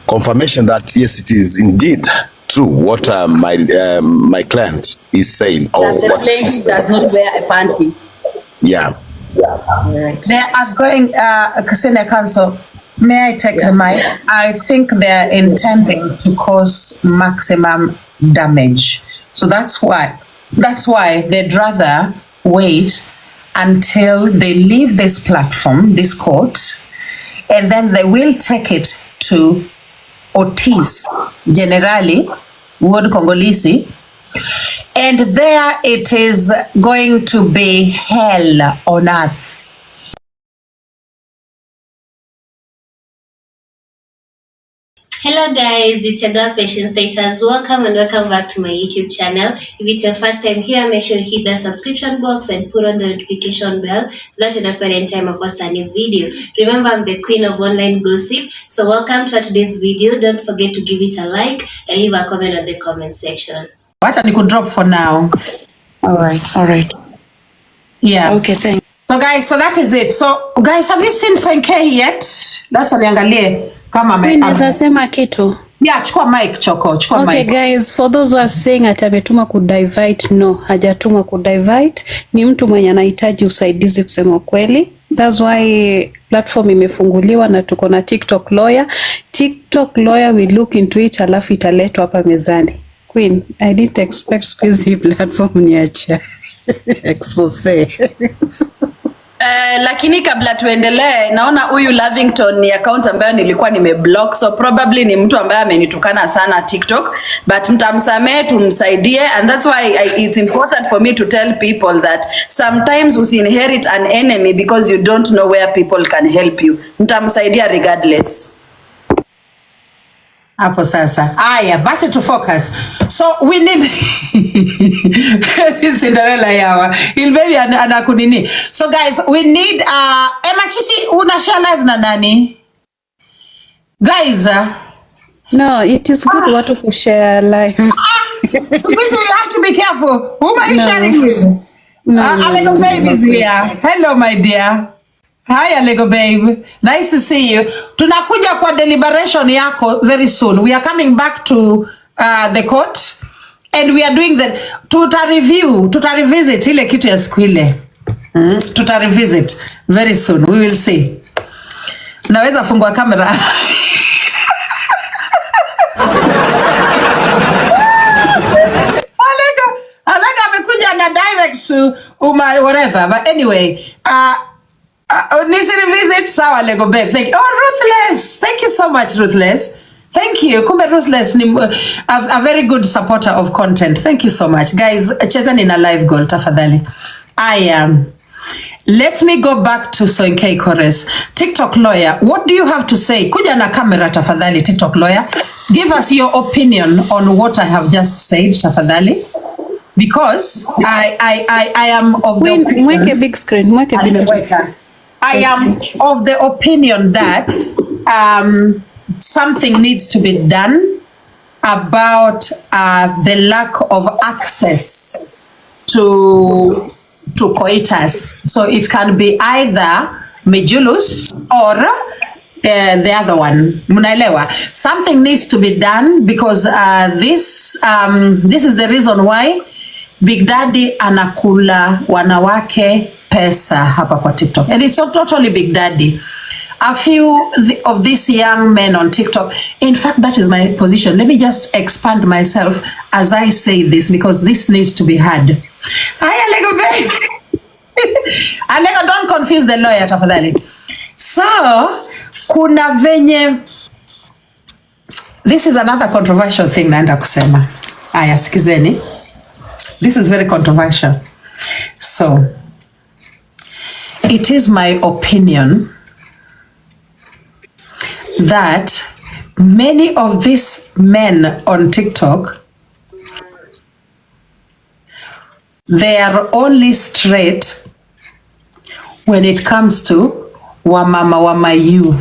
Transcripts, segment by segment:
confirmation that yes, it is indeed true what my client is saying, or that the what she said. does not wear a panty. Yeah. Right. They are going, Senior Counsel, may I take the mic? I think they're intending to cause maximum damage. So that's why they'd rather wait until they leave this platform, this court, and then they will take it to Otis, generally, Ward Congolese, and there it is going to be hell on earth. Hello guys, it's your girl Patience Status. Welcome and welcome back to my YouTube channel. If it's your first time here, make sure you hit the subscription box and put on the notification bell so that you don't miss any time I post a new video. Remember, I'm the queen of online gossip. So welcome to today's video. Don't forget to give it a like and leave a comment on the comment section. What I could drop for now. All right. Yeah. Okay, thanks. So guys, so that is it. So guys, have you seen Sonkei yet? That's aniangalie. Naweza sema kitu. Yeah, chukua mic Choko, chukua mic. Okay guys, for those who are saying ati ametuma kudivert, no, hajatuma kudivert. Ni mtu mwenye anahitaji usaidizi kusema kweli. That's why platform imefunguliwa na tuko na TikTok lawyer. TikTok lawyer will look into it, alafu italetwa hapa mezani. Queen, I didn't expect squeeze platform niacha. Expose. Lakini kabla tuendelee, naona huyu Lavington ni account ambayo nilikuwa nimeblock, so probably ni mtu ambaye amenitukana sana TikTok, but mtamsamee, tumsaidie, and that's why it's important for me to tell people that sometimes usinherit an enemy because you don't know where people can help you. Mtamsaidia regardless. Hapo sasa. Aya, basi to focus. So we need Cinderella yawa. Il baby anakunini. So guys, we need Emma Chichi, una share live na nani? Guys, no, it is good watu to share live. So please, you have to be careful. Who are you sharing with? Alego baby is here. Hello my dear. Hi Alego babe, nice to see you. Tunakuja kwa deliberation yako very soon. We are coming back to the court and we are doing the revisit ile kitu ya siku ile. Revisit very soon. We will see. Naweza fungua kamera. Alego amekuja na direct to whatever, but anyway, Nisi revisit sawa Lego babe. Thank you. Oh, Ruthless. Thank you so much, Ruthless. Thank you. Kumbe Ruthless ni a very good supporter of content. Thank you so much. Guys, cheza nina live goal tafadhali. Let me go back to Sonkei Chorus. TikTok lawyer, what do you have to say? Kuja na kamera tafadhali, TikTok lawyer. Give us your opinion on what I have just said tafadhali. Because I am of the opinion. Mweke big screen. Mweke big screen. I am of the opinion that something needs to be done about the lack of access to coitus. So it can be either Majulus or the other one. Munaelewa. Something needs to be done because this is the reason why Big Daddy anakula wanawake pesa hapa kwa TikTok. And it's not only Big Daddy. A few of these young men on TikTok, in fact, that is my position. Let me just expand myself as I say this because this needs to be heard. Hi, Alego babe. Alego, don't confuse the lawyer, tafadhali. So, kuna venye, this is another controversial thing naenda kusema. Aya, sikizeni. This is very controversial. So, it is my opinion that many of these men on TikTok, they are only straight when it comes to wamama wamayu.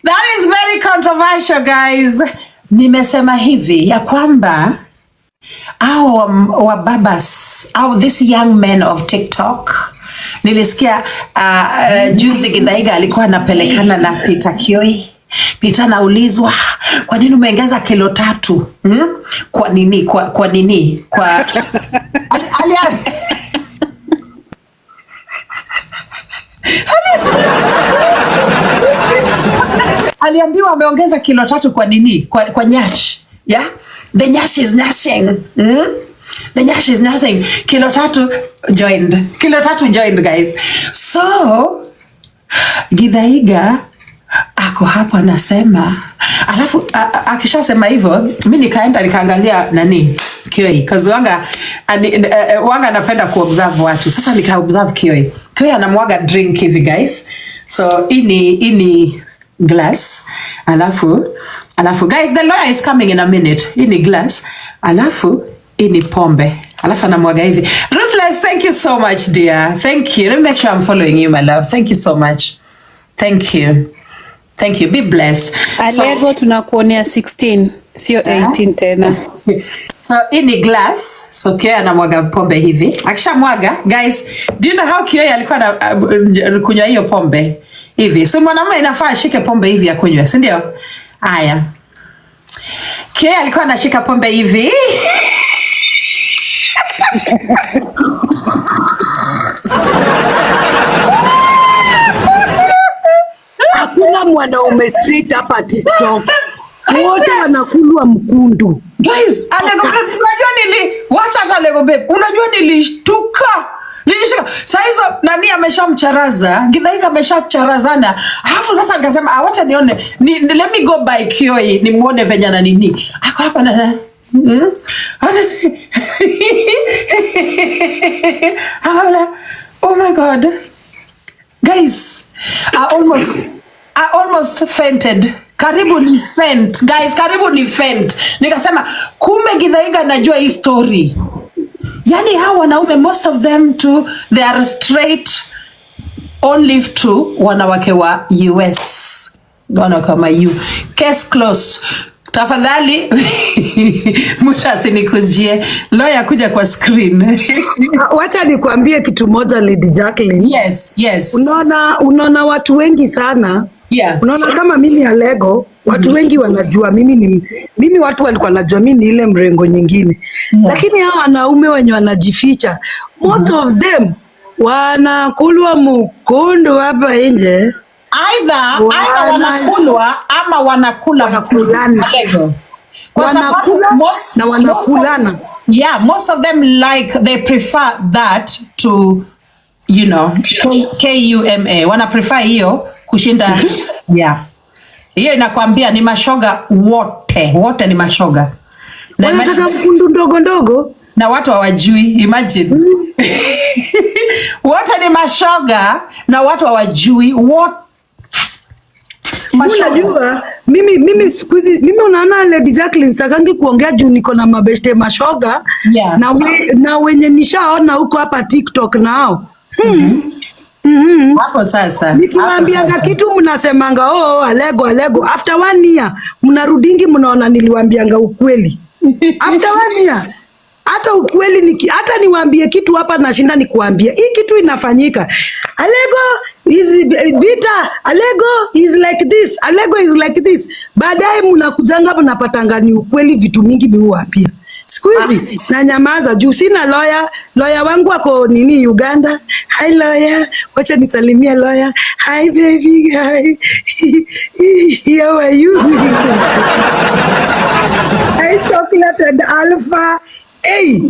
That is very controversial, guys. Nimesema hivi ya kwamba wababas, this young men of TikTok, nilisikia juzi Githaiga alikuwa anapelekana na Peter Kioi. Peter naulizwa, kwa nini umeongeza kilo 3? Kwa nini? Kwa nini? Kwa aliambiwa ameongeza kilo 3 kwa nini? Kwa nyash. Yeah? The nyash is nyashing. The nyash is nyashing. Kilo 3 joined. Kilo 3 joined, guys. So, Githaiga ako hapo anasema, alafu akishasema hivyo, mimi nikaenda nikaangalia nani Kioi, cause wanga anapenda kuobserve watu. Sasa nikaobserve Kioi. Kioi anamwaga drink hivi, guys. So ini glass, alafu guys, the lawyer is coming in a minute. Ini glass, alafu ini pombe, alafu anamwaga hivi. Ruthless, thank you so much, dear. Thank you. Let me make sure I'm following you, my love. Thank you so much. Thank you. Thank you. Be blessed. Alego tunakuonea 16, sio 18 tena. So ini glass, so Kioi anamwaga pombe hivi. Akishamwaga, guys, do you know how Kioi alikuwa kunywa hiyo pombe hivi? So mwanamume inafaa ashike pombe hivi ya kunywa, si ndio? Haya. Kioi alikuwa anashika pombe hivi. Hakuna mwanaume street hapa TikTok. Wote wanakulwa mkundu. Guys, Alego, wacha hata Alego babe. Unajua nilishtuka. Nilishika. Sasa hizo nani ameshamcharaza? Githaiga ameshacharazana. Alafu sasa nikasema wacha nione. Let me go by Kioi nimuone venye na nini. Ako hapa na oh my God. Guys, I almost fainted. Karibu ni faint. Guys, karibu ni faint. Nikasema kumbe Githaiga anajua hii story. Yani hawa wanaume, most of them too, they are straight only to wanawake wa US. Wanawake wa EU. Case closed. Tafadhali mtu asinikujie. Lawyer kuja kwa screen. Wacha nikwambie kitu moja, Lady Jacqueline. Yes. Unaona watu wengi sana. Yeah. Unaona kama mimi Alego, watu wengi wanajua mimi watu walikuwa wanajua mimi ni ile mrengo nyingine. Lakini hao wanaume wenye wanajificha, most of them wanakulwa mkundu hapa nje. Either wanakulwa ama wanakulana. Kwa sababu wanakulana. Most of them they prefer that to, you know, KUMA. Wana prefer hiyo kushinda. Hiyo inakwambia ni mashoga wote ni mashoga. Na wanataka mkundu ndogo na watu hawajui, imagine. Wote ni mashoga na watu hawajui Unajua mimi siku hizi unaona Lady Jacqueline sakangi kuongea juu niko na mabeshte mashoga. Na wenye nishaona huko hapa TikTok nao. Hapo sasa. Nikiwaambia kitu mnasemanga Alego after 1 year mnarudingi mnaona niliwaambianga ukweli. After 1 year hata ukweli hata niwaambie kitu hapa nashinda nikuambia hii kitu inafanyika. Alego is bitter. Alego is like this. Alego is like this. Baadaye mnakujanga mnapatanga ni ukweli vitu mingi miwapia. Siku hizi na nyamaza juu sina lawyer wangu ako Uganda. Hi lawyer, wacha nisalimia lawyer. Hi baby, hi. How are you? Hi chocolate and alpha. Hey.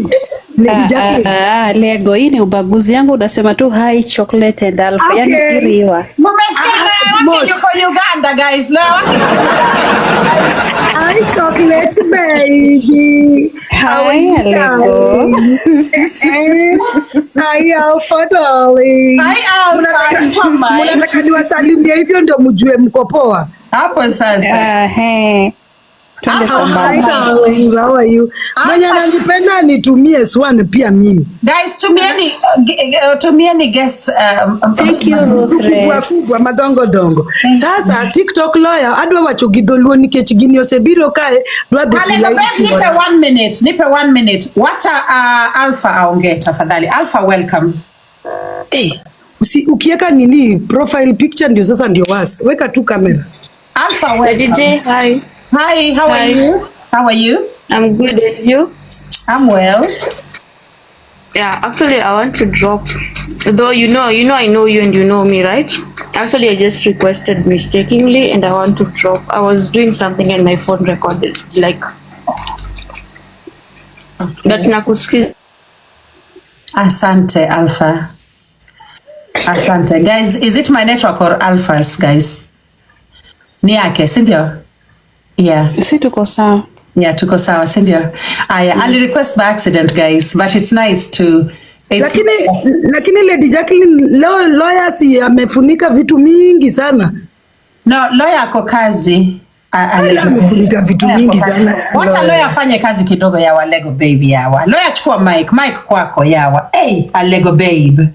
Lego, hii ni ubaguzi yangu, unasema tu hi chocolate and alpha. Okay. Yani kiriwa. Mmesikia yuko Uganda, guys. Hi chocolate baby. Hi Lego. Hi alpha darling. Hi alpha. Mnataka niwasalimie hivyo ndio mjue mko poa. Hapo sasa. Twende sambamba. Hi darlings, how are you? Mwenye ananipenda nitumie swan pia mimi. Guys, tumieni guest. Thank you Ruthless. Kubwa madongo. Sasa TikTok lawyer adwa wachogidholuo nikech gini osebiro kae brother. Nipe 1 minute. Wacha Alpha aongee tafadhali. Alpha, welcome. Ukiweka nini profile picture ndio sasa ndio wasi. Weka tu kamera. Alpha, Ladyj, hi. Hi, how are you? How are you? I'm good, and you? I'm well. Yeah, actually, I want to drop. Though I know you and you know me, right? Actually, I just requested mistakenly, and I want to drop. I was doing something and my phone recorded, like. But nakusikiza. Asante, Alpha. Asante. Guys, is it my network or Alpha's, guys? Ni yake, si ndio? Yeah. Si tuko sawa. Yeah, tuko sawa, si ndio? I'll request by accident, guys, but it's nice to... Lakini Lady Jacqueline, lawyer si amefunika vitu mingi sana. No, lawyer ako kazi. Amefunika vitu mingi sana. Wacha lawyer afanye kazi kidogo yawa Lego baby yawa. Lawyer chukua mic kwako yawa. Hey, a Lego babe.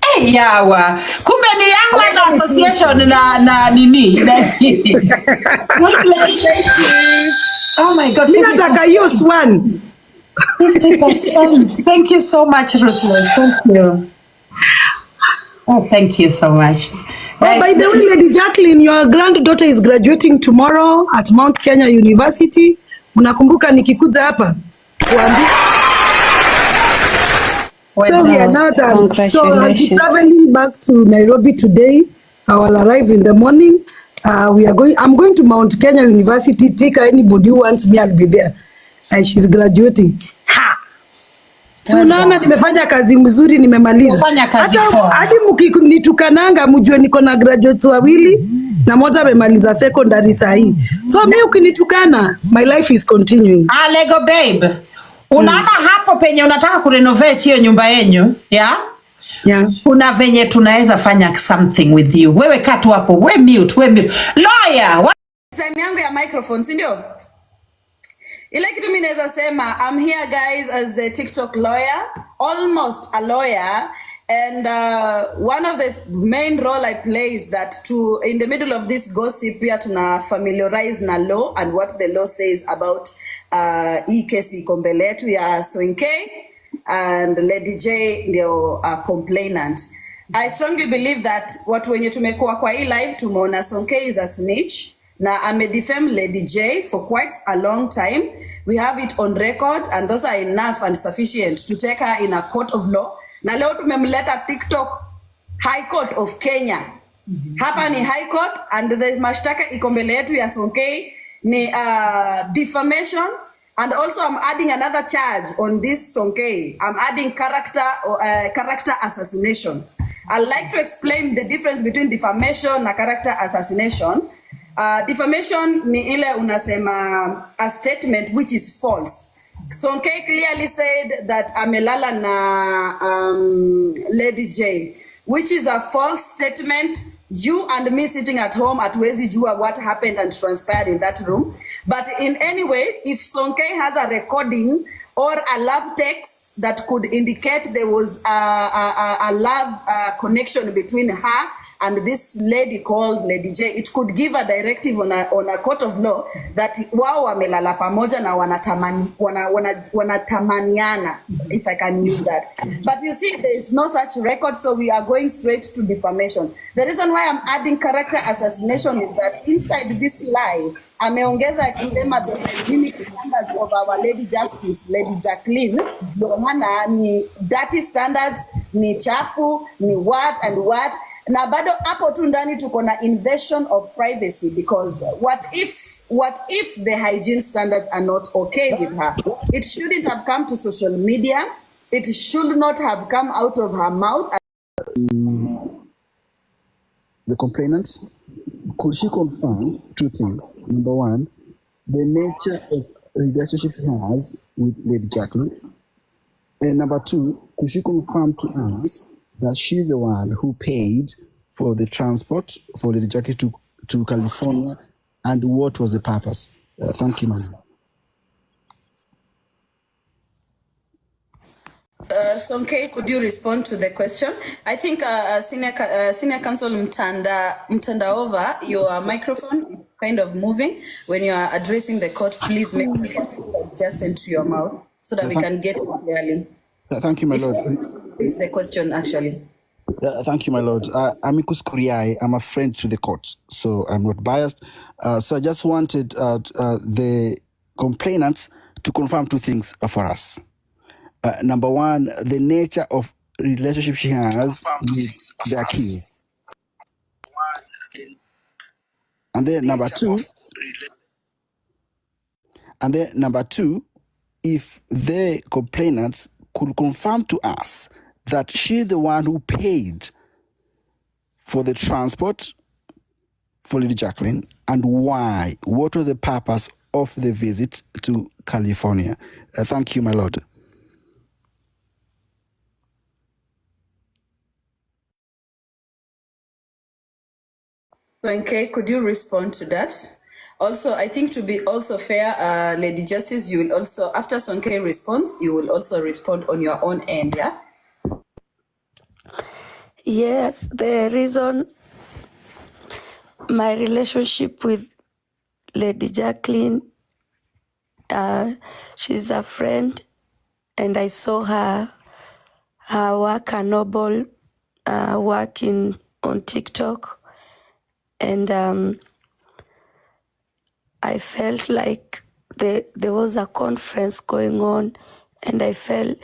Hey, yawa. Kumbe ni Young Land Association na nini. Oh my God. Mimi nataka hiyo swan. 50%. Thank you so much, Ruthless. Thank you. Oh, thank you so much. Oh, by the way, Lady Jacqueline, your granddaughter is graduating tomorrow at Mount Kenya University. Unakumbuka nikikuja hapa? So we are now done. So I'll be traveling back to Nairobi today. I will arrive in the morning. I'm going to Mount Kenya University. Take anybody who wants me, I'll be there. And she's graduating. Ha! So unaona nimefanya kazi mzuri, nimemaliza. Hadi mkinitukananga mjue niko na graduates wawili na moja amemaliza secondary sahi. So mimi ukinitukana, my life is continuing. Lego babe. Unaona hapo penye unataka kurenovate hiyo nyumba yenyu, yeah? Yeah. Kuna venye tunaweza fanya something with you. Wewe kaa tu hapo, we mute. Lawyer, Time yangu ya microphone, si ndio? Ile kitu mimi naweza sema, I'm here guys as the TikTok lawyer, almost a lawyer, and one of the main role I play is that in the middle of this gossip pia tuna familiarize na law and what the law says about hii kesi iko mbele yetu ya Sonkei and Ladyj ndio complainant. I strongly believe that watu wenye tumekuwa kwa hii live tumeona Sonkei is a snitch na amedefame Ladyj for quite a long time. We have it on record and those are enough and sufficient to take her in a court of law. Na leo tumemleta TikTok High Court of Kenya. Hapa ni High Court and the mashtaka iko mbele yetu ya Sonkei ni defamation, and also I'm adding another charge on this Sonkei. I'm adding character assassination. I'd like to explain the difference between defamation na character assassination. Defamation ni ile unasema a statement which is false. Sonkei clearly said that amelala na Ladyj, which is a false statement. You and me sitting at home hatuwezi jua what happened and transpired in that room. But in any way, if Sonkei has a recording or a love text that could indicate there was a love connection between her and this lady called Ladyj, it could give a directive on a court of law that wao wamelala pamoja na wanatamaniana, if I can use that. But you see, there is no such record, so we are going straight to defamation. The reason why I'm adding character assassination is that inside this lie, ameongeza akisema the hygienic standards of our Lady Justice, Lady Jacqueline, ndio maana ni dirty standards, ni chafu, ni what and what. Na bado hapo tu ndani tuko na invasion of privacy, because what if the hygiene standards are not okay with her? It shouldn't have come to social media. It should not have come out of her mouth. The complainant, could she confirm two things? Number one, the nature of relationship he has with Lady Jacqueline. And number two, could she confirm to us that she's the one who paid for the transport for Lady Jacqueline to California, and what was the purpose? Thank you, madam. Sonkei, could you respond to the question? I think Senior Counsel Mtandaova, your microphone is kind of moving. When you are addressing the court, please make sure just into your mouth so that we can get it clearly. Thank you, my lord. It's the question, actually. Thank you, my lord. Amicus curiae, I'm a friend to the court, so I'm not biased. So I just wanted the complainants to confirm two things for us. Number one, the nature of relationship she has with the accused. And then number two, if the complainants could confirm to us that she's the one who paid for the transport for Lady Jacqueline and why. What was the purpose of the visit to California? Thank you, my lord. Sonkei, could you respond to that? Also, I think to be also fair, Lady Justice, you will also, after Sonkei responds, you will also respond on your own end, yeah? Yes, the reason my relationship with Lady Jacqueline, she's a friend, and I saw her work, her noble work on TikTok, and I felt like there was a conference going on, and I felt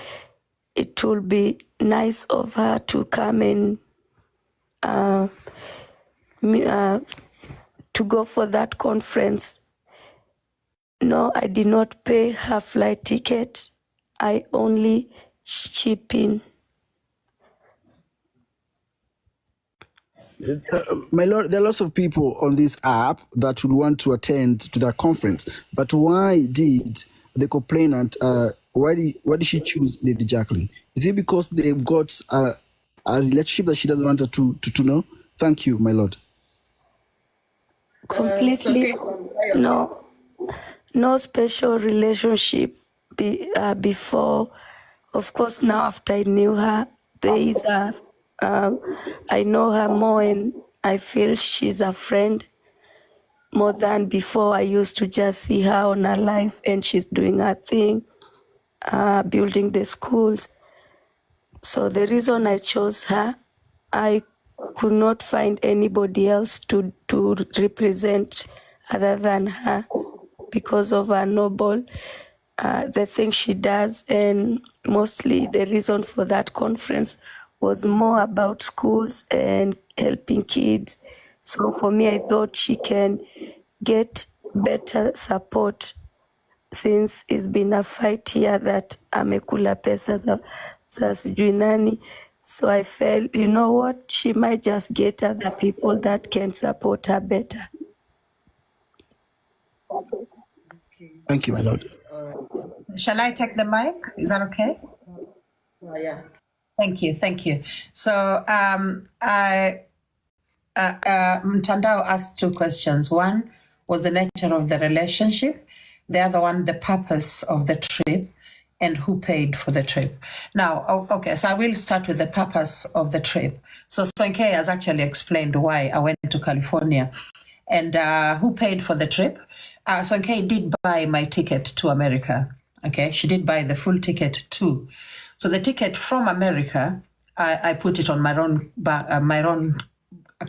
it would be nice of her to come and to go for that conference. No, I did not pay her flight ticket. I only chip in. My lord, there are lots of people on this app that would want to attend to that conference. But why did the complainant, why did she choose Lady Jacqueline? Is it because they've got a relationship that she doesn't want her to know? Thank you, my lord. Completely, no special relationship before. Of course, now after I knew her, there is I know her more, and I feel she's a friend more than before. I used to just see her on her life, and she's doing her thing, building the schools. So the reason I chose her, I could not find anybody else to represent other than her because of her noble, the thing she does, and mostly the reason for that conference was more about schools and helping kids. So for me, I thought she can get better support since it's been a fight here that amekula pesa za sijui nani. So I felt, you know what, she might just get other people that can support her better. Thank you, my lord. Shall I take the mic? Is that okay? Yeah. Thank you. So Mtandao asked two questions. One was the nature of the relationship. The other one, the purpose of the trip and who paid for the trip. Now, okay, so I will start with the purpose of the trip. So Sonkei has actually explained why I went to California and who paid for the trip. Sonkei did buy my ticket to America. Okay, she did buy the full ticket too. So the ticket from America, I put it on my own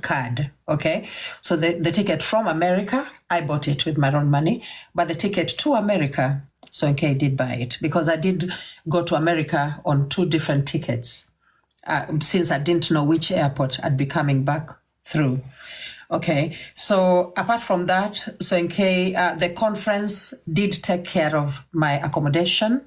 card. Okay, so the ticket from America, I bought it with my own money, but the ticket to America, Sonkei did buy it because I did go to America on two different tickets since I didn't know which airport I'd be coming back through. Okay, so apart from that, Sonkei, the conference did take care of my accommodation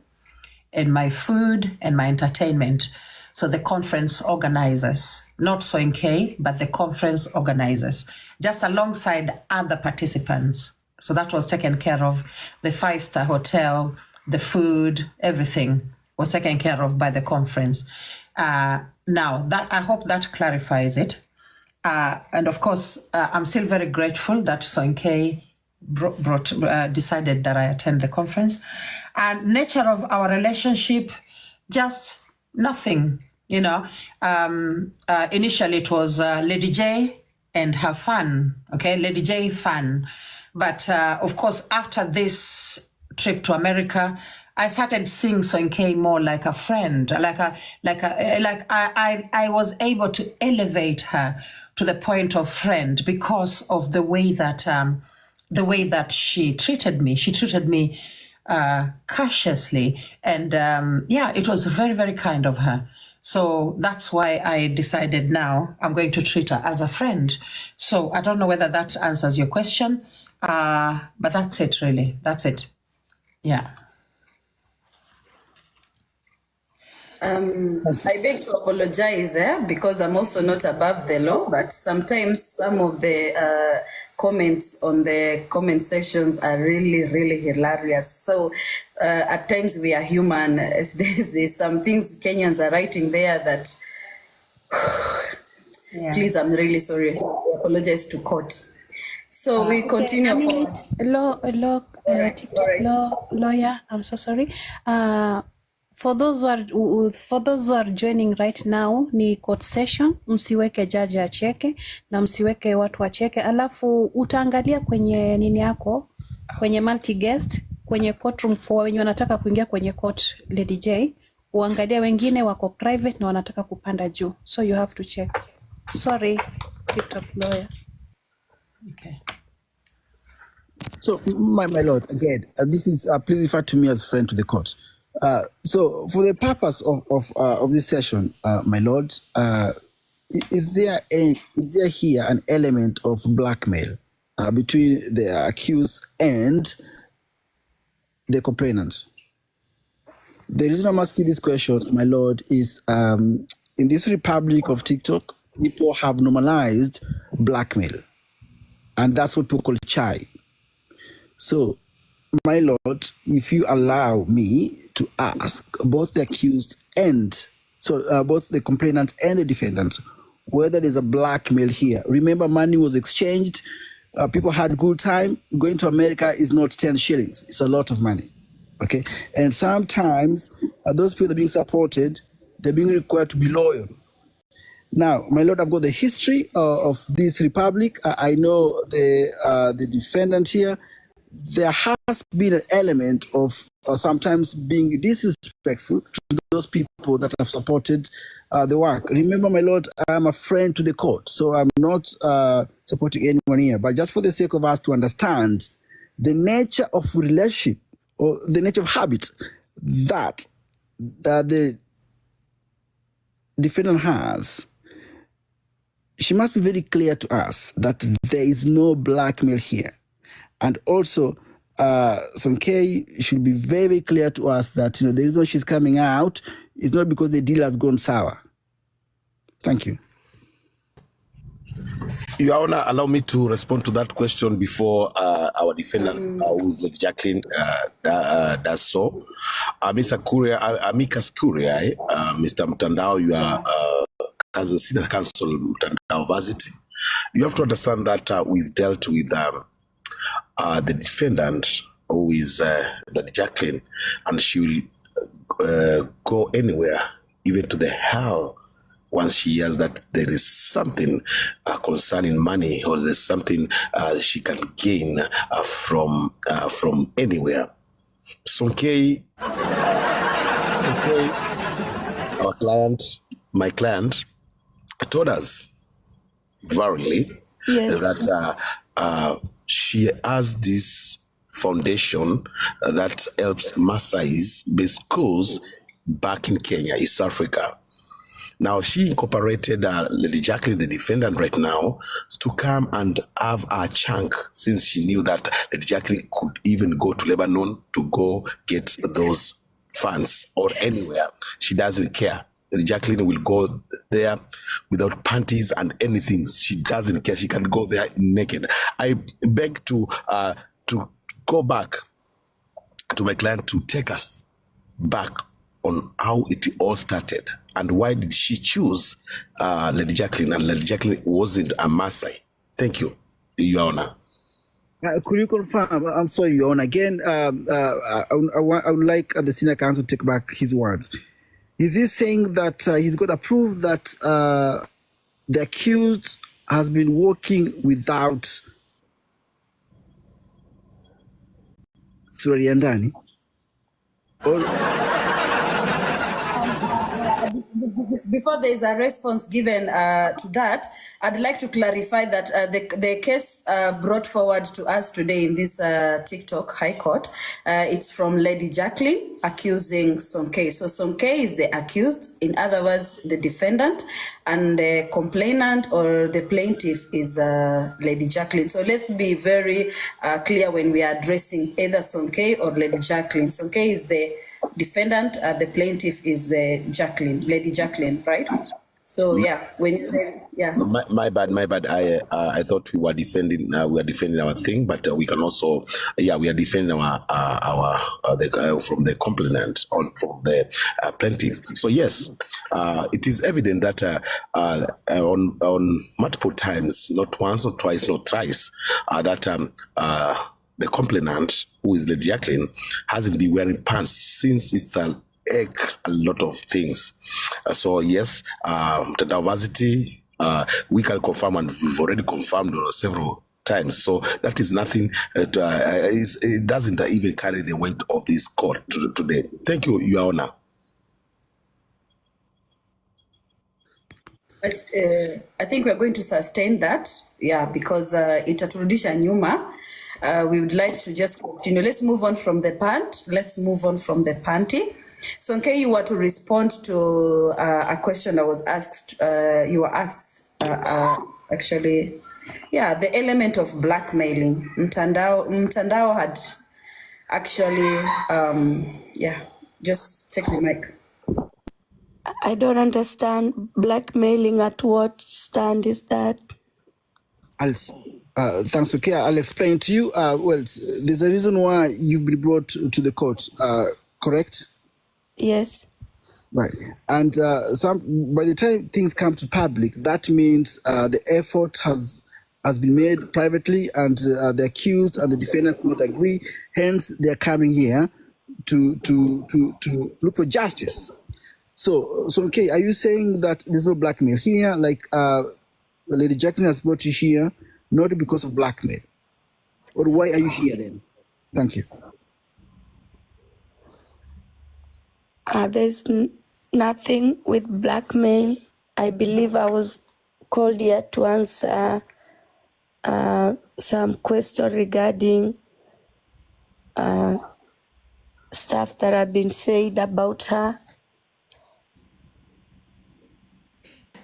and my food and my entertainment. So the conference organizers, not Sonkei, but the conference organizers, just alongside other participants. So that was taken care of. The 5-star hotel, the food, everything was taken care of by the conference. Now, that I hope that clarifies it. And of course, I'm still very grateful that Sonkei decided that I attend the conference. And nature of our relationship, just nothing, you know. Initially, it was Lady J and her fan, okay, Lady J fan. But of course, after this trip to America, I started seeing Sonkei more like a friend, I was able to elevate her to the point of friend because of the way that she treated me. She treated me cautiously, and it was very, very kind of her. So that's why I decided now I'm going to treat her as a friend. So I don't know whether that answers your question, but that's it, really. That's it. Yeah. I beg to apologize because I'm also not above the law, but sometimes some of the comments on the comment sections are really, really hilarious. So at times we are human. There's some things Kenyans are writing there that, please, I'm really sorry. I apologize to court. So we continue. TikTok lawyer, I'm so sorry. For those who are joining right now, ni court session. Msiweke judge acheke na msiweke watu wacheke. Alafu utaangalia kwenye nini yako, kwenye multi guest, kwenye courtroom for wenye wanataka kuingia kwenye court, Ladyj, uangalia wengine wako private na wanataka kupanda juu. So you have to check. Sorry, TikTok lawyer. Okay. So, my lord, again, this is please refer to me as friend to the court. So, for the purpose of this session, my lord, is there here an element of blackmail between the accused and the complainant? The reason I'm asking this question, my lord, is in this republic of TikTok, people have normalized blackmail, and that's what people call chai. So, my lord, if you allow me to ask both the accused and both the complainant and the defendant whether there's a blackmail here. Remember, money was exchanged. People had good time. Going to America is not 10 shillings. It's a lot of money. Okay. And sometimes those people that are being supported, they're being required to be loyal. Now, my lord, I've got the history of this republic. I know the defendant here. There has been an element of sometimes being disrespectful to those people that have supported the work. Remember, my lord, I'm a friend to the court, so I'm not supporting anyone here. But just for the sake of us to understand the nature of relationship or the nature of habit that the defendant has, she must be very clear to us that there is no blackmail here. And also, Sonkei should be very, very clear to us that the reason she's coming out is not because the deal has gone sour. Thank you. Your Honor, allow me to respond to that question before our defendant, who is Lady Jacqueline, does so. Mr. Kuria, Amicus Kuria, Mr. Mtandao, you are Senior Counsel Mtandao Varsity. You have to understand that we've dealt with the defendant, who is Lady Jacqueline, and she will go anywhere, even to the hell, once she hears that there is something concerning money, or there's something she can gain from anywhere. Sonkei, my client, told us verily that she has this foundation that helps Maasai-based schools back in Kenya, East Africa. Now, she incorporated Lady Jacqueline, the defendant right now, to come and have a chunk, since she knew that Lady Jacqueline could even go to Lebanon to go get those funds, or anywhere. She doesn't care. Lady Jacqueline will go there without panties and anything. She doesn't care. She can go there naked. I beg to go back to my client to take us back on how it all started and why did she choose Lady Jacqueline, and Lady Jacqueline wasn't a Maasai. Thank you, Your Honor. Could you confirm? I'm sorry, Your Honor. Again, I would like the senior counsel to take back his words. Is he saying that he's got to prove that the accused has been working without Suriandani? Before there is a response given to that, I'd like to clarify that the case brought forward to us today in this TikTok High Court, it's from Lady Jacqueline accusing Sonkei. So Sonkei is the accused, in other words, the defendant, and the complainant or the plaintiff is Lady Jacqueline. So let's be very clear when we are addressing either Sonkei or Lady Jacqueline. Sonkei is the defendant, the plaintiff is the Lady Jacqueline, right? So yeah, when you say, yeah. My bad. I thought we were defending our thing, but we can also, we are defending our from the complainant on from the plaintiff. So yes, it is evident that on multiple times, not once or twice, not thrice, that the complainant, who is Lady Jacqueline, hasn't been wearing pants since it's a lot of things. So yes, diversity, we can confirm, and we've already confirmed several times. So that is nothing. It doesn't even carry the weight of this court today. Thank you, Your Honor. I think we're going to sustain that, because itaturudisha nyuma. We would like to just continue. Let's move on from the pant. Let's move on from the panty. So, Sonkei, you were to respond to a question that was asked. You were asked, actually, the element of blackmailing. Mtandao had actually, just take the mic. I don't understand. Blackmailing at what stand is that? Thanks, okay. I'll explain to you. There's a reason why you've been brought to the court, correct? Yes. Right. And by the time things come to public, that means the effort has been made privately, and the accused and the defendant could not agree. Hence, they're coming here to look for justice. So okay, are you saying that there's no blackmail here? Like Lady Jacqueline has brought you here not because of blackmail, or why are you here then? Thank you. There's nothing with blackmail. I believe I was called here to answer some question regarding stuff that have been said about her.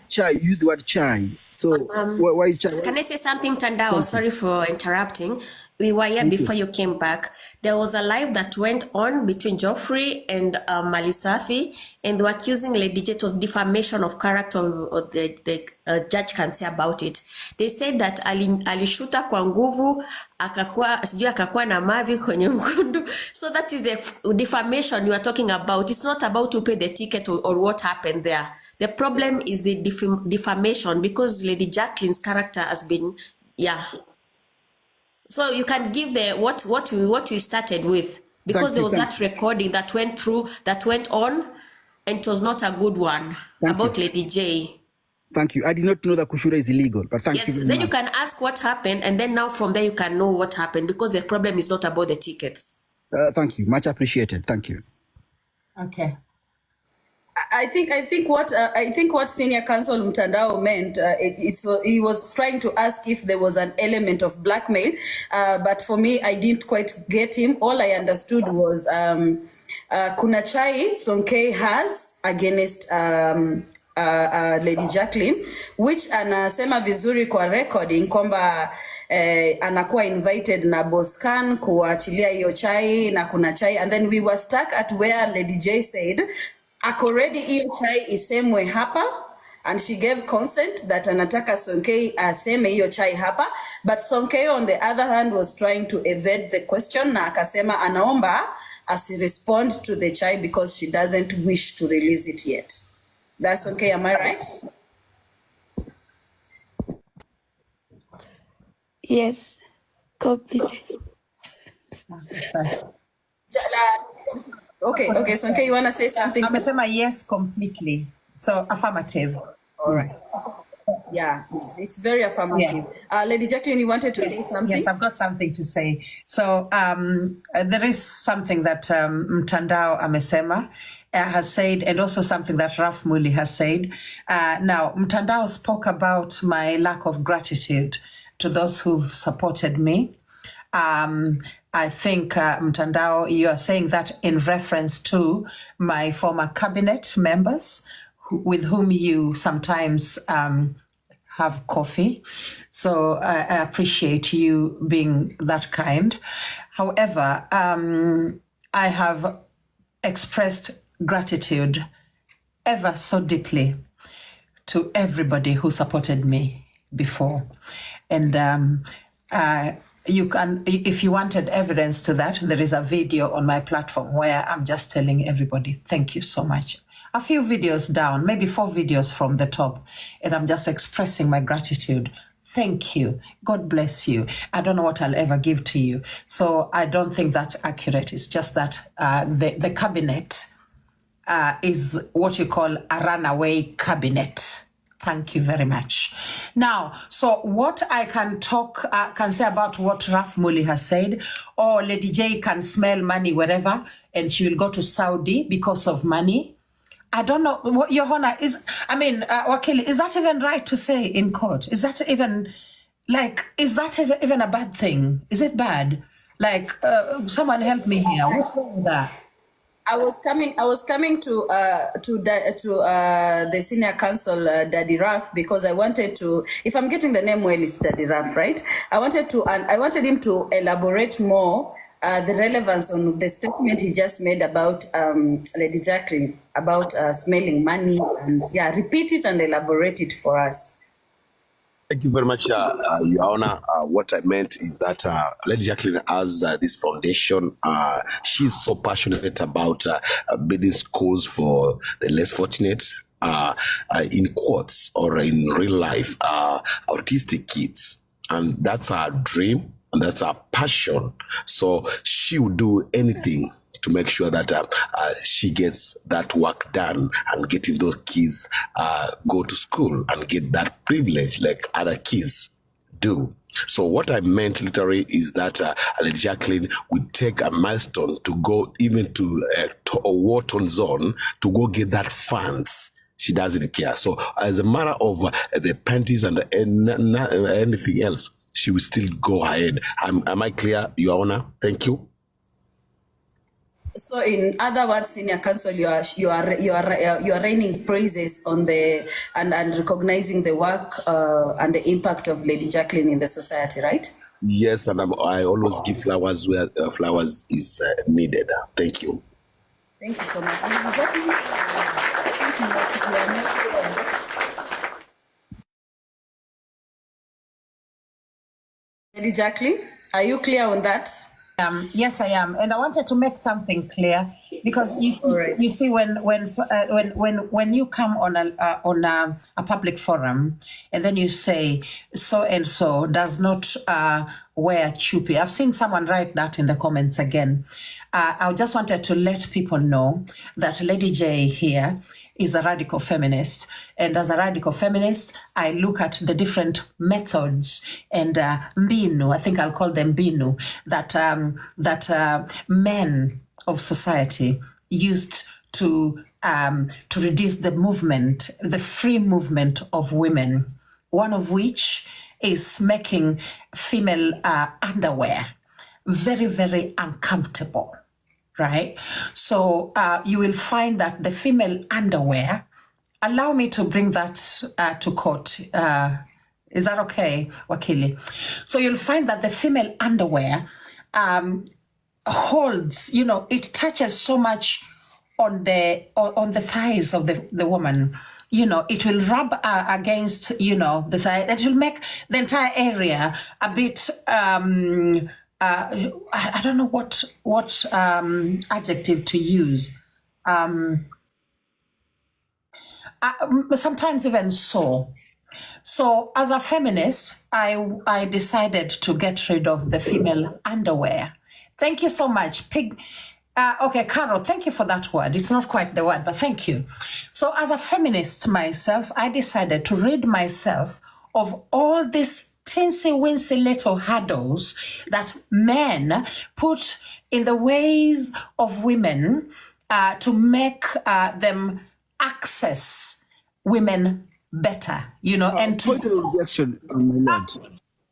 Chai, use the word chai. So why chai? Can I say something, Tandao? Sorry for interrupting. We were here before you came back. There was a live that went on between Geoffrey and Malisafi, and they were accusing Ladyj. It was defamation of character, or the judge can say about it. They said that alishuta kwa nguvu, akakuwa na mavi kwenye mkundu. So that is the defamation you are talking about. It's not about to pay the ticket or what happened there. The problem is the defamation, because Lady Jacqueline's character has been, So you can give the what we started with, because there was that recording that went on, and it was not a good one about Ladyj. Thank you. I did not know that Kushura is illegal, but thank you very then much. You can ask what happened, and then now from there you can know what happened, because the problem is not about the tickets. Thank you. Much appreciated. Thank you. Okay. I think what Senior Counsel Mtandao meant, he was trying to ask if there was an element of blackmail, but for me, I didn't quite get him. All I understood was kuna chai Sonkei has against Lady Jacqueline, which anasema vizuri kwa recording kwamba anakuwa invited na Boscan kuachilia hiyo chai na kuna chai, and then we were stuck at where Ladyj said akoredi hiyo chai isemwe hapa, and she gave consent that anataka Sonkei aseme hiyo chai hapa, but Sonkei on the other hand was trying to evade the question na akasema anaomba asirespond to the chai because she doesn't wish to release it yet. That's okay, am I right? Yes, copy. Okay, so okay, you want to say something? Amesema yes completely. So affirmative. All right. yeah, it's very affirmative. Lady Jacqueline, you wanted to say something? Yes, I've got something to say. So there is something that Mtandao amesema has said, and also something that Raf Muli has said. Now, Mtandao spoke about my lack of gratitude to those who've supported me. I think, Mtandao, you are saying that in reference to my former cabinet members with whom you sometimes have coffee. So I appreciate you being that kind. However, I have expressed gratitude ever so deeply to everybody who supported me before. And you can, if you wanted evidence to that, there is a video on my platform where I'm just telling everybody, thank you so much. A few videos down, maybe 4 videos from the top, and I'm just expressing my gratitude. Thank you. God bless you. I don't know what I'll ever give to you. So I don't think that's accurate. It's just that the cabinet is what you call a runaway cabinet. Thank you very much. Now, so what I can say about what Raf Muli has said, or Lady J can smell money wherever, and she will go to Saudi because of money. I don't know what Your Honor is. I mean, Wakili, is that even right to say in court? Is that even even a bad thing? Is it bad? Like, someone help me here. What's wrong with that? I was coming to the senior counsel, Daddy Raf, because I wanted to, if I'm getting the name well, it's Daddy Raf, right? I wanted him to elaborate more the relevance on the statement he just made about Lady Jacqueline, about smelling money, and repeat it and elaborate it for us. Thank you very much, Your Honor. What I meant is that Lady Jacqueline has this foundation. She's so passionate about building schools for the less fortunate, in quotes or in real life, autistic kids. And that's her dream, and that's her passion. So she would do anything to make sure that she gets that work done and getting those kids go to school and get that privilege like other kids do. So what I meant literally is that Lady Jacqueline would take a milestone to go even to a war-torn zone to go get that funds. She doesn't care. So as a matter of the panties and anything else, she will still go ahead. Am I clear, Your Honor? Thank you. So, in other words, senior counsel, you are raining praises on the and recognizing the work and the impact of Lady Jacqueline in the society, right? Yes, and I always give flowers where flowers is needed. Thank you. Thank you so much. Lady Jacqueline, are you clear on that? Yes, I am, and I wanted to make something clear because you see when you come on a public forum and then you say so and so does not wear chupi. I've seen someone write that in the comments again. I just wanted to let people know that Lady J here is a radical feminist, and as a radical feminist, I look at the different methods and mbinu, I think I'll call them mbinu, that men of society used to reduce the movement, the free movement of women. One of which is making female underwear very, very uncomfortable. Right? So you will find that the female underwear, allow me to bring that to court. Is that okay, Wakili? So you'll find that the female underwear holds, it touches so much on the thighs of the woman. It will rub against, the thigh. It will make the entire area a bit... I don't know what adjective to use. Sometimes even so. So as a feminist, I decided to get rid of the female underwear. Thank you so much. Okay, Carol, thank you for that word. It's not quite the word, but thank you. So as a feminist myself, I decided to rid myself of all these teensy-weensy little hurdles that men put in the ways of women to make them access women better, and Point of objection, my lord.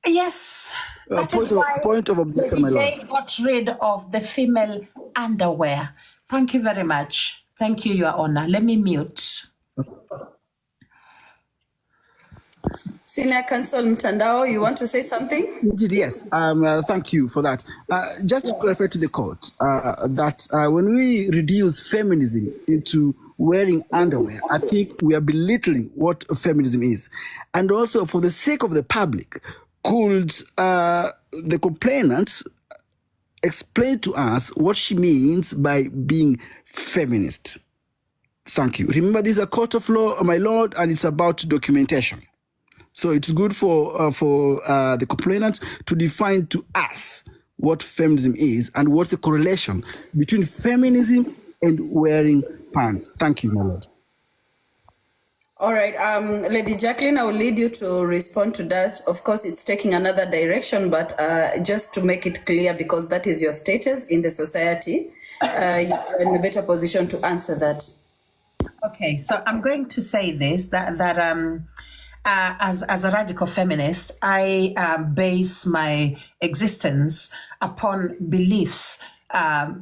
Yes, that is why Point of objection, my lord. Lady J got rid of the female underwear. Thank you very much. Thank you, Your Honor. Let me mute. Senior Counsel Mtandao, you want to say something? Indeed, yes. Thank you for that. Just to clarify to the court that when we reduce feminism into wearing underwear, I think we are belittling what feminism is. And also, for the sake of the public, could the complainant explain to us what she means by being feminist? Thank you. Remember, this is a court of law, my lord, and it's about documentation. So it's good for the complainant to define to us what feminism is and what's the correlation between feminism and wearing pants. Thank you, my lord. All right, Lady Jacqueline, I will lead you to respond to that. Of course, it's taking another direction, but just to make it clear, because that is your status in the society, you're in a better position to answer that. Okay, so I'm going to say this, that as a radical feminist, I base my existence upon beliefs, a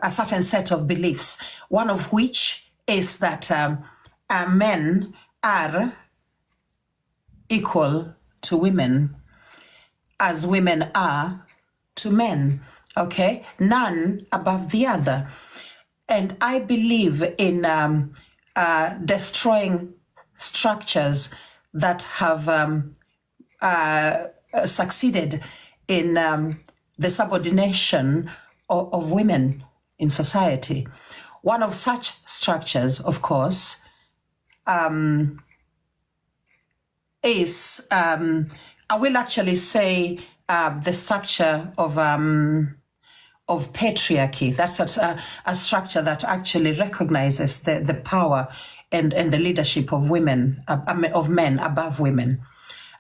certain set of beliefs, one of which is that men are equal to women as women are to men, okay? None above the other. And I believe in destroying structures that have succeeded in the subordination of women in society. One of such structures, of course, is, I will actually say, the structure of patriarchy. That's a structure that actually recognizes the power and the leadership of women, of men above women.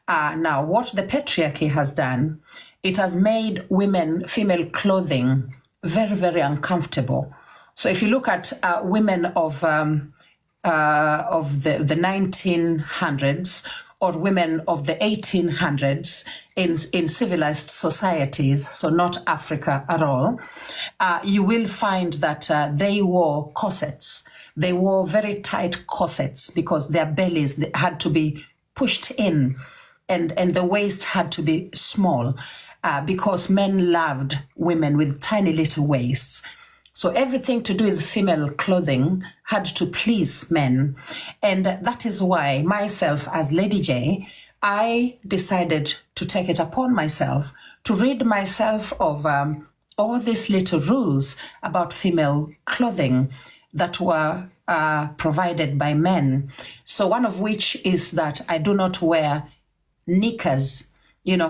Now, what the patriarchy has done, it has made female clothing very, very uncomfortable. So if you look at women of the 1900s or women of the 1800s in civilized societies, so not Africa at all, you will find that they wore corsets. They wore very tight corsets because their bellies had to be pushed in and the waist had to be small because men loved women with tiny little waists. So everything to do with female clothing had to please men. And that is why myself as Lady J, I decided to take it upon myself to rid myself of all these little rules about female clothing that were provided by men. So one of which is that I do not wear knickers,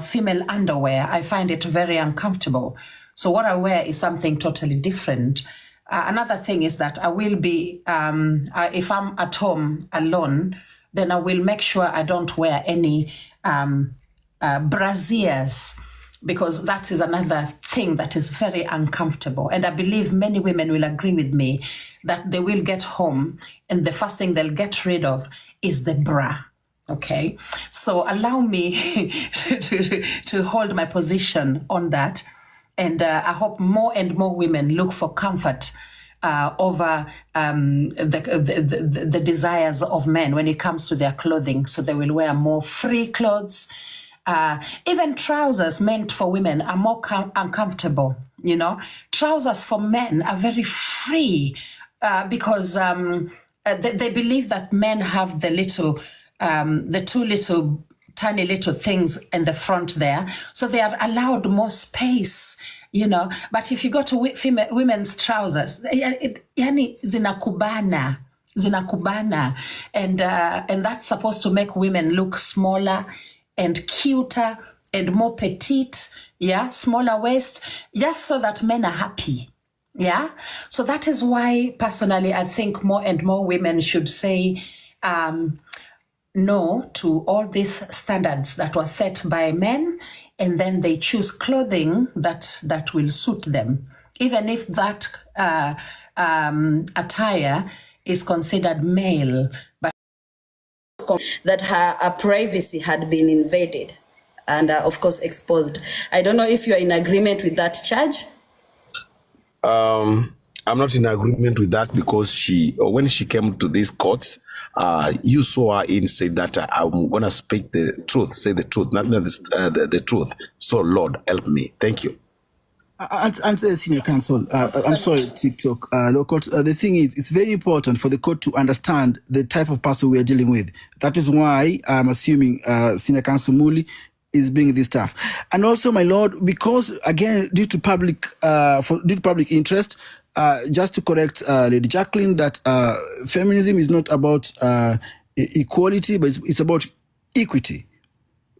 female underwear. I find it very uncomfortable. So what I wear is something totally different. Another thing is that I will be, if I'm at home alone, then I will make sure I don't wear any brassieres, because that is another thing that is very uncomfortable. And I believe many women will agree with me that they will get home and the first thing they'll get rid of is the bra. Okay, so allow me to hold my position on that. And I hope more and more women look for comfort over the desires of men when it comes to their clothing. So they will wear more free clothes. Even trousers meant for women are more uncomfortable. Trousers for men are very free because they believe that men have the two little tiny little things in the front there, so they are allowed more space, But if you go to women's trousers, zinakubana, and that's supposed to make women look smaller and cuter and more petite, smaller waist, just so that men are happy. Yeah. So that is why, personally, I think more and more women should say no to all these standards that were set by men, and then they choose clothing that will suit them, even if that attire is considered male. But that her privacy had been invaded and, of course, exposed. I don't know if you are in agreement with that charge. I'm not in agreement with that because when she came to these courts, you saw her in say that I'm going to speak the truth, say the truth, not the truth. So Lord, help me. Thank you. Answer senior counsel. I'm sorry, TikTok. Local. The thing is, it's very important for the court to understand the type of person we are dealing with. That is why I'm assuming senior counsel Muli is bringing this stuff. And also, my lord, because again, due to public interest, just to correct Lady Jacqueline, that feminism is not about equality, but it's about equity.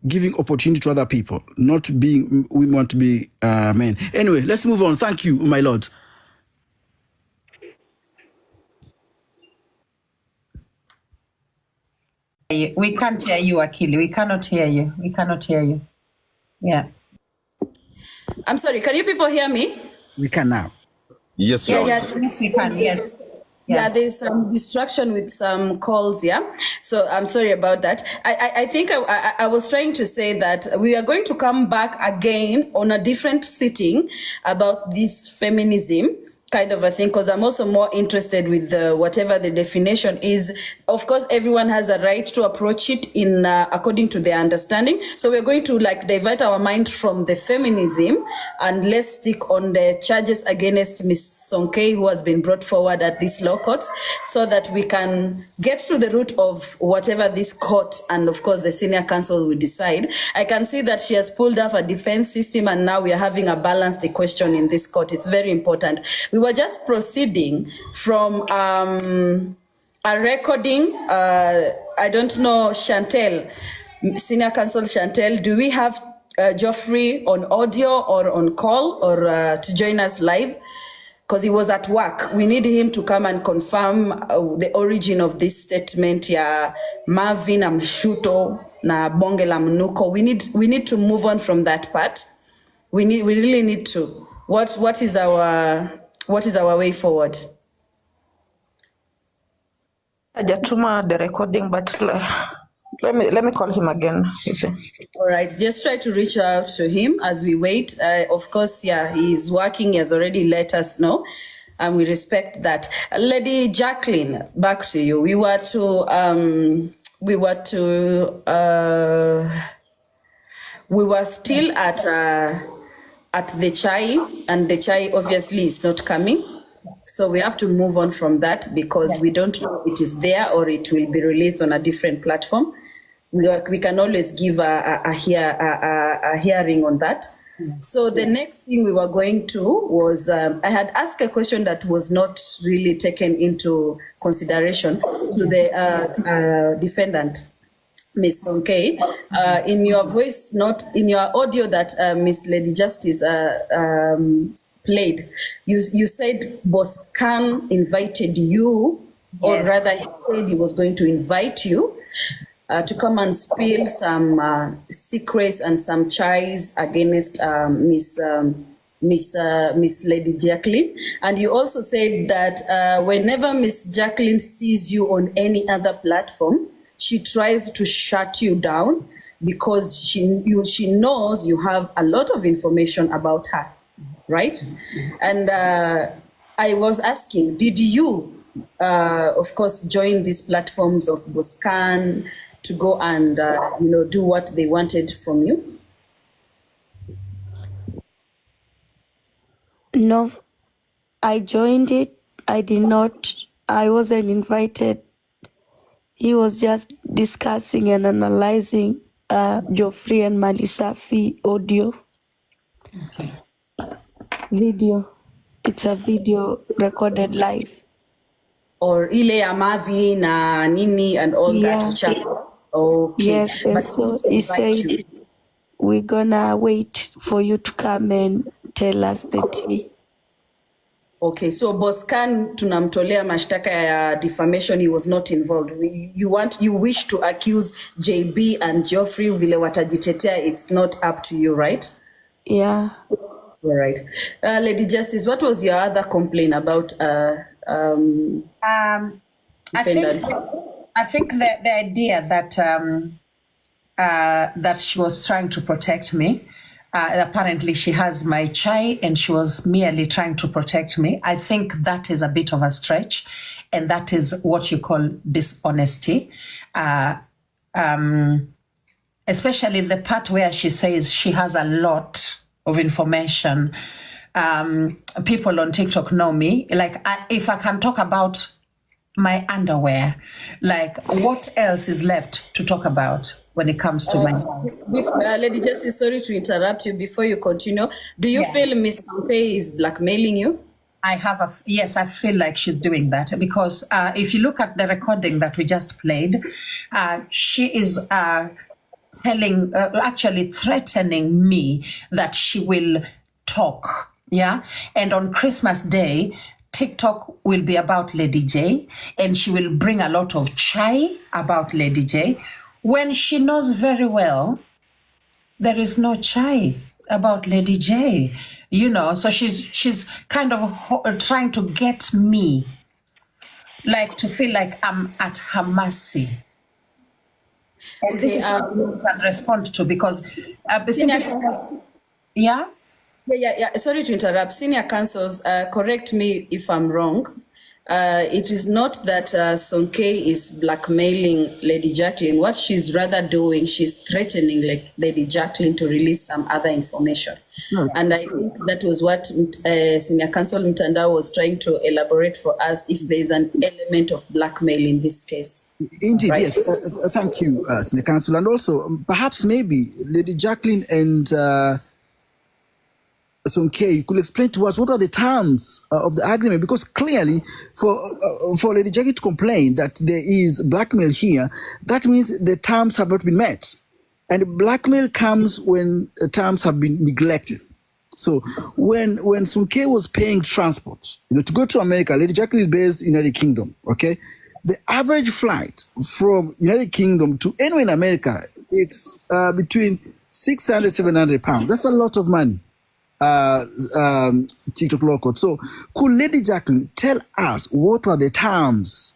Giving opportunity to other people, not being we want to be men. Anyway, let's move on. Thank you, my lord. we can't hear you, Akili. We cannot hear you. We cannot hear you. Yeah. I'm sorry, can you people hear me? We can now. Yes, Yeah, Lord. Yes, we can. Yes. Yeah, there's some distraction with some calls, yeah? So I'm sorry about that. I think I was trying to say that we are going to come back again on a different sitting about this feminism kind of a thing, because I'm also more interested with whatever the definition is. Of course, everyone has a right to approach it in according to their understanding. So we're going to divert our mind from the feminism and let's stick on the charges against Miss Sonkei, who has been brought forward at these law courts, so that we can get to the root of whatever this court and of course the senior counsel will decide. I can see that she has pulled up a defense system and now we are having a balanced question in this court. It's very important. We were just proceeding from a recording. I don't know, Chantel, senior counsel Chantel, do we have Geoffrey on audio or on call or to join us live? Because he was at work. We need him to come and confirm the origin of this statement. Yeah, Marvin Amshuto na bonge la mnuko. We need to move on from that part. We really need to. What is our way forward? Hajatuma the recording, but let me call him again. All right, just try to reach out to him as we wait. Of course, yeah, he's working. He has already let us know, and we respect that. Lady Jacqueline, back to you. We were still at the chai, and the chai obviously is not coming. So we have to move on from that because we don't know if it is there or it will be released on a different platform. We can always give a hearing on that. Yes. So the next thing we were going to was, I had asked a question that was not really taken into consideration to the defendant, Miss Sonkei. In your voice, not in your audio that Miss Lady Justice played, you said Boscan invited you, or rather he said he was going to invite you to come and spill some secrets and some chais against Miss Lady Jacqueline. And you also said that whenever Miss Jacqueline sees you on any other platform, she tries to shut you down because she knows you have a lot of information about her, right? And I was asking, did you, of course, join these platforms of Boscan to go and do what they wanted from you? No, I joined it. I did not. I wasn't invited. He was just discussing and analyzing Geoffrey and Malisafi audio. Okay. Video. It's a video recorded live. Or ile ya Mavi na nini and all that chat. Okay. Yes, and so he said, we're gonna wait for you to come and tell us the tea. Okay, so Boscan tunamtolea mashtaka ya defamation, he was not involved. You wish to accuse JB and Geoffrey vile watajitetea, it's not up to you, right? Yeah. All right. Lady Justice, what was your other complaint about I think the idea that that she was trying to protect me. Apparently, she has my chai and she was merely trying to protect me. I think that is a bit of a stretch, and that is what you call dishonesty. Especially the part where she says she has a lot of information. People on TikTok know me. Like, if I can talk about my underwear, like, what else is left to talk about when it comes to my Lady Justice, sorry to interrupt you before you continue. Do you feel Miss Sonkei is blackmailing you? Yes, I feel like she's doing that because if you look at the recording that we just played, she is actually threatening me that she will talk. Yeah. And on Christmas Day, TikTok will be about Ladyj, and she will bring a lot of chai about Ladyj when she knows very well there is no chai about Ladyj, so she's kind of trying to get me like to feel like I'm at her mercy. And this is what we can respond to because Yeah. Sorry to interrupt. Senior counsels, correct me if I'm wrong. It is not that Sonkei is blackmailing Lady Jacqueline. What she's rather doing, she's threatening Lady Jacqueline to release some other information. And I think that was what Senior Counsel Mtandao was trying to elaborate for us, if there's an element of blackmail in this case. Indeed, right? yes. Thank you, Senior Counsel. And also, perhaps maybe Lady Jacqueline and Sonkei, you could explain to us what are the terms of the agreement, because clearly for Lady Jackie to complain that there is blackmail here, that means the terms have not been met, and blackmail comes when terms have been neglected. So when Sonkei was paying transport, to go to America, Lady Jackie is based in United Kingdom. Okay, the average flight from United Kingdom to anywhere in America, it's between 600 700 pounds. That's a lot of money. TikTok local. So could Lady Jacqueline tell us what are the terms,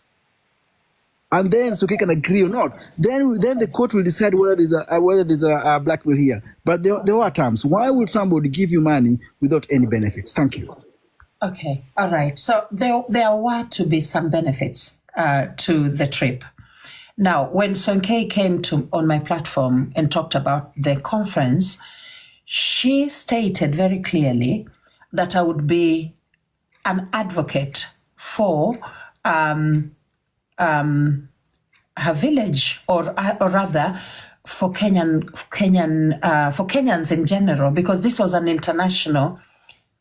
and then Sonkei can agree or not? Then the court will decide whether there's a blackmail here. But there are terms. Why would somebody give you money without any benefits? Thank you. Okay, all right. So there were to be some benefits to the trip. Now, when Sonkei came on my platform and talked about the conference, she stated very clearly that I would be an advocate for her village, or rather for Kenyans in general, because this was an international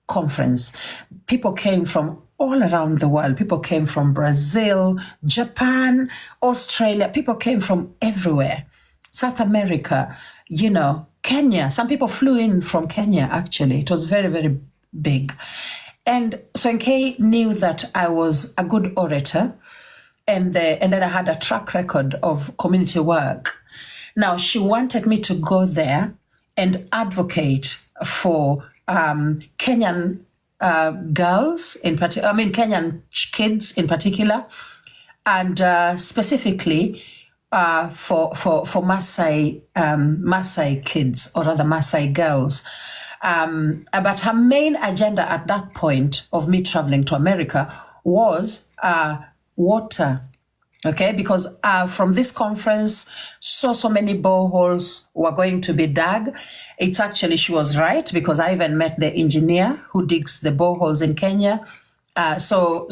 conference. People came from all around the world. People came from Brazil, Japan, Australia. People came from everywhere. South America, Kenya. Some people flew in from Kenya, actually. It was very, very big. And Sonkei knew that I was a good orator and that I had a track record of community work. Now, she wanted me to go there and advocate for Kenyan girls, Kenyan kids in particular, and specifically for Maasai kids, or rather Maasai girls. But her main agenda at that point of me traveling to America was water. Okay, because from this conference, so many boreholes were going to be dug. It's actually, she was right, because I even met the engineer who digs the boreholes in Kenya. So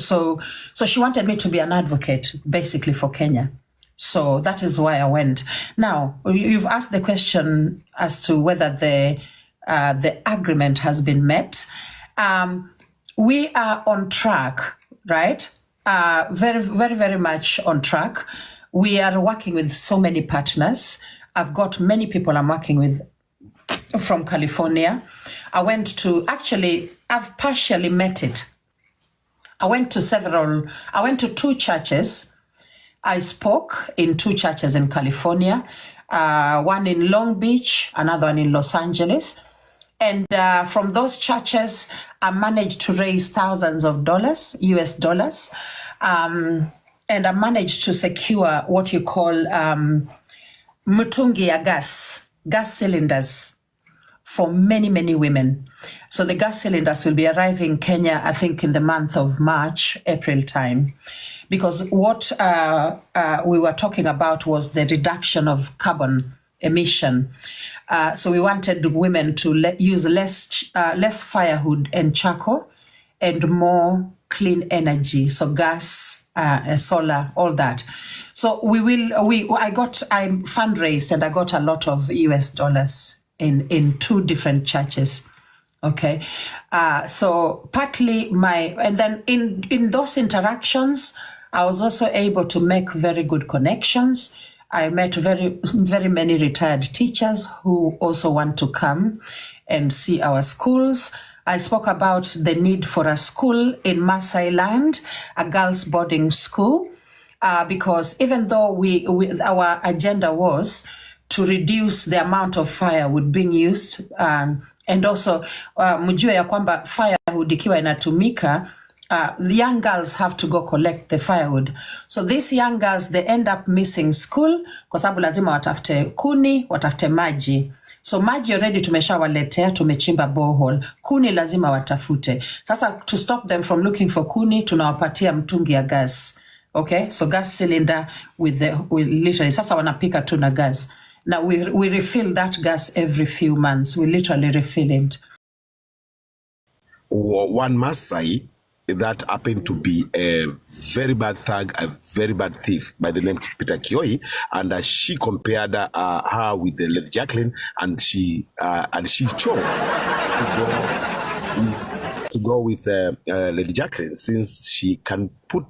she wanted me to be an advocate, basically, for Kenya. So that is why I went. Now, you've asked the question as to whether the agreement has been met. We are on track, right? Very, very, very much on track. We are working with so many partners. I've got many people I'm working with from California. I've partially met it. I went to 2 churches. I spoke in 2 churches in California, one in Long Beach, another one in Los Angeles. And from those churches, I managed to raise thousands of dollars, US dollars. And I managed to secure what you call mutungi ya gas cylinders for many, many women. So the gas cylinders will be arriving in Kenya, I think, in the month of March, April time. Because what we were talking about was the reduction of carbon emission. So we wanted women to use less firewood and charcoal and more clean energy, so gas, solar, all that. So I fundraised and I got a lot of US dollars in 2 different churches. Okay. So partly and then in those interactions, I was also able to make very good connections. I met very, very many retired teachers who also want to come and see our schools. I spoke about the need for a school in Maasai land, a girls' boarding school, because even though our agenda was to reduce the amount of firewood being used, and also mjue ya kwamba firewood ikiwa inatumika, the young girls have to go collect the firewood. So these young girls, they end up missing school kwa sababu lazima watafute kuni, watafute maji. So maji already tumeshawaletea, tumechimba borehole. Kuni lazima watafute. Sasa to stop them from looking for kuni, tunawapatia mtungi ya gas. Okay? So gas cylinder with literally, sasa wanapika tu na gas. Now we refill that gas every few months. We literally refill it. One Maasai that happened to be a very bad thug, a very bad thief by the name Peter Kioi, and she compared her with the Lady Jacqueline, and she chose to go with Lady Jacqueline, since she can put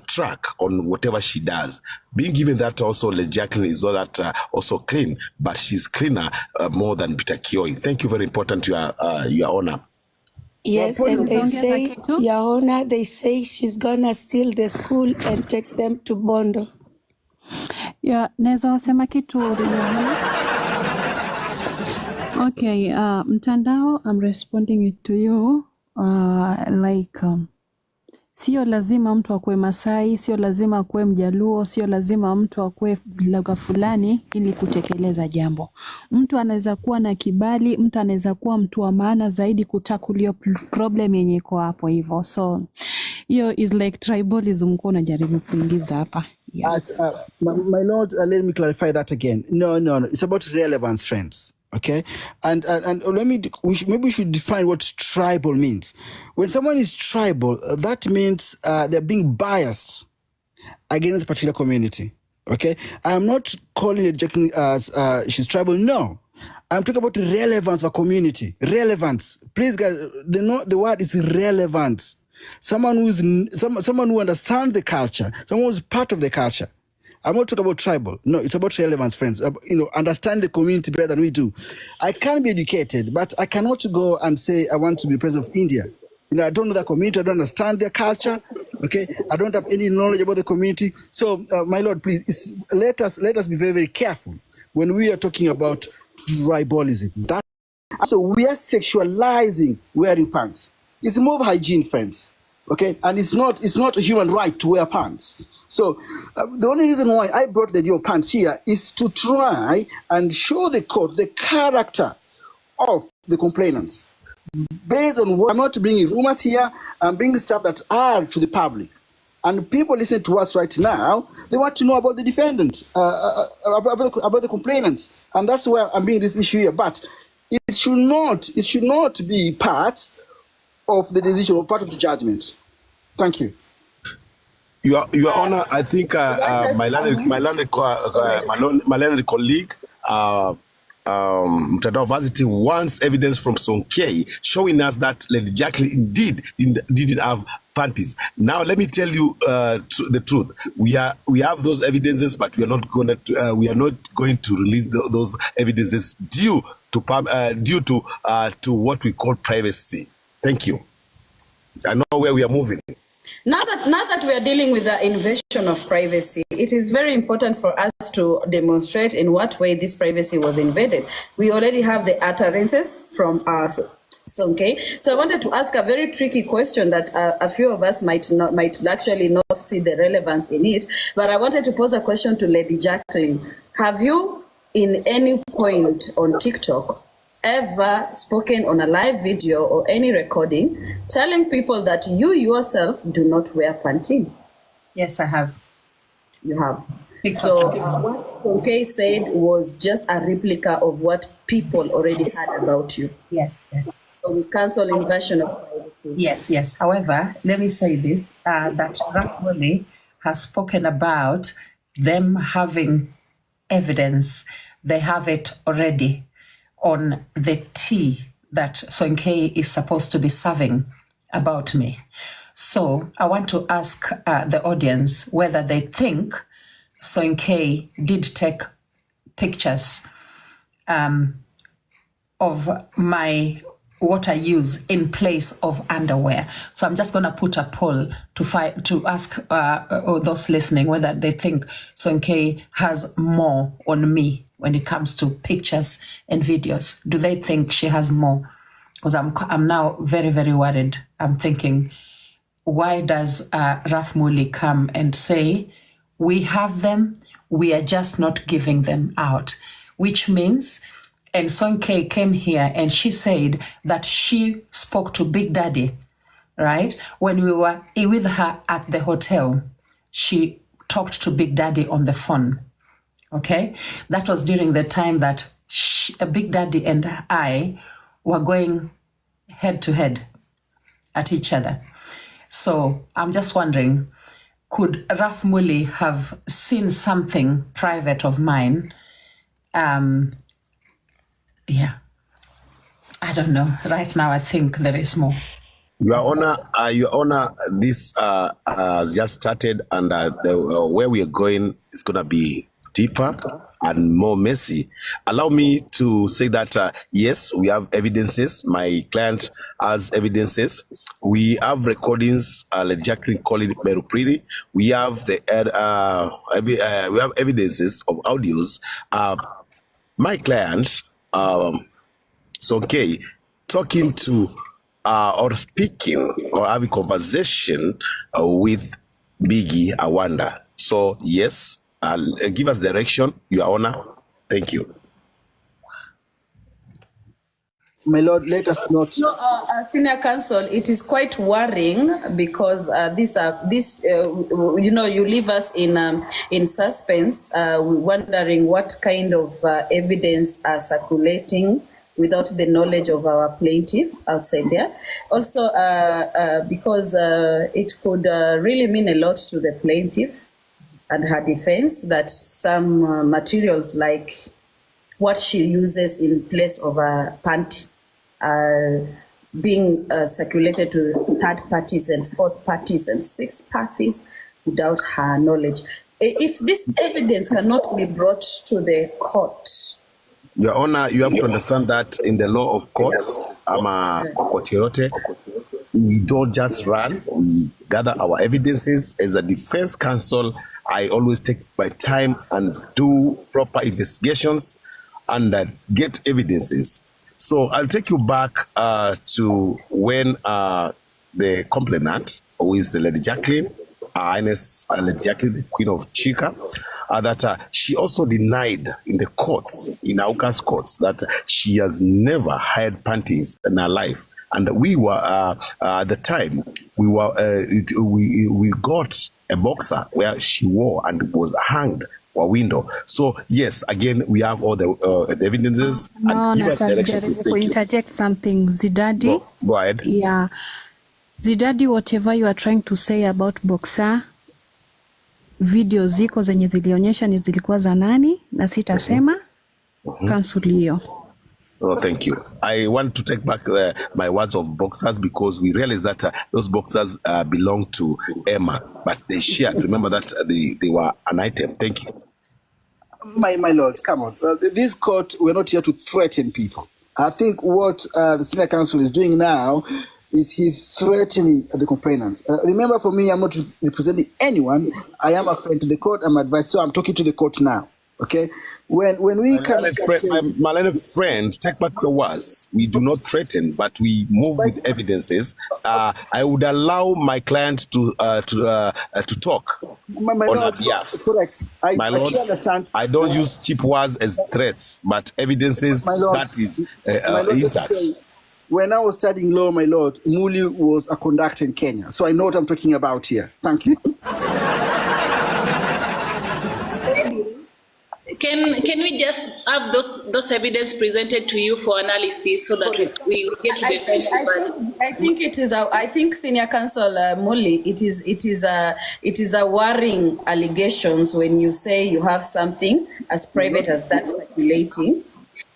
track on whatever she does. Being given that also Lady Jacqueline is not that also clean, but she's cleaner more than Peter Kioi. Thank you, very important, Your Honor. Yes, and they say, Your Honor, they say she's gonna steal the school and take them to Bondo. Yeah, naweza wasema kitu. Okay, mtandao, I'm responding it to you. Sio lazima mtu akue Masai, sio lazima akue Mjaluo, sio lazima mtu akue lugha fulani ili kutekeleza jambo. Mtu anaweza kuwa na kibali, mtu anaweza kuwa mtu wa maana zaidi kutakulio problem yenye iko hapo hivyo. So hiyo is like tribalism kwa unajaribu kuingiza hapa. Yeah. My lord, let me clarify that again. No. It's about relevance, friends. Okay, and maybe we should define what tribal means. When someone is tribal, that means they're being biased against a particular community. Okay, I'm not calling it Jacqueline as she's tribal. No, I'm talking about the relevance of a community. Relevance, please, guys. The word is relevant. Someone who understands the culture, someone who's part of the culture. I'm not talking about tribal. No, it's about relevance, friends. Understand the community better than we do. I can be educated, but I cannot go and say I want to be president of India. I don't know the community. I don't understand their culture. Okay, I don't have any knowledge about the community. So, my lord, please let us be very, very careful when we are talking about tribalism. So we are sexualizing wearing pants. It's more of hygiene, friends. Okay, and it's not a human right to wear pants. So the only reason why I brought the idea of pants here is to try and show the court the character of the complainants. Based on what I'm not bringing rumors here, I'm bringing stuff that are to the public. And people listening to us right now, they want to know about the defendant, about the complainants. And that's why I'm bringing this issue here. But it should not be part of the decision or part of the judgment. Thank you. Your Honor, I think my learned colleague, Mtandao Varsity, wants evidence from Sonkei showing us that Lady Jacqueline indeed didn't have panties. Now, let me tell you the truth. We have those evidences, but we are not going to release those evidences due to what we call privacy. Thank you. I know where we are moving. Now that we are dealing with the invasion of privacy, it is very important for us to demonstrate in what way this privacy was invaded. We already have the utterances from our Sonkei. So I wanted to ask a very tricky question that a few of us might actually not see the relevance in it. But I wanted to pose a question to Lady Jacqueline. Have you, in any point on TikTok, ever spoken on a live video or any recording telling people that you yourself do not wear panty? Yes, I have. You have. So what Sonkei said was just a replica of what people already had about you. Yes, yes. So we cancel invasion of privacy. Yes, yes. However, let me say this, that Rakmoli has spoken about them having evidence. They have it already on the tea that Sonkei is supposed to be serving about me. So I want to ask the audience whether they think Sonkei did take pictures of my what I use in place of underwear. So I'm just going to put a poll to ask those listening whether they think Sonkei has more on me when it comes to pictures and videos. Do they think she has more? Because I'm now very, very worried. I'm thinking, why does Raf Muli come and say, we have them, we are just not giving them out? Which means, and Sonkei came here and she said that she spoke to Big Daddy, right? When we were with her at the hotel, she talked to Big Daddy on the phone, okay? That was during the time that Big Daddy and I were going head to head at each other. So I'm just wondering, could Raf Muli have seen something private of mine? Yeah, I don't know. Right now, I think there is more. Your Honor, this has just started, and where we are going is going to be deeper and more messy. Allow me to say that, yes, we have evidences. My client has evidences. We have recordings, like Jacqueline calling it Merupriti. We have we have evidences of audios. My client, Sonkei, talking to or speaking or having conversation with Biggie Awanda. So yes, give us direction, Your Honor. Thank you. My lord, let us not. No, Senior Counsel, it is quite worrying because you leave us in suspense, wondering what kind of evidence are circulating without the knowledge of our plaintiff outside there. Also, because it could really mean a lot to the plaintiff and her defense that some materials like what she uses in place of a panty are being circulated to third parties and fourth parties and sixth parties without her knowledge. If this evidence cannot be brought to the court, Your Honor, you have to understand that in the law of courts, we don't just run, we gather our evidences. As a defense counsel, I always take my time and do proper investigations and get evidences. So I'll take you back to when the complainant, who is Lady Jacqueline, Highness Lady Jacqueline, the Queen of Chica, that she also denied in the courts, in Auka's courts, that she has never hired panties in her life. And we were at the time we got a boxer where she wore and was hanged for a window. So yes, again we have all the evidences. No, And give us direction. Natali, to interject something. Zidadi. Go ahead. Yeah. Zidadi, whatever you are trying to say about boxer, video ziko zenye zilionyesha ni zilikuwa za nani na sitasema cancel hiyo. Oh, thank you. I want to take back my words of boxers because we realized that those boxers belong to Emma, but they shared. Remember that they were an item. Thank you. My lord, come on. This court, we're not here to threaten people. I think what the senior counsel is doing now is he's threatening the complainant. Remember, for me, I'm not representing anyone. I am a friend to the court. I'm advised, so I'm talking to the court now. Okay, when we come, my little friend, take back your words. We do not threaten, but we move with evidences. I would allow my client to talk my on her lord, behalf. correct. I Lord, do understand. I don't use cheap words as threats, but evidences My lord, that is my lord, intact. when I was studying law, my lord, Muli was a conductor in Kenya, so I know what I'm talking about here. Thank you. Can we just have those evidence presented to you for analysis so that we get to the I think it is. I think Senior Counsel Muli, it is a worrying allegations when you say you have something as private as that circulating,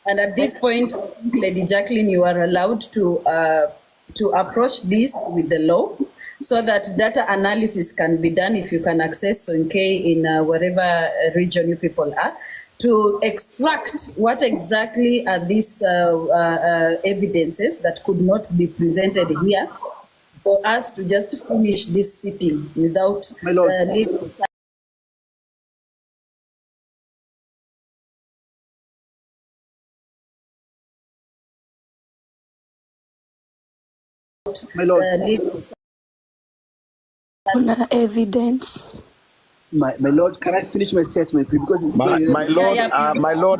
and at this point, I think Lady Jacqueline, you are allowed to approach this with the law, so that data analysis can be done if you can access Sonkei in whatever region you people are, to extract what exactly are these evidences that could not be presented here, for us to just finish this sitting without leaving. My lord, evidence. My lord, can I finish my statement, please? Because it's my lord,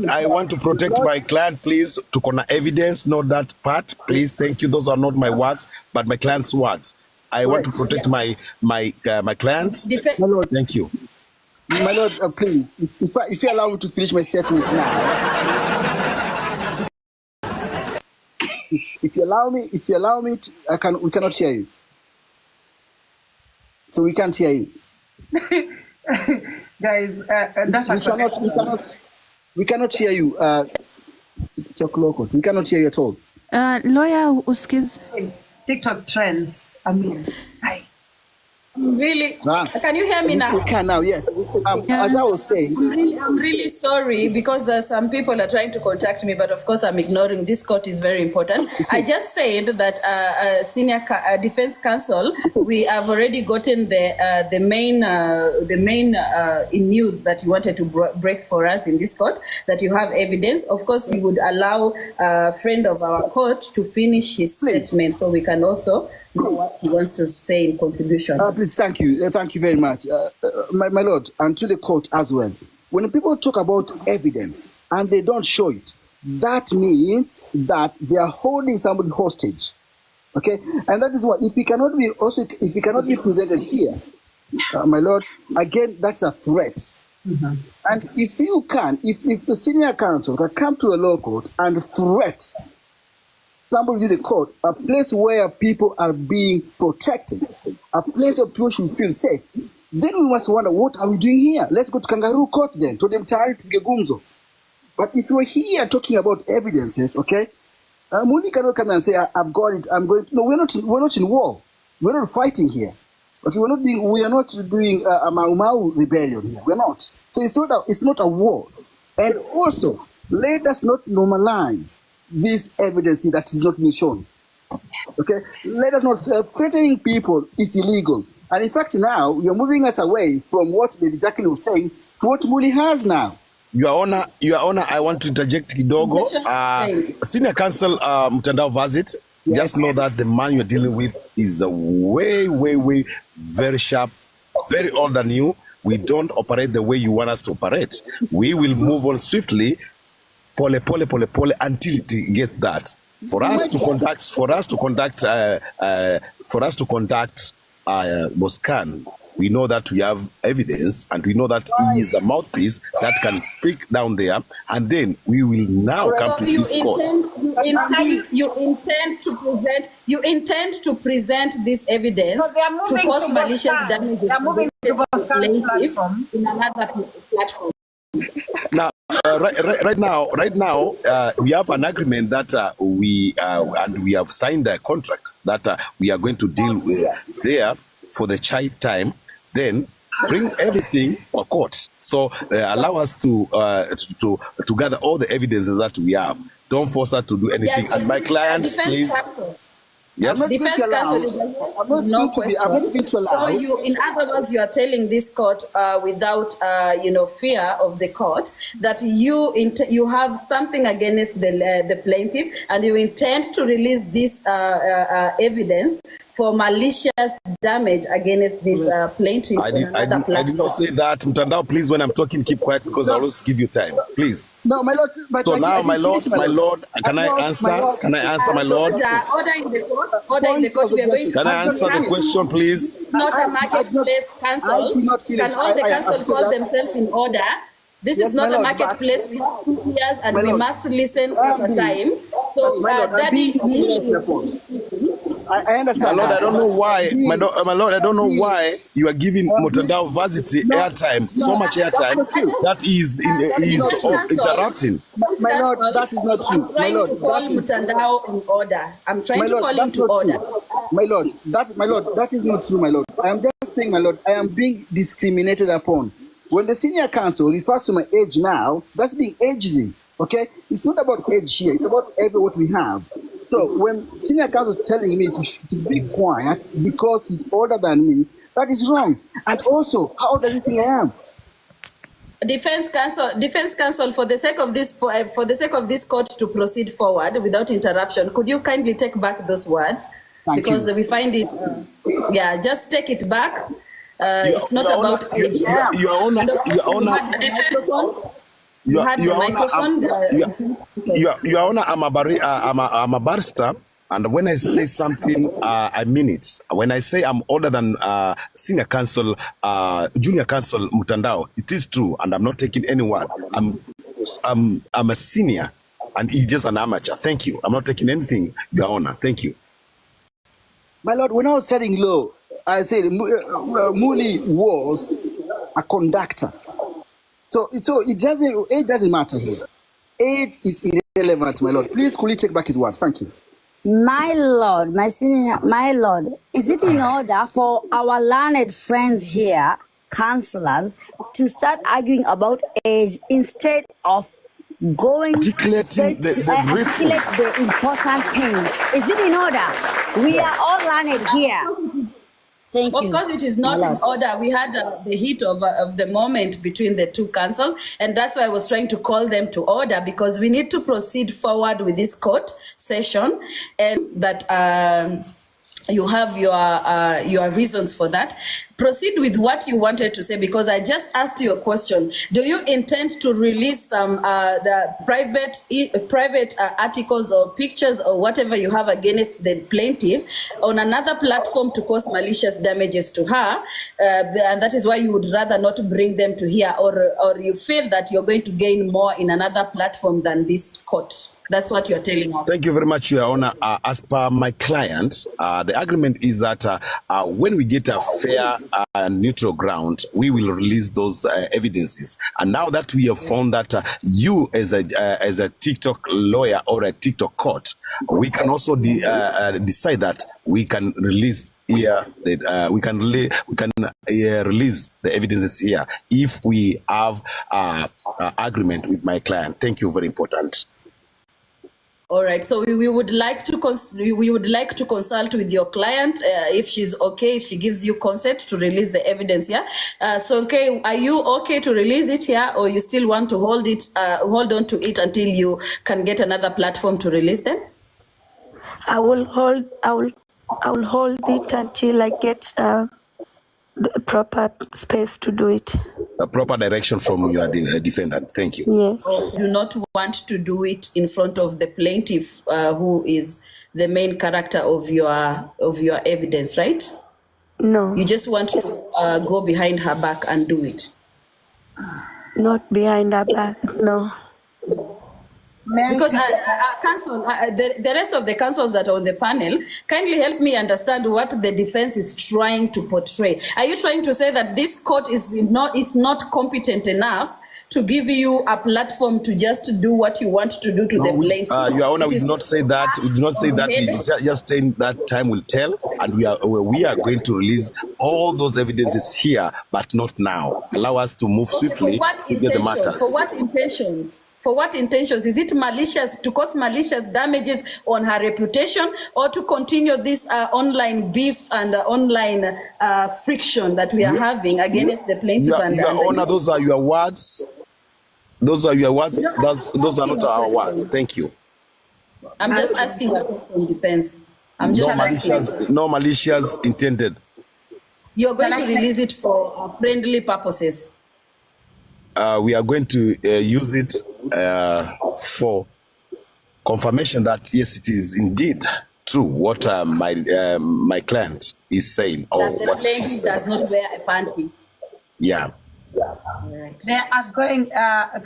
I want to protect my client, please. To corner evidence, not that part, please. Thank you. Those are not my words, but my client's words. I want to protect my client. My lord, thank you. My lord, please, if you allow me to finish my statement now. If you allow me, to, we cannot hear you. So we can't hear you. Guys, we cannot hear you. We cannot hear you at all. Lawyer uskiz. TikTok trends. I mean, hi. Really? Can you hear me now? We can now, yes. As I was saying, I'm really sorry, because some people are trying to contact me, but of course I'm ignoring. This court is very important. I just said that Senior Defense Counsel, we have already gotten the main in news that you wanted to break for us in this court, that you have evidence. Of course, you would allow a friend of our court to finish his statement, so we can also know what he wants to say in contribution. Please, thank you. Thank you very much. My lord, and to the court as well. When people talk about evidence and they don't show it, that means that they are holding somebody hostage. Okay? And that is why if he cannot be presented here, my lord, again, that's a threat. And if you can, if the senior counsel can come to a law court and threat somebody in the court, a place where people are being protected, a place where people should feel safe, then we must wonder, what are we doing here? Let's go to kangaroo court then, to them tayari tupige gumzo. But if we're here talking about evidences, okay, Muli cannot come and say, I've got it, I'm going. No, we're not in war. We're not fighting here. Okay, we are not doing a Mau Mau rebellion here. We're not. So it's not a war. And also, let us not normalize this evidence that is not being shown. Okay, let us not threatening people is illegal. And in fact, now you're moving us away from what Lady Jacqueline was saying to what Muli has now. Your Honor, I want to interject kidogo. Senior Counsel Mtandao Vazit, just know that the man you're dealing with is way very sharp, very older than you. We don't operate the way you want us to operate. We will move on swiftly, pole until it gets that. For us to conduct Boscan, we know that we have evidence, and we know that he is a mouthpiece that can speak down there, and then we will now come to this court. You intend to present this evidence to cause malicious damages in another platform. Now, right now, we have an agreement that we have signed a contract that we are going to deal with there for the child time. Then bring everything to court. So allow us to gather all the evidences that we have. Don't force us to do anything. Yes, and my clients, please. I'm not going Defense to allow. counsel is a yes, I'm not no going to be. I'm not question. going to allow. So you, in other words, you are telling this court without, fear of the court that you have something against the plaintiff and you intend to release this evidence for malicious damage against this plaintiff on another platform. I did not say that. Mtandao, please, when I'm talking, keep quiet because I always give you time. Please. No, my lord. But So now, my finish, lord, can I answer? Can I answer, my lord? Order in the court. Order in the court. We are going to. Can I answer the question, please? It's not a marketplace council. I did not finish. Can all the council call themselves in order? This Yes, is not my a lord, marketplace. We have 2 years and My we lord. must listen over time. So, my lord, I'm being discriminated upon. I understand. My lord, I don't know why. Being- My lord, I don't know why you are giving Mutandao Varsity airtime, so much airtime that is interrupting. My lord, that is not true. I'm trying to call Mutandao in order. I'm trying to call him to order. My lord, that is not true, my lord. I am just saying, my lord, I am being discriminated upon. When the senior counsel refers to my age now, that's being ageism. Okay, it's not about age here. It's about what we have. So when senior counsel is telling me to be quiet because he's older than me, that is wrong. And also, how old does he think I am? Defense counsel, for the sake of this court to proceed forward without interruption, could you kindly take back those words? Thank because you. we find it, just take it back. It's not about age. Your Honor, I'm a barrister, and when I say something, I mean it. When I say I'm older than senior counsel, junior counsel Mutandao, it is true, and I'm not taking any word. I'm a senior, and he's just an amateur. Thank you. I'm not taking anything, Your Honor. Thank you. My lord, when I was studying law, I said Muli was a conductor. So age doesn't matter here. Age is irrelevant, my lord. Please, could you take back his words? Thank you. My lord, my lord, is it in order for our learned friends here, counselors, to start arguing about age instead of going articulate the important thing? Is it in order? We are all learned here. Thank you. Of course, it is not in order. We had the heat of the moment between the two councils, and that's why I was trying to call them to order, because we need to proceed forward with this court session, and that you have your reasons for that. Proceed with what you wanted to say, because I just asked you a question. Do you intend to release some the private articles or pictures or whatever you have against the plaintiff on another platform to cause malicious damages to her, and that is why you would rather not bring them to here, or you feel that you're going to gain more in another platform than this court? That's what you're telling us. Thank you very much, Your Honor. As per my client, the agreement is that when we get a fair and neutral ground, we will release those evidences. And now that we have found that you, as a TikTok lawyer or a TikTok court, we can also decide that we can release here we can release the evidences here if we have agreement with my client. Thank you. Very important. All right, so we would like to consult with your client if she's okay, if she gives you consent to release the evidence here. Sonkei, are you okay to release it here, or you still want to hold on to it until you can get another platform to release them? I will hold it until I get the proper space to do it. A proper direction from your defendant. Thank you. Yes. Or do not want to do it in front of the plaintiff, who is the main character of your evidence, right? No. You just want to go behind her back and do it. Not behind her back, no. Because counsel, the rest of the counsels that are on the panel, kindly help me understand what the defense is trying to portray. Are you trying to say that this court is not competent enough to give you a platform to just do what you want to do to the plaintiff? Your Honor, we did not say that. We did not say that. We just saying that time will tell, and we are going to release all those evidences here, but not now. Allow us to move swiftly to get the matters. For what intentions? For what intentions? Is it malicious, to cause malicious damages on her reputation, or to continue this online beef and online friction that we are having against the plaintiff? Your Honor, those are your words. Those are your words. Those are not our words. Thank you. I'm just asking a question, defense. I'm just asking. No malicious intended. You're going to release it for friendly purposes. We are going to use it for confirmation that yes, it is indeed true what my client is saying. That the plaintiff does not wear a panty. Yeah. They are going,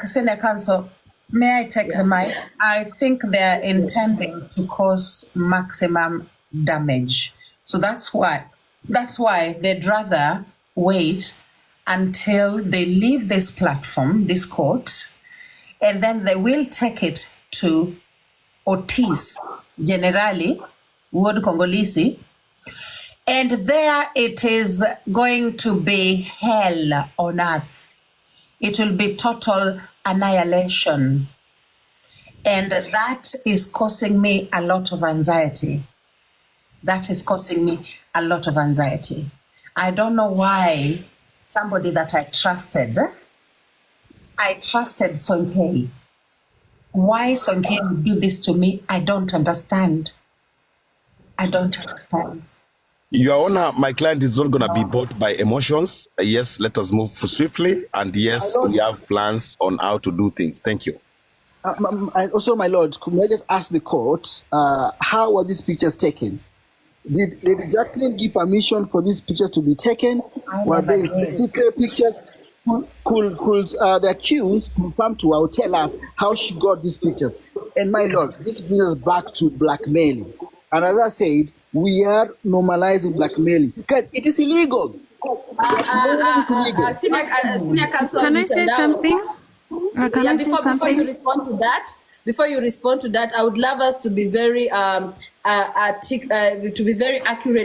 Senior Counsel, may I take the mic? I think they're intending to cause maximum damage. So that's why they'd rather wait until they leave this platform, this court, and then they will take it to Otis, Generali, Ward Congolese, and there it is going to be hell on earth. It will be total annihilation. And that is causing me a lot of anxiety. That is causing me a lot of anxiety. I don't know why somebody that I trusted Sonkei. Why Sonkei would do this to me, I don't understand. I don't understand. Your Honor, my client is not going to be bought by emotions. Yes, let us move swiftly. And yes, we have plans on how to do things. Thank you. And also, my lord, could I just ask the court, how were these pictures taken? Did Jacqueline give permission for these pictures to be taken? Were they secret pictures? Could the accused confirm to her or tell us how she got these pictures? And my lord, this brings us back to blackmailing. And as I said, we are normalizing blackmailing because it is illegal. It's illegal. Can I say something? Before you respond to that, I would love us to be very accurate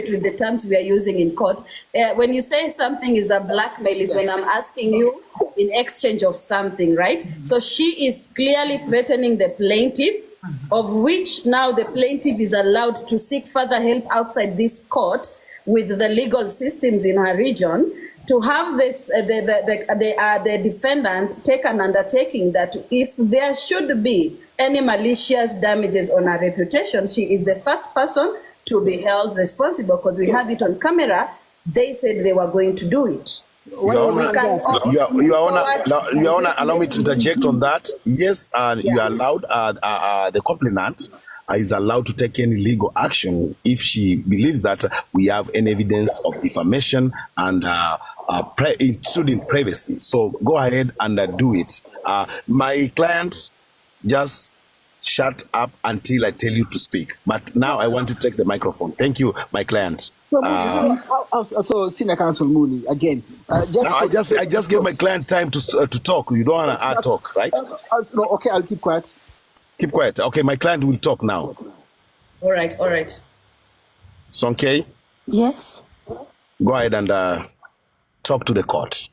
with the terms we are using in court. When you say something is a blackmail, is when I'm asking you in exchange of something, right? So she is clearly threatening the plaintiff, of which now the plaintiff is allowed to seek further help outside this court with the legal systems in her region, to have this, the defendant take an undertaking that if there should be any malicious damages on her reputation, she is the first person to be held responsible, because we have it on camera. They said they were going to do it. Your Honor, allow me to interject on that. Yes, you are allowed, the complainant is allowed to take any legal action if she believes that we have any evidence of defamation and including privacy. So go ahead and do it. My client, just shut up until I tell you to speak. But now I want to take the microphone. Thank you, my client. So, Senior Counsel Mooney, again, I just gave my client time to talk. You don't want to talk, right? No, okay, I'll keep quiet. Keep quiet. Okay, my client will talk now. All right. Sonkei? Yes. Go ahead and talk to the court.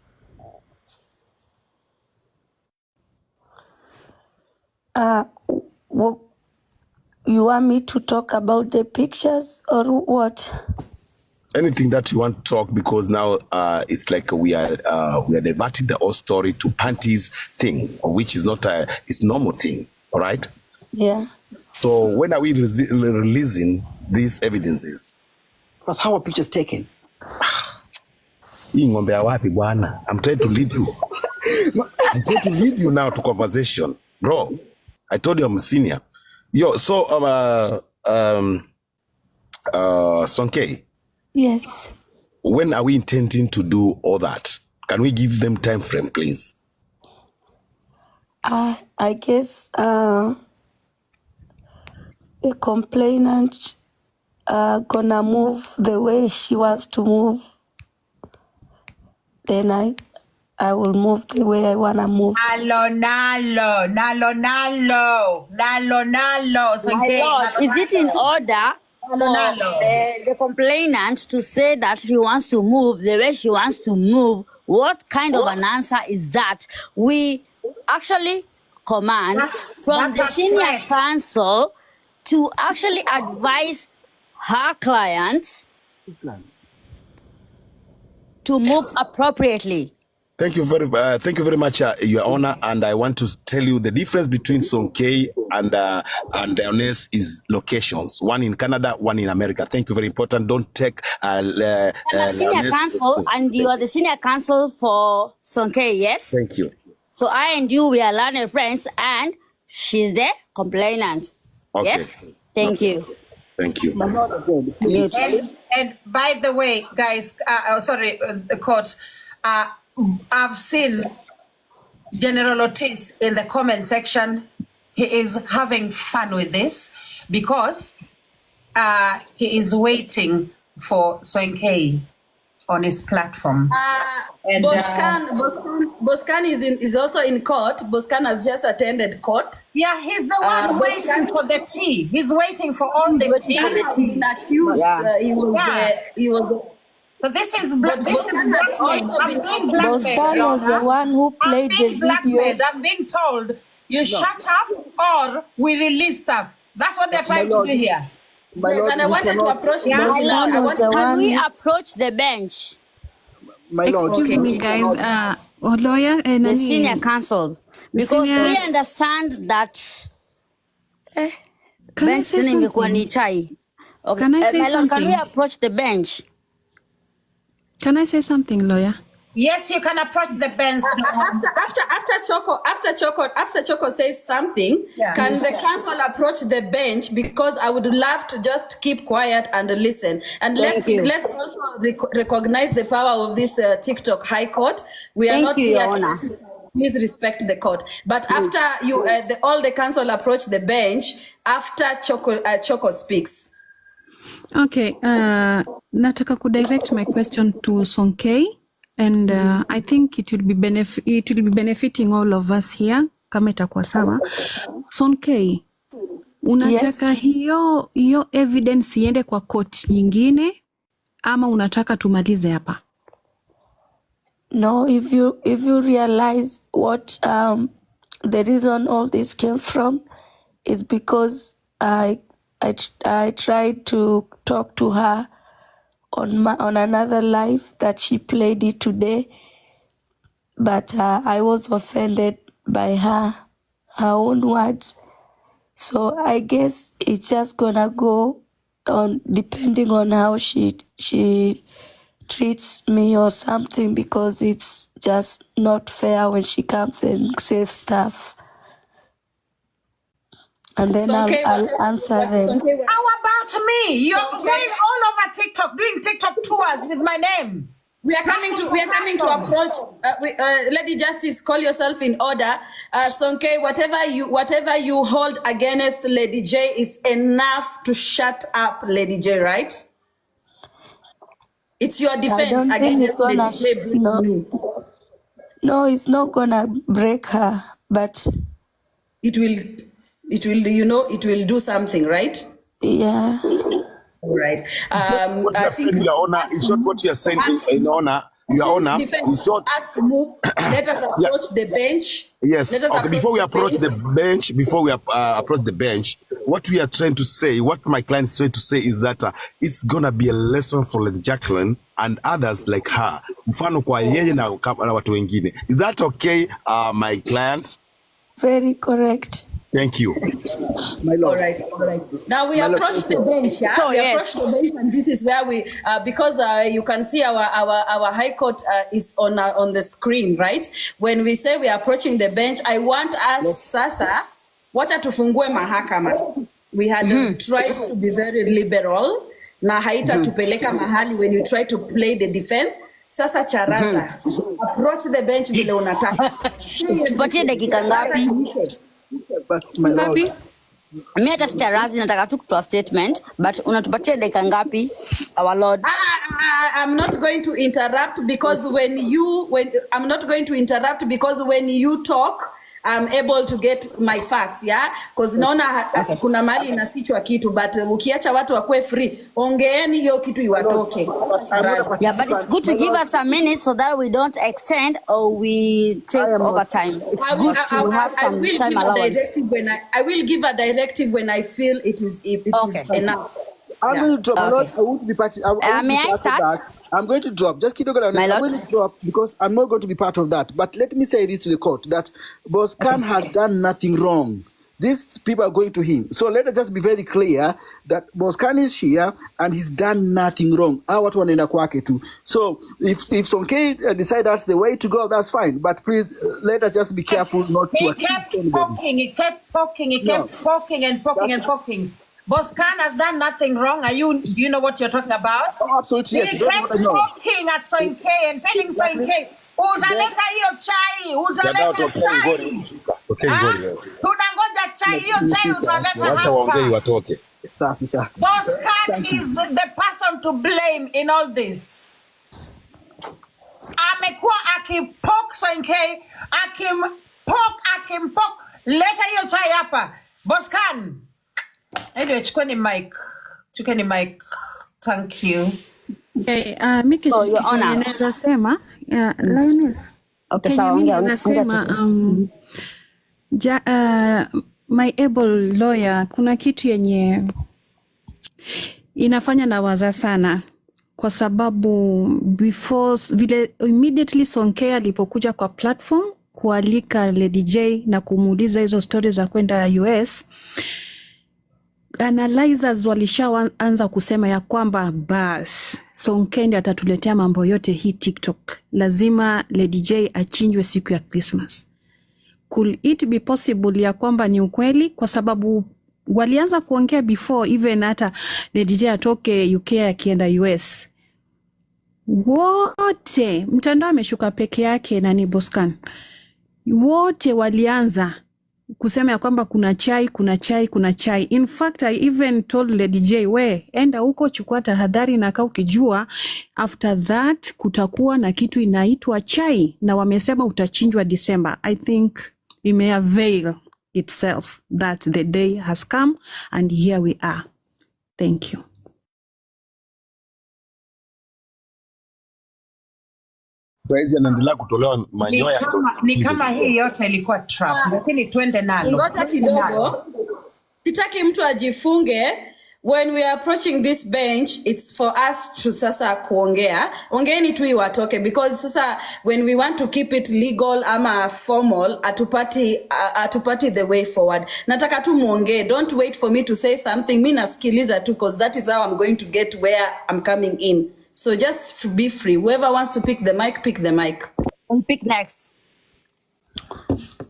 You want me to talk about the pictures or what? Anything that you want to talk, because now it's like we are diverting the whole story to panties thing, which is not it's normal thing. All right. Yeah. So when are we releasing these evidences? Because how are pictures taken? I'm trying to lead you. I'm going to lead you now to conversation, bro. I told you I'm a senior. So Sonkei. Yes. When are we intending to do all that? Can we give them time frame, please? I guess the complainant gonna move the way she wants to move. Then I will move the way I wanna move. Nalo. My lord, is it in order for the complainant to say that he wants to move the way she wants to move? What kind of an answer is that? We actually command from the senior counsel to actually advise her client to move appropriately. Thank you very much, Your Honor. And I want to tell you the difference between Sonkei and Dionys is locations. One in Canada, one in America. Thank you, very important. Don't take I'm a senior counsel, and you are the senior counsel for Sonkei, yes? Thank you. So I and you, we are learned friends, and she's the complainant. Okay. Yes? Thank you. Thank you. And by the way, guys, the court, I've seen General Otis in the comment section. He is having fun with this because he is waiting for Sonkei on his platform. And Boscan is also in court. Boscan has just attended court. Yeah, he's the one waiting for the tea. He's waiting for all the tea. Accused. He was. So this is blackmail. I'm being blackmailed. Boscan was the one who played the video. I'm being told, you shut up or we release stuff. That's what they're trying to do here. Yes, and I wanted to approach the Can we approach the bench? My lord. Excuse me, guys. Lawyer and the senior counsel. Because we understand that Can I say something? Okay. Can I say something? Can we approach the bench? Can I say something, lawyer? Yes, you can approach the bench. After Choco says something, can the council approach the bench? Because I would love to just keep quiet and listen. And let's also recognize the power of this TikTok High Court. We are not here to please respect the court. But after you, all the council approach the bench, after Choco speaks. Okay, nataka kudirect my question to Sonkei, and I think it will be benefiting all of us here kama itakuwa sawa. Sonkei, unataka hiyo evidence iende kwa court nyingine ama unataka tumalize hapa? No, if you realize what the reason all this came from is because I tried to talk to her on another live that she played it today, but I was offended by her own words. So I guess it's just gonna go on depending on how she treats me or something, because it's just not fair when she comes and says stuff. And then I'll answer them. How about me? You're going all over TikTok, doing TikTok tours with my name. We are coming to approach. Lady Justice, call yourself in order. Sonkei, whatever you hold against Lady J is enough to shut up Lady J, right? It's your defense. I don't think it's gonna. No, it's not gonna break her, but it will. It will do something, right? Yeah. All right. What you are saying, Your Honor, in short, what you are saying, Your Honor, in short. Let us approach the bench. Yes. Okay. Before we approach the bench, what we are trying to say, what my client is trying to say is that it's gonna be a lesson for Lady Jacqueline and others like her. Mfano kwa yeye na watu wengine. Is that okay, my client? Very correct. Thank you. All right. Now we approach the bench. Yeah? So, we approach the bench, and this is where we, because you can see our High Court is on the screen, right? When we say we are approaching the bench, I want us sasa, wacha tufungue mahakama. We had tried to be very liberal, na haita tupeleka mahali when you try to play the defense. Sasa charaza, approach the bench vile unataka. Tupatie dakika ngapi? But my lord, mimi hata starazi nataka tu kutoa statement, but unatupatia dakika ngapi, our lord? I'm not going to interrupt because when you talk, I'm able to get my facts, yeah? Because naona kuna mali inafichwa kitu, but ukiacha watu wakue free, ongeeni hiyo kitu iwatoke. Yeah, but it's good to give us a minute so that we don't extend or we take over time. It's good to have some time allowance. I will give a directive when I feel it is enough. I'm going to drop. My lord, I won't be part. May I start? I'm going to drop. Just keep looking at I'm going to drop because I'm not going to be part of that. But let me say this to the court that Boss Khan has done nothing wrong. These people are going to him. So let us just be very clear that Boss Khan is here and he's done nothing wrong. So if Sonkei decide that's the way to go, that's fine. But please let us just be careful not to. He kept poking and poking. Boss Khan has done nothing wrong. Do you know what you're talking about? Oh, absolutely, yes. He kept poking at Sonkei and telling Sonkei, utaleta hiyo chai, utaleta chai. Tunangoja chai, hiyo chai utaleta hapa. Boss Khan is the person to blame in all this. Amekuwa akipok Sonkei, akimpok. Leta hiyo chai hapa. Boss Khan. Anyway, chukeni mic. Thank you. Okay, Miki, naweza sema, Lioness. Okay, sawa, nasema my able lawyer, kuna kitu yenye inafanya na waza sana kwa sababu before vile immediately Sonkei alipokuja kwa platform kualika Ladyj na kumuuliza hizo stories za kwenda US, analyzers walishaanza kusema ya kwamba bas Sonkei ndiye atatuletea mambo yote hii TikTok. Lazima Ladyj achinjwe siku ya Christmas. Could it be possible ya kwamba ni ukweli? Kwa sababu walianza kuongea before even hata Ladyj atoke UK akienda US. Wote mtandao ameshuka peke yake na ni Boss Khan. Wote walianza kusema ya kwamba kuna chai. In fact, I even told Ladyj, we enda huko chukua tahadhari na kaa ukijua after that kutakuwa na kitu inaitwa chai na wamesema utachinjwa December. I think it may avail itself that the day has come and here we are. Thank you. Saizi anaendelea kutolewa manyoya. Ni kama hii yote ilikuwa trap, lakini twende nalo. Ngoja kidogo. Sitaki mtu ajifunge. When we are approaching this bench, it's for us to sasa kuongea. Ongeeni tu iwatoke because sasa when we want to keep it legal ama formal, atupati the way forward. Nataka tu muongee. Don't wait for me to say something. Mimi nasikiliza tu because that is how I'm going to get where I'm coming in. So just be free. Whoever wants to pick the mic, pick the mic. Pick next.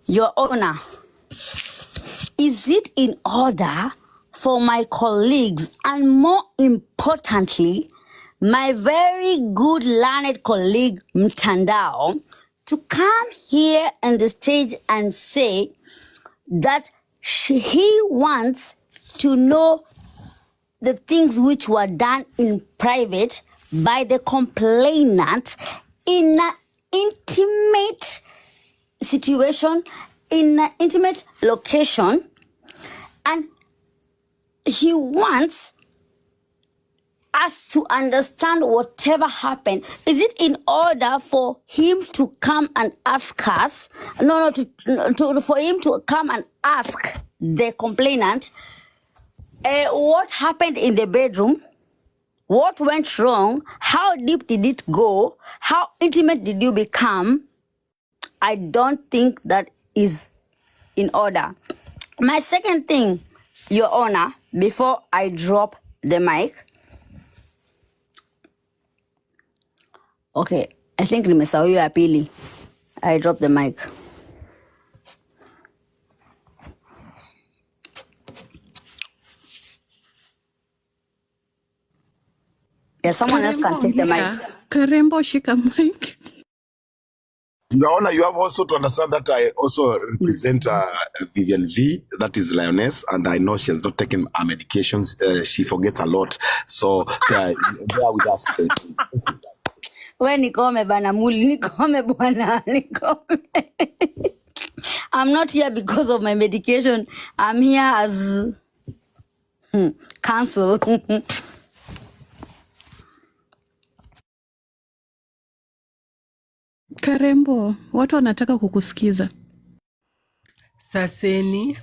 Your Honor, is it in order for my colleagues and more importantly, my very good learned colleague Mtandao to come here on the stage and say that he wants to know the things which were done in private by the complainant in an intimate situation, in an intimate location, and he wants us to understand whatever happened. Is it in order for him to come and ask us, for him to come and ask the complainant what happened in the bedroom? What went wrong? How deep did it go? How intimate did you become? I don't think that is in order. My second thing, Your Honor, before I drop the mic. Okay, I think nimesahau ya pili. I drop the mic. Yeah, someone else can take the mic. Karembo, shika mic. Your Honor, you have also to understand that I also represent Vivian V, that is Lioness, and I know she has not taken her medications. She forgets a lot. So bear with us. We nikome bana muli, nikome bwana, nikome. I'm not here because of my medication. I'm here as counsel. Karembo, watu wanataka kukusikiza. Saseni.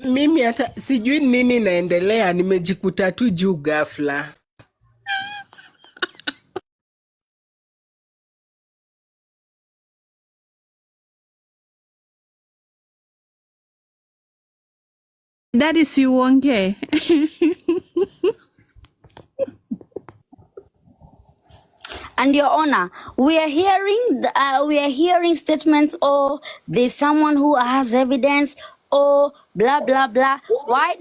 Mimi hata sijui nini naendelea, nimejikuta tu juu ghafla. Daddy, si uongee. And Your Honor, we are hearing statements, or there's someone who has evidence, or blah blah blah. Why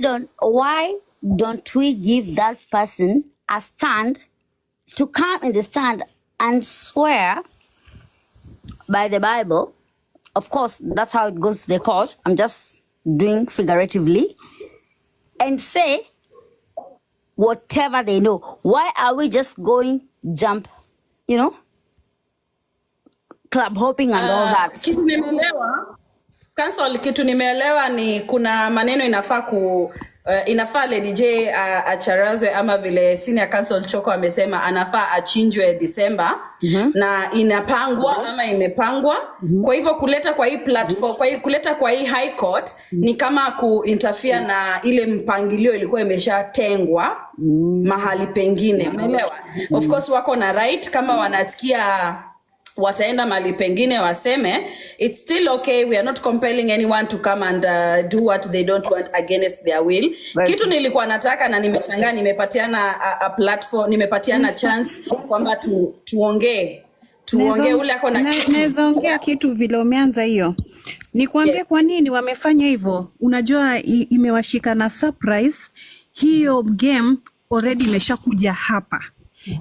don't we give that person a stand to come in the stand and swear by the Bible? Of course, that's how it goes to the court. I'm just doing figuratively, and say whatever they know. Why are we just going jump, club hopping and all that? Kitu nimeelewa Council, kitu nimeelewa ni kuna maneno inafaa Ladyj acharazwe, ama vile senior council Choko amesema anafaa achinjwe December, na inapangwa ama imepangwa. Kwa hivyo kuleta kwa hii platform, kuleta kwa hii high court ni kama kuinterfere na ile mpangilio ilikuwa imeshatengwa mahali pengine, umeelewa? Of course wako na right, kama wanasikia wataenda mali pengine waseme, it's still okay, we are not compelling anyone to come and do what they don't want against their will. Kitu nilikuwa nataka na nimeshangaa, nimepatiana a platform, nimepatiana chance kwamba tuongee ule ako na naweza ongea kitu vile umeanza hiyo. Nikwambie kwa nini wamefanya hivyo. Unajua imewashika na surprise. Hiyo game already imeshakuja hapa.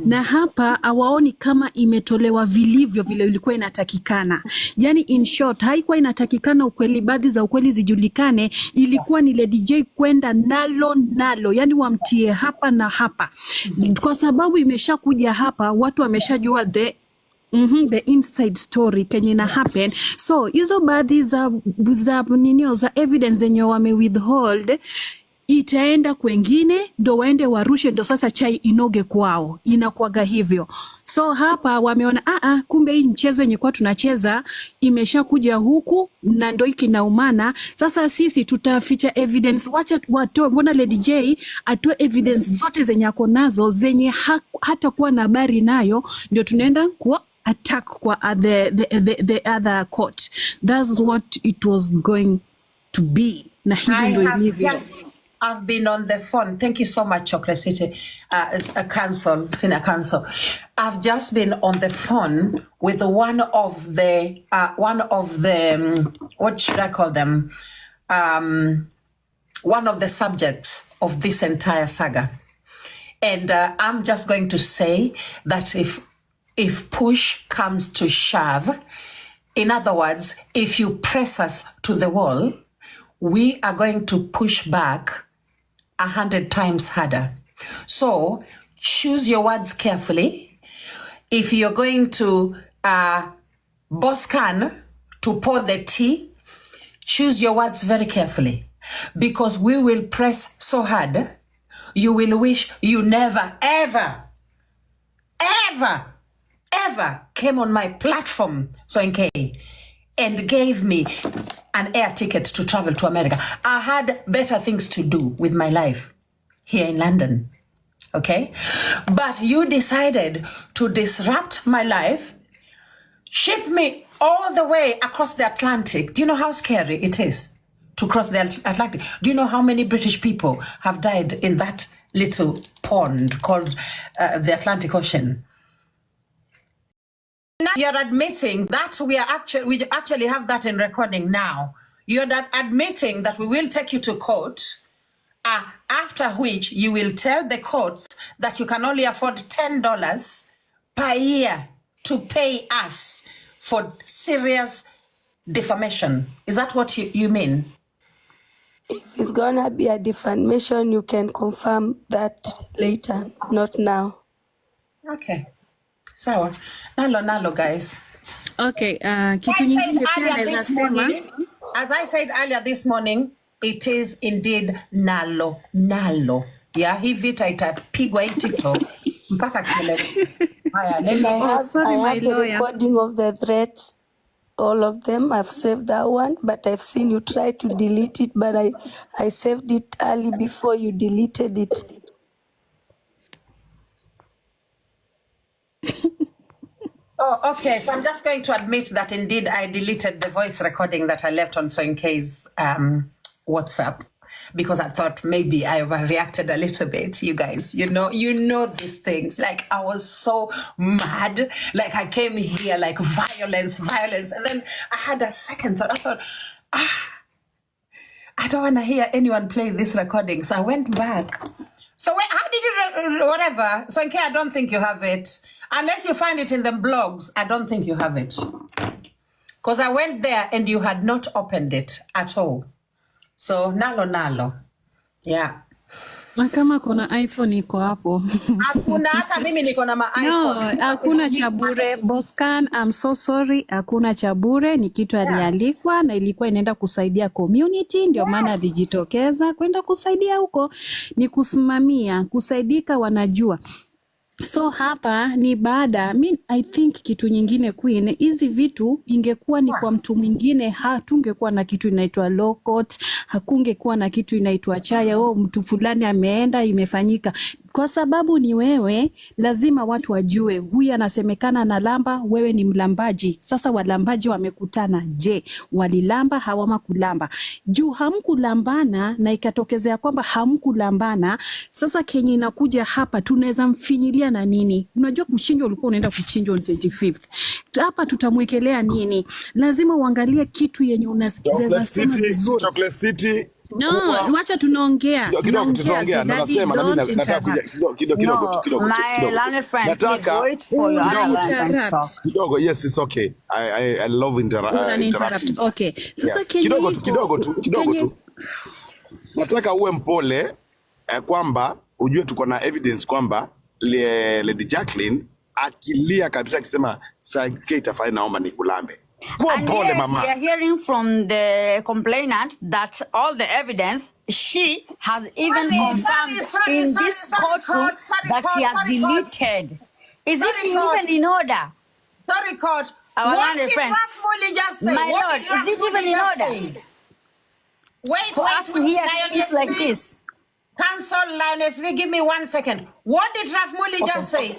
Na hapa hawaoni kama imetolewa vilivyo vile ilikuwa inatakikana. Yani in short, haikuwa inatakikana ukweli, baadhi za ukweli zijulikane. Ilikuwa ni Ladyj kwenda nalo, yani wamtie hapa na hapa. Kwa sababu imeshakuja hapa, watu wameshajua the inside story kenye na happen. So hizo baadhi za evidence zenye wame withhold itaenda kwengine, ndo waende warushe, ndo sasa chai inoge kwao. Inakuwaga hivyo. So hapa wameona kumbe hii mchezo yenye kwa tunacheza imesha kuja huku na ndo hiki naumana. Sasa sisi tutaficha evidence, wacha watoe. Mbona Ladyj atoe evidence zote zenye ako nazo, zenye hata kuwa na habari nayo, ndio tunaenda kwa attack kwa the other court. That's what it was going to be. Na hivi ndo ilivyo. I've been on the phone. Thank you so much, Chocolate City, senior counsel. I've just been on the phone with one of the what should I call them? One of the subjects of this entire saga. And I'm just going to say that if push comes to shove, in other words, if you press us to the wall, we are going to push back 100 times harder. So choose your words carefully. If you're going to boss can to pour the tea, choose your words very carefully, because we will press so hard, you will wish you never, ever, ever, ever came on my platform, Sonkei, and gave me an air ticket to travel to America. I had better things to do with my life here in London, okay? But you decided to disrupt my life, ship me all the way across the Atlantic. Do you know how scary it is to cross the Atlantic? Do you know how many British people have died in that little pond called the Atlantic Ocean? Now you're admitting that we actually have that in recording now. You're admitting that we will take you to court, after which you will tell the courts that you can only afford $10 per year to pay us for serious defamation. Is that what you mean? If it's gonna be a defamation, you can confirm that later, not now. Okay. Sawa. Nalo guys. Okay, kitu nyingine pia naweza sema, as I said earlier this morning, it is indeed nalo. Yeah, hii vita itapigwa hii TikTok mpaka kile. Haya, And I have the lawyer. recording of the threats, all of them. I've saved that one, but I've seen you try to delete it, but I saved it early before you deleted it. Oh, okay. So I'm just going to admit that indeed I deleted the voice recording that I left on Sonkei's WhatsApp because I thought maybe I overreacted a little bit. You guys, you know these things. Like I was so mad. Like I came here like violence. And then I had a second thought. I thought, I don't want to hear anyone play this recording. So I went back. So wait, how did you, whatever. Sonkei, I don't think you have it. Unless you find it in the blogs, I don't think you have it. Because I went there and you had not opened it at all. So, nalo. Yeah. Na kama kuna iPhone iko hapo. Hakuna hata mimi niko na iPhone. No, hakuna cha bure. Boscan, I'm so sorry. Hakuna cha bure, ni kitu alialikwa na ilikuwa inaenda kusaidia community, ndio maana alijitokeza kwenda kusaidia huko. Ni kusimamia, kusaidika wanajua. So hapa ni baada, I think kitu nyingine Queen, hizi vitu ingekuwa ni kwa mtu mwingine, hatungekuwa na kitu inaitwa law court, hakungekuwa na kitu inaitwa chaya, mtu fulani ameenda imefanyika. Kwa sababu ni wewe, lazima watu wajue, huyu anasemekana na lamba, wewe ni mlambaji. Sasa walambaji wamekutana, je, walilamba hawama kulamba? Juu hamkulambana na ikatokezea kwamba hamkulambana, sasa Kenya inakuja hapa, tunaweza mfinyilia na nini? Unajua kuchinjwa ulikuwa unaenda kuchinjwa on 25th. Hapa tutamwekelea nini? Lazima uangalie kitu yenye unaweza sema vizuri. Chocolate City. No, wacha tunaongea. Kidogo tunaongea, na nasema na mimi nataka kuja kidogo. My learned friend, please wait for your other talk. Kidogo, yes, it's okay. I love interrupting. Okay. Sasa kidogo tu. Nataka uwe mpole kwamba ujue tuko na evidence kwamba Lady Jacqueline akilia kabisa akisema Sonkei tafadhali naomba nikulambe. And yes, we are hearing from the complainant that all the evidence, she has even confirmed in this courtroom that she has deleted. Is it even in order? Sorry, court. Our what learned friend. My lord, is it even in order? Wait, for us to hear things like this. Cancel Lioness, give me 1 second. What did Rafmuli just say?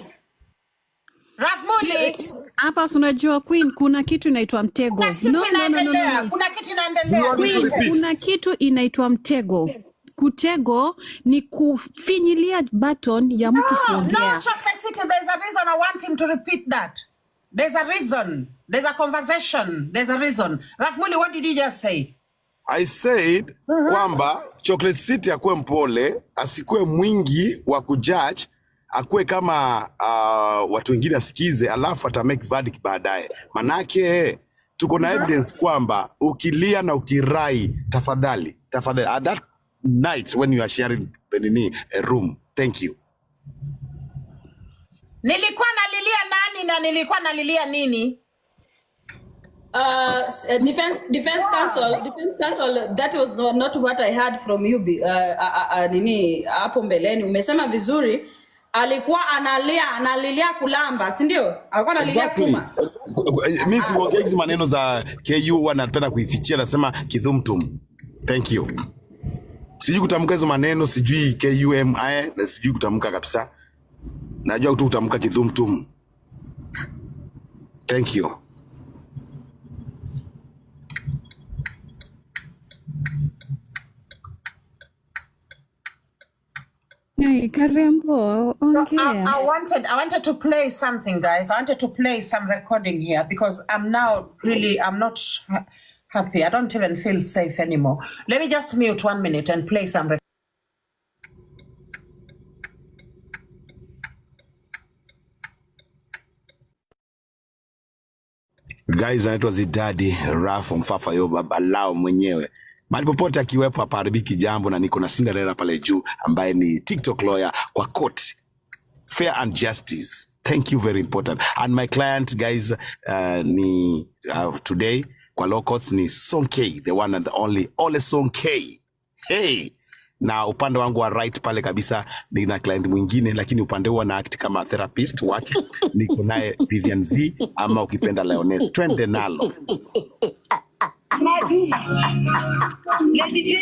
Rafmuli, hapa unajua Queen, kuna kitu inaitwa mtego. No. Kuna kitu inaendelea. Queen, kuna kitu inaitwa mtego. Kutego ni kufinyilia button ya mtu kuongea. No, Chocolate City, there's a reason I want him to repeat that. There's a reason. There's a conversation. There's a reason. Rafmuli, what did you just say? I said kwamba Chocolate City akuwe mpole, asikuwe mwingi wa kujudge, akuwe kama watu wengine asikize, alafu ata make verdict baadaye. Manake tuko na evidence kwamba ukilia na ukirai, tafadhali at that night when you are sharing a room. Thank you. Nilikuwa nalilia nani na nilikuwa nalilia nini? Defense counsel, that was not what I heard from you. Nini hapo mbeleni umesema vizuri, alikuwa analilia kulamba, si ndio? Alikuwa analilia kuma. Mimi siongei hizo maneno za KU, wanapenda kuifichia, nasema kidhumtum. Thank you. Sijui kutamka hizo maneno, sijui KUMI, na sijui kutamka kabisa. Najua tu kutamka kidhumtum. Thank you. Karembo, ongea. I wanted to play something, guys. I wanted to play some recording here because I'm now really, I'm not happy. I don't even feel safe anymore. Let me just mute 1 minute and play some recording. Guys, anaitwa Zidadi Rafu Mfafa yo baba lao mwenyewe. Mahali popote akiwepo hapa haribiki jambo, na niko na Cinderella pale juu ambaye ni TikTok lawyer kwa court. fair and justice. Thank you, very important. And my client, guys, today, kwa law courts ni Sonkei, the one and the only, Ole Sonkei. Hey! Na upande wangu wa right pale kabisa nina client mwingine, lakini upande huo na act kama therapist wake. Niko naye Vivian V ama ukipenda Leones. Twende nalo. Ladyj,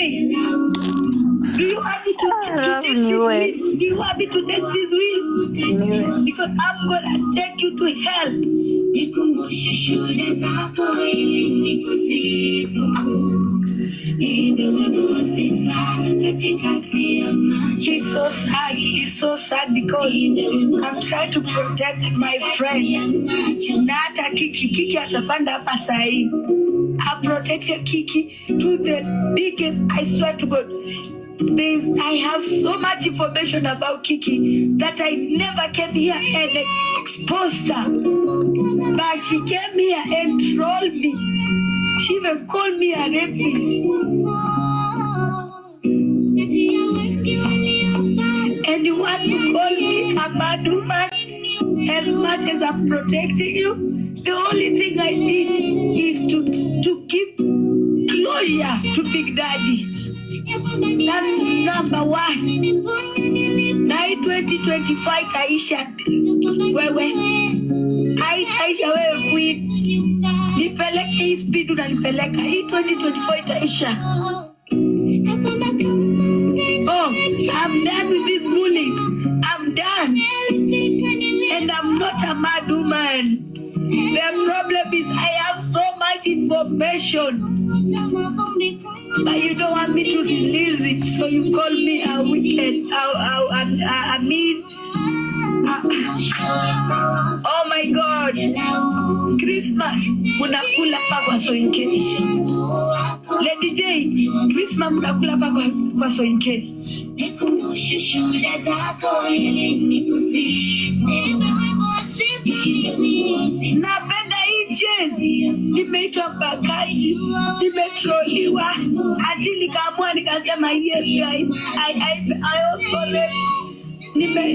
do you want me to take this wheel? Do you want me to take this wheel? Because I'm gonna take you to hell. It's so sad. It's so sad because I'm trying to protect my friends. Na hata Kiki atapanda hapa sahi. I protected Kiki to the biggest, I swear to God. I have so much information about Kiki that I never came here and exposed her. But she came here and trolled me. She even called me a rapist. And you want to call me a bad woman? As much as I'm protecting you, the only thing I did is to give closure to Big Daddy. That's number one. Now 2025 Taisha wewe Taisha wewe quit. Nipeleke hii speed unanipeleka. Hii 2025 Taisha. Oh, I'm done with this bullying. I'm done. And I'm not a mad woman. The problem is I have so much information. But you don't want me to release it. So you call me a wicked. I mean. Oh my God. Christmas. Munakula pa kwa Sonkei. Ladyj, Christmas munakula pa kwa Sonkei. Napenda hii jezi. Nimeitwa bakaji. Nimetroliwa. Hadi nikaamua nikasema yes guys. I also love.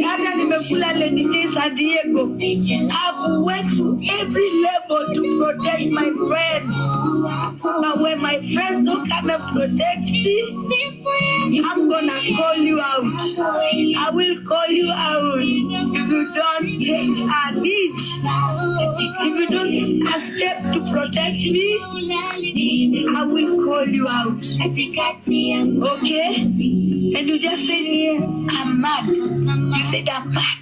Hata nimekula Ladyj San Diego. I've went to every level to protect my friends. But when my friends don't come and protect me, I'm gonna call you out. I will call you out if you don't take a ditch. If you don't take a step to protect me, I will call you out. Okay? And you just said, yes, I'm mad. You said I'm bad.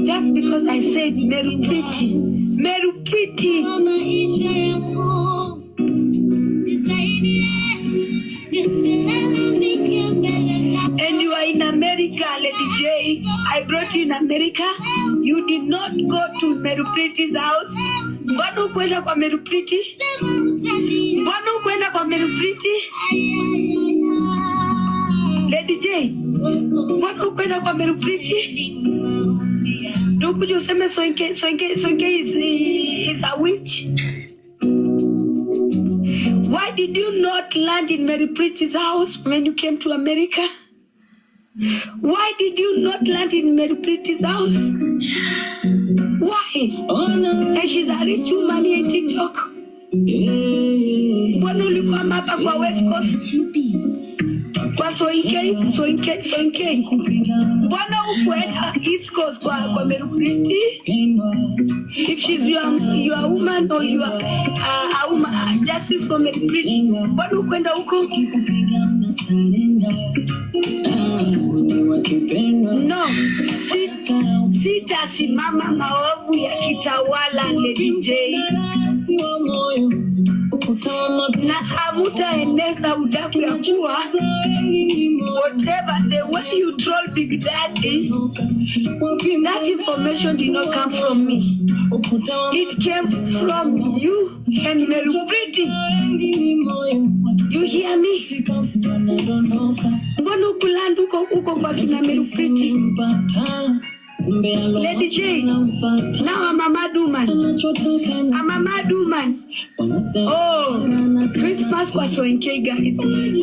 Just because I said Meru pretty. Meru pretty. And you are in America, Ladyj. I brought you in America. You did not go to Meru Pretty's house. Mbona ukwenda kwa Meru Pretty? Mbona ukwenda kwa Meru Pretty? Ladyj, mbona ukwenda kwa Meru Pretty? Don't you say Sonkei is a witch? Why did you not land in Meru Pretty's house when you came to America? Why did you not land in Meru Pretty's house? Why? And she's a rich woman in TikTok. Mbona ulikuwa hapa kwa West Coast? Kwa Sonkei. Mbona ukwenda East Coast kwa Meru Pretty? If she's your woman or you are a woman, justice for Meru Pretty. Mbona ukwenda huko? No, sitasimama maovu ya kitawala Ladyj. Na hamutaeneza udaku ya kuwa whatever the way you troll Big Daddy, that information did not come from me. It came from you and Meru Pretty. You hear me? Mbona ukulanda uko kwa kina Meru Pretty? Ladyj, now I'm a mad woman. I'm a mad woman. Oh, Christmas kwa Sonkei, guys.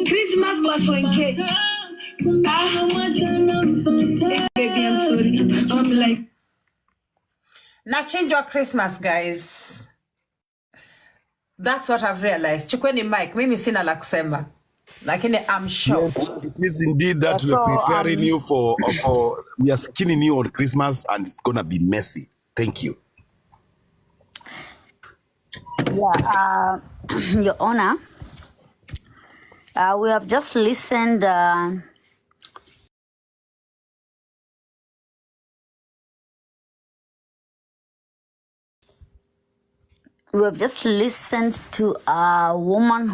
Christmas kwa Sonkei. Baby, I'm sorry. I'm like, Nachenjwa Christmas, guys. That's what I've realized. Chukweni Mike, mimi sina la kusema. Lakini I'm shocked. Yes, it is indeed that Yeah, we're so, preparing you for we are skinning you on Christmas, and it's gonna be messy. Thank you. Yeah, Your Honor, we have just listened. We have just listened to a woman.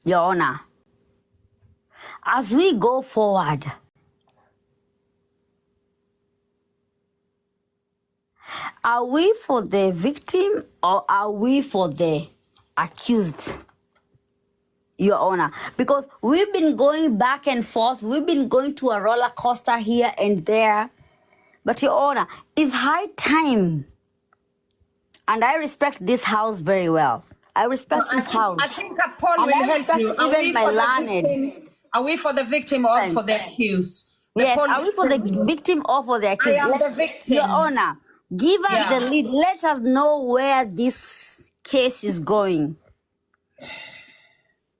Your Honor, as we go forward, are we for the victim or are we for the accused? Your Honor, because we've been going back and forth, we've been going to a roller coaster here and there. But Your Honor, it's high time, and I respect this house very well. I respect this house. I think a poll And will I help respect you. Are we for the victim or for the accused? Yes, are we for the victim or for the accused? I am the victim. Your Honor, give us Yeah. the lead. Let us know where this case is going.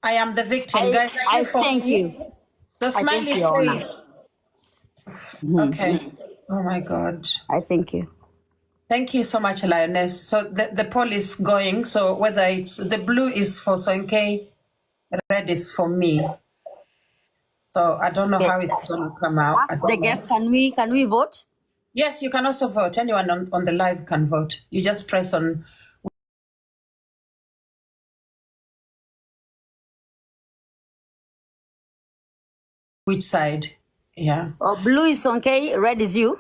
I am the victim, guys. I thank you. The I thank smiley you, Your Honor. face. Okay. Oh my God. I thank you. Thank you so much, Lioness. So the poll is going. So whether it's the blue is for Sonkei, red is for me. So I don't know how it's going to come out. I Ask don't the know. guests, can we vote? Yes, you can also vote. Anyone on the live can vote. You just press on which side. Yeah. Oh, blue is Sonkei, red is you.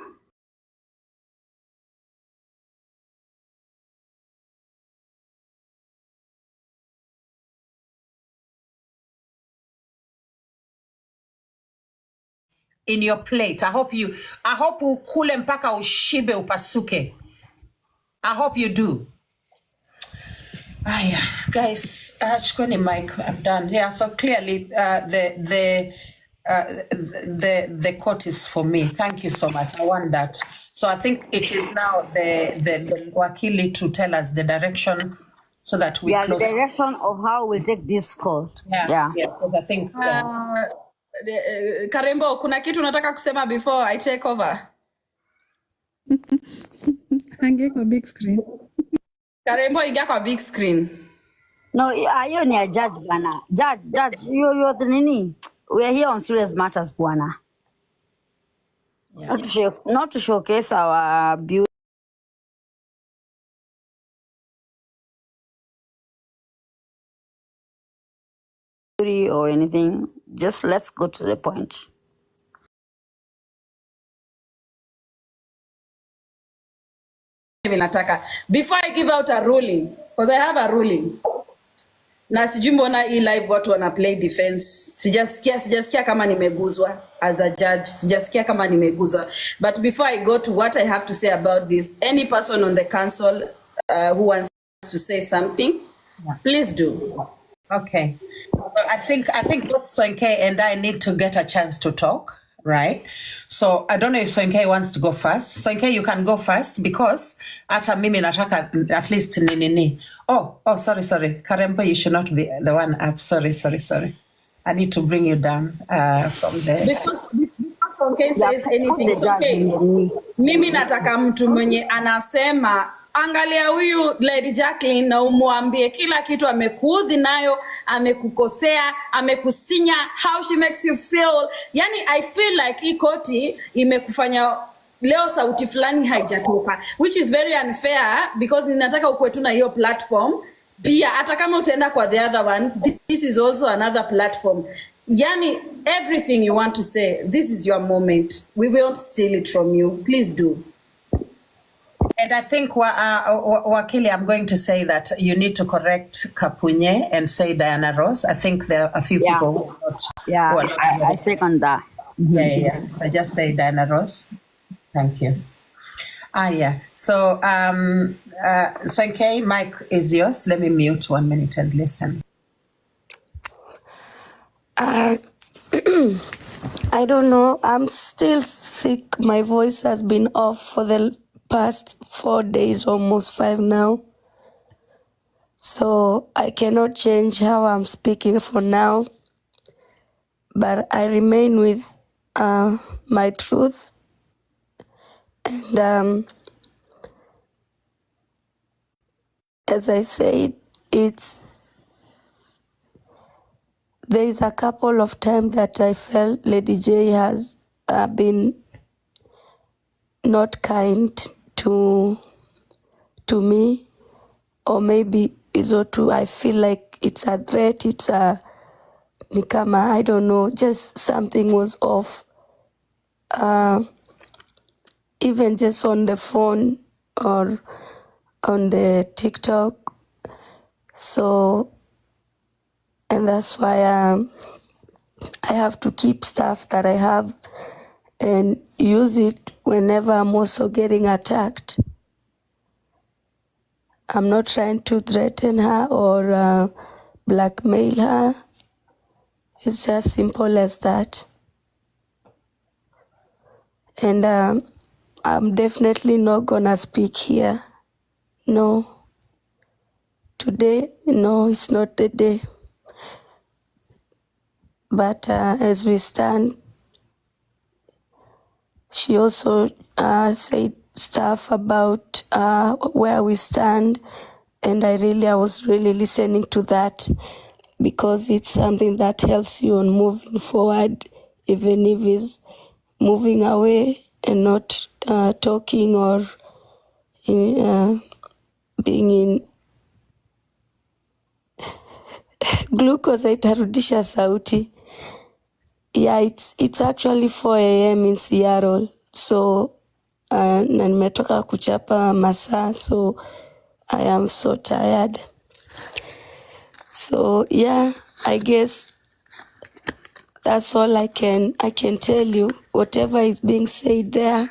In your plate. I hope ukule mpaka ushibe upasuke. I hope you do. Yeah, guys, chukweni mic. I'm done. Yeah, so clearly the court is for me. Thank you so much. I want that. So I think it is now the wakili to tell us the direction so that we Yeah, close. the direction of how we'll take this court. Yeah, because I think Karembo, kuna kitu nataka kusema before I take over. Ange kwa big screen. Karembo, ingia kwa big screen. No, hiyo ni a judge bwana. Judge, you're the nini? We are here on serious matters bwana. Not to showcase our beauty or anything. Just let's go to the point. Before I give out a ruling, because I have a ruling. Na sijui mbona hii live watu wana play defense. Sijasikia kama nimeguzwa as a judge. Sijasikia kama nimeguzwa. But before I go to what I have to say about this, any person on the council who wants to say something, please do. Okay. So I think both Sonkei and I need to get a chance to talk, right? So I don't know if Sonkei wants to go first. Sonkei, you can go first because ata mimi nataka at least nini. Oh, sorry. Karembo, you should not be the one up. Sorry. I need to bring you down from there. Before Sonkei says anything, Sonkei, mimi nataka mtu mwenye anasema angalia huyu Lady Jacqueline na umwambie kila kitu amekuudhi nayo, amekukosea, amekusinya, how she makes you feel. Yani I feel like hii koti imekufanya leo sauti fulani haijatoka, which is very unfair because ninataka ukwe tu na hiyo platform. Pia hata kama utaenda kwa the other one, this is also another platform. Yani everything you want to say, this is your moment. We won't steal it from you. Please do. And I think, Wakili, I'm going to say that you need to correct Kapunye and say Diana Ross. I think there are a few people who are not. Yeah, I second that. Yeah. So just say Diana Ross. Thank you. Yeah. So, Sonkei, mic is yours. Let me mute 1 minute and listen. I I don't know. I'm still sick. My voice has been off for the past 4 days, almost 5 now. So I cannot change how I'm speaking for now. But I remain with my truth. And as I said, there is a couple of times that I felt Ladyj has been not kind to me, or maybe I feel like it's a threat, it's a nikama, I don't know, just something was off. Even just on the phone or on the TikTok. So, and that's why I have to keep stuff that I have and use it whenever I'm also getting attacked. I'm not trying to threaten her or blackmail her. It's just simple as that. And I'm definitely not gonna speak here. No. Today, no, it's not the day. But as we stand, she also said stuff about where we stand, and I was really listening to that, because it's something that helps you on moving forward, even if it's moving away and not talking or being in glucose itarudisha sauti. Yeah, it's actually 4 a.m. in Seattle. So na nimetoka kuchapa masaa, so I am so tired. So yeah, I guess that's all I can tell you. Whatever is being said there,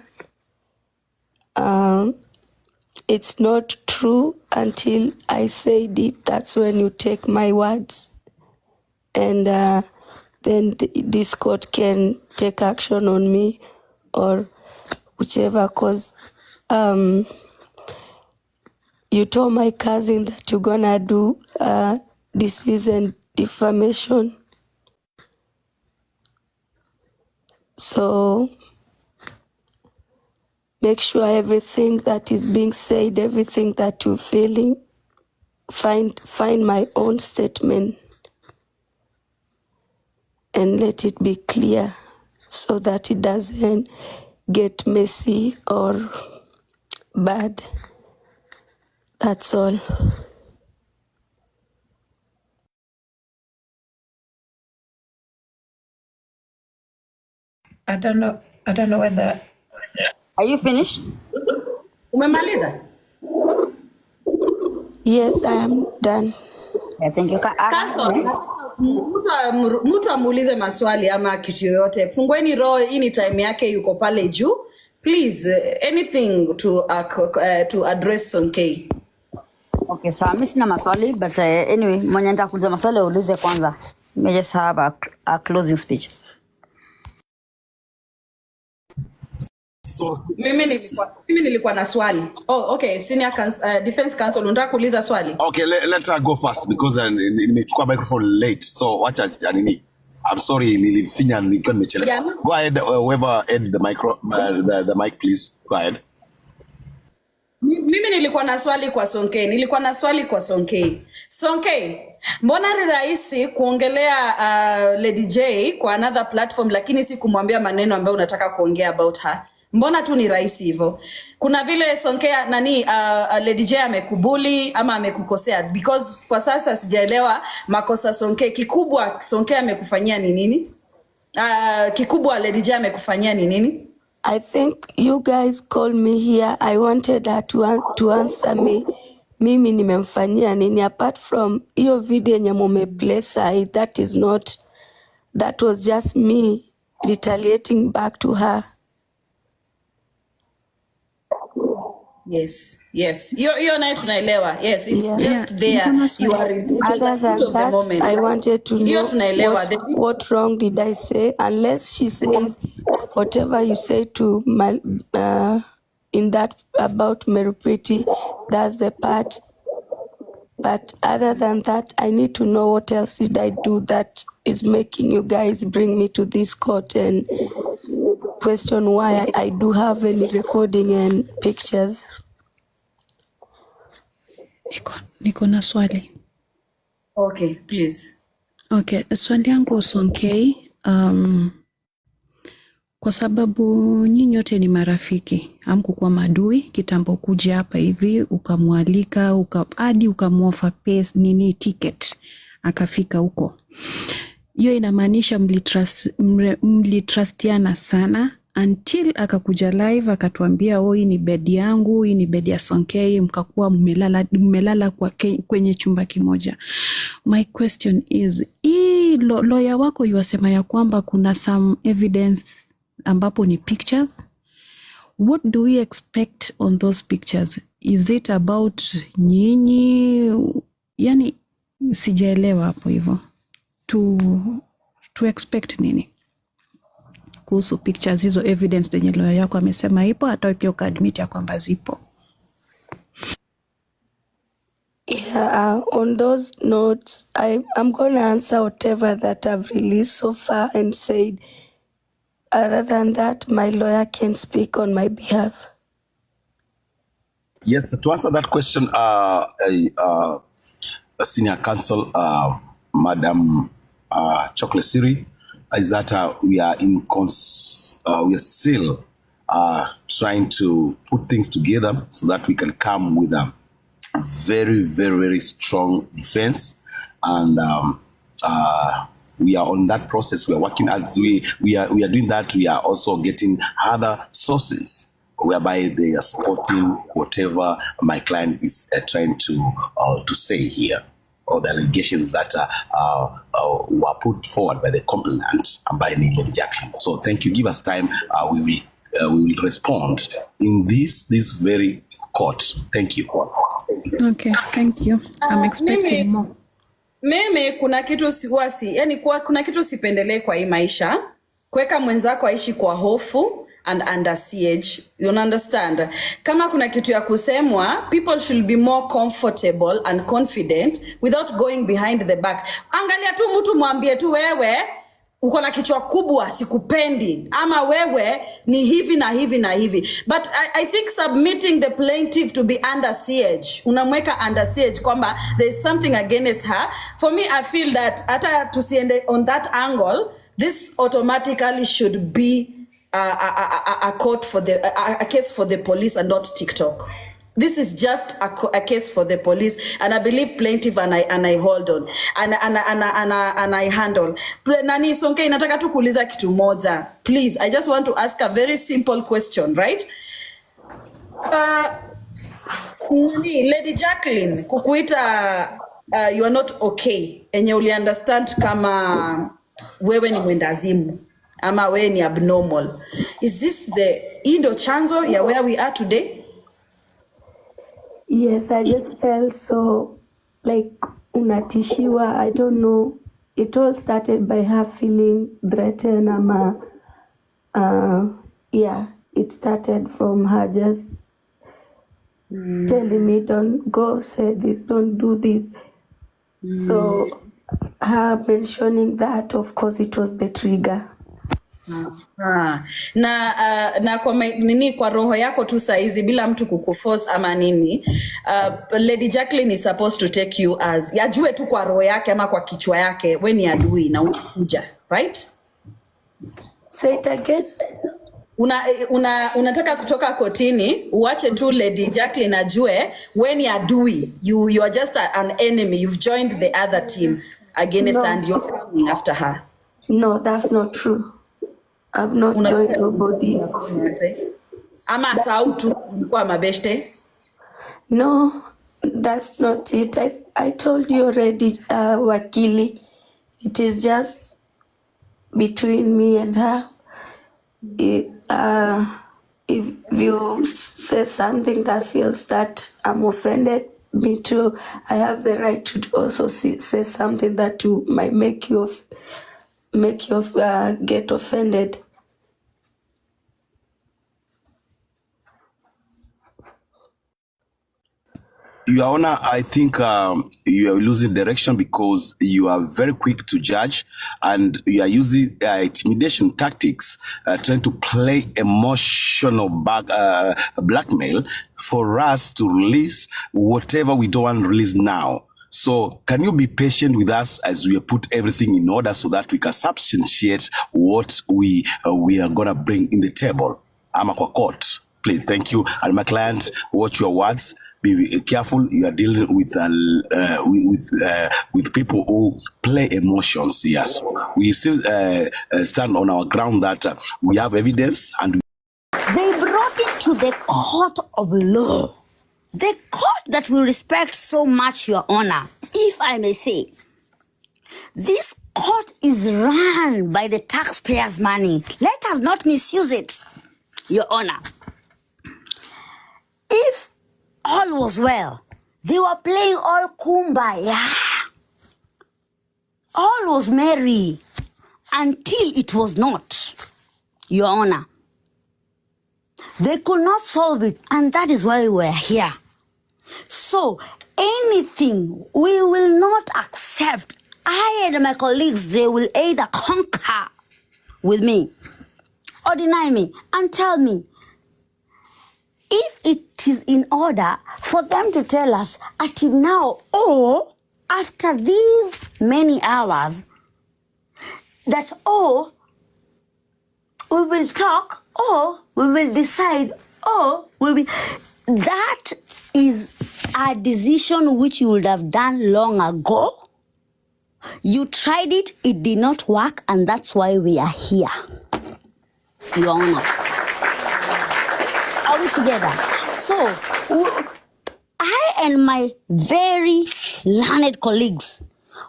it's not true until I said it. That's when you take my words, and then this court can take action on me or whichever, cause you told my cousin that you're gonna do disease and defamation. So make sure everything that is being said, everything that you're feeling, find my own statement and let it be clear so that it doesn't get messy or bad. That's all. I don't know whether. Are you finished? Umemaliza? Yes, I am done. Yeah, thank you. Mtu amuulize maswali ama kitu yoyote. Fungueni roho, hii ni time yake, yuko pale juu. Please, anything to address Sonkei. Okay, so mimi sina maswali, but anyway, mwenye nitakuuliza maswali uulize kwanza. Let me just have a closing speech. So Mimi nilikuwa na swali. Oh, okay, senior defense counsel, unataka kuuliza swali? okay, let her go first because nimechukua microphone late. So wacha nini? I'm sorry, nilifinya nikiwa nimechelewa. Yeah. Go ahead, whoever had the mic, please. Go ahead. Mimi nilikuwa na swali kwa Sonkei. Sonkei, mbona ni rahisi kuongelea Ladyj kwa another platform lakini si kumwambia maneno ambayo unataka kuongea about her? Mbona tu ni rahisi hivyo? Kuna vile Sonkei Ladyj amekubuli ama amekukosea? Because kwa sasa sijaelewa makosa Sonkei. Kikubwa Sonkei amekufanyia ni nini? Kikubwa Ladyj amekufanyia ni nini? I think you guys called me here. I wanted her to answer me. Mimi nimemfanyia nini apart from hiyo video yenye mumeplay side, that was just me retaliating back to her. Yes. You're naye tunaelewa. Yes, it's Yeah. just there. You are it was Other a heat than of the that, moment. I wanted to Hiyo know tunaelewa. what wrong did I say? Unless she says whatever you say to in that about Merupiti, that's the part. But other than that, I need to know what else did I do that is making you guys bring me to this court and question why I do have any recording and pictures. Niko na swali. Okay, please. Okay, swali yangu Sonkei, kwa sababu nyinyi wote ni marafiki, hamkukuwa madui kitambo kuja hapa hivi ukamwalika hadi ukamuofa nini ticket akafika huko. Hiyo inamaanisha mlitrustiana sana until akakuja live akatuambia hii ni bed yangu, hii ni bed ya Sonkei, mkakuwa mmelala kwenye chumba kimoja. My question is, lawyer wako yuwasema ya kwamba kuna some evidence ambapo ni pictures. What do we expect on those pictures? Is it about nyinyi? Yani sijaelewa hapo hivyo. To expect nini kuhusu pictures hizo, evidence zenye lawyer yako amesema ipo, hata pia ukaadmit ya kwamba zipo? Yeah, on those notes, I'm going to answer whatever that I've released so far and said. Other than that, my lawyer can speak on my behalf. Yes, to answer that question, Senior Counsel, Madam Chocolate Siri, is that we are we are still trying to put things together so that we can come with a very, very, very strong defense, and we are on that process. We are working as we are doing that. We are also getting other sources whereby they are supporting whatever my client is trying to say here, or the allegations that were put forward by the complainant and by Lady Jacqueline. So thank you. Give us time. We will respond in this very court. Thank you. Okay, thank you. I'm expecting more. Mimi kuna kitu kuna kitu sipendelee kwa hii maisha, kuweka mwenzako aishi kwa hofu and under siege. You understand? Kama kuna kitu ya kusemwa, people should be more comfortable and confident without going behind the back. Angalia tu mtu mwambie tu, wewe uko na kichwa kubwa sikupendi, ama wewe ni hivi na hivi na hivi. But I think submitting the plaintiff to be under siege, unamweka under siege kwamba there is something against her. For me, I feel that hata tusiende on that angle, this automatically should be a court for a case for the police and not TikTok. This is just a case for the police, and I believe plaintiff and I hold on and I handle. Nani Sonkei, nataka tu kuuliza kitu moja. Please, I just want to ask a very simple question, right? Lady Jacqueline, kukuita you are not okay, enye uli understand kama wewe ni mwendazimu ama wewe ni abnormal. Is this the indo chanzo ya where we are today? Yes, I just felt so like unatishiwa. I don't know. It all started by her feeling threatened. Yeah, it started from her just telling me, don't go, say this, don't do this. So her mentioning that, of course, it was the trigger. Na kwa nini kwa roho yako tu saizi bila mtu kukuforce ama nini, Lady Jacqueline is supposed to take you as yajue tu kwa roho yake ama kwa kichwa yake we ni adui na unakuja, right? Say it again. Unataka kutoka kotini uache tu Lady Jacqueline ajue we ni adui, you are just an enemy, you've joined the other team against her and you're coming after her. No, that's not true. I've not joined nobody. Ama sautu kwa mabeshte? No, that's not it. I told you already, Wakili. It is just between me and her. if you say something that feels that I'm offended, me too, I have the right to also say something that might make you get offended. Your Honor, I think you are losing direction because you are very quick to judge and you are using intimidation tactics, trying to play emotional blackmail for us to release whatever we don't want to release now. So can you be patient with us as we put everything in order so that we can substantiate what we are going to bring in the table? I'm a court. Please, thank you. And my client, watch your words. Be careful. You are dealing with people who play emotions. Yes, we still stand on our ground that we have evidence, and They brought it to the court of law. The court that we respect so much, Your Honor, if I may say. This court is run by the taxpayers' money. Let us not misuse it, Your Honor. If all was well, they were playing all kumbaya. All was merry until it was not, Your Honor. They could not solve it, and that is why we're here. So, anything we will not accept. I and my colleagues, they will either conquer with me or deny me and tell me if it is in order for them to tell us until now or after these many hours that we will talk or we will decide or we will. That is a decision which you would have done long ago. You tried it, it did not work, and that's why we are here, Your Honor. Are we together? So, I and my very learned colleagues,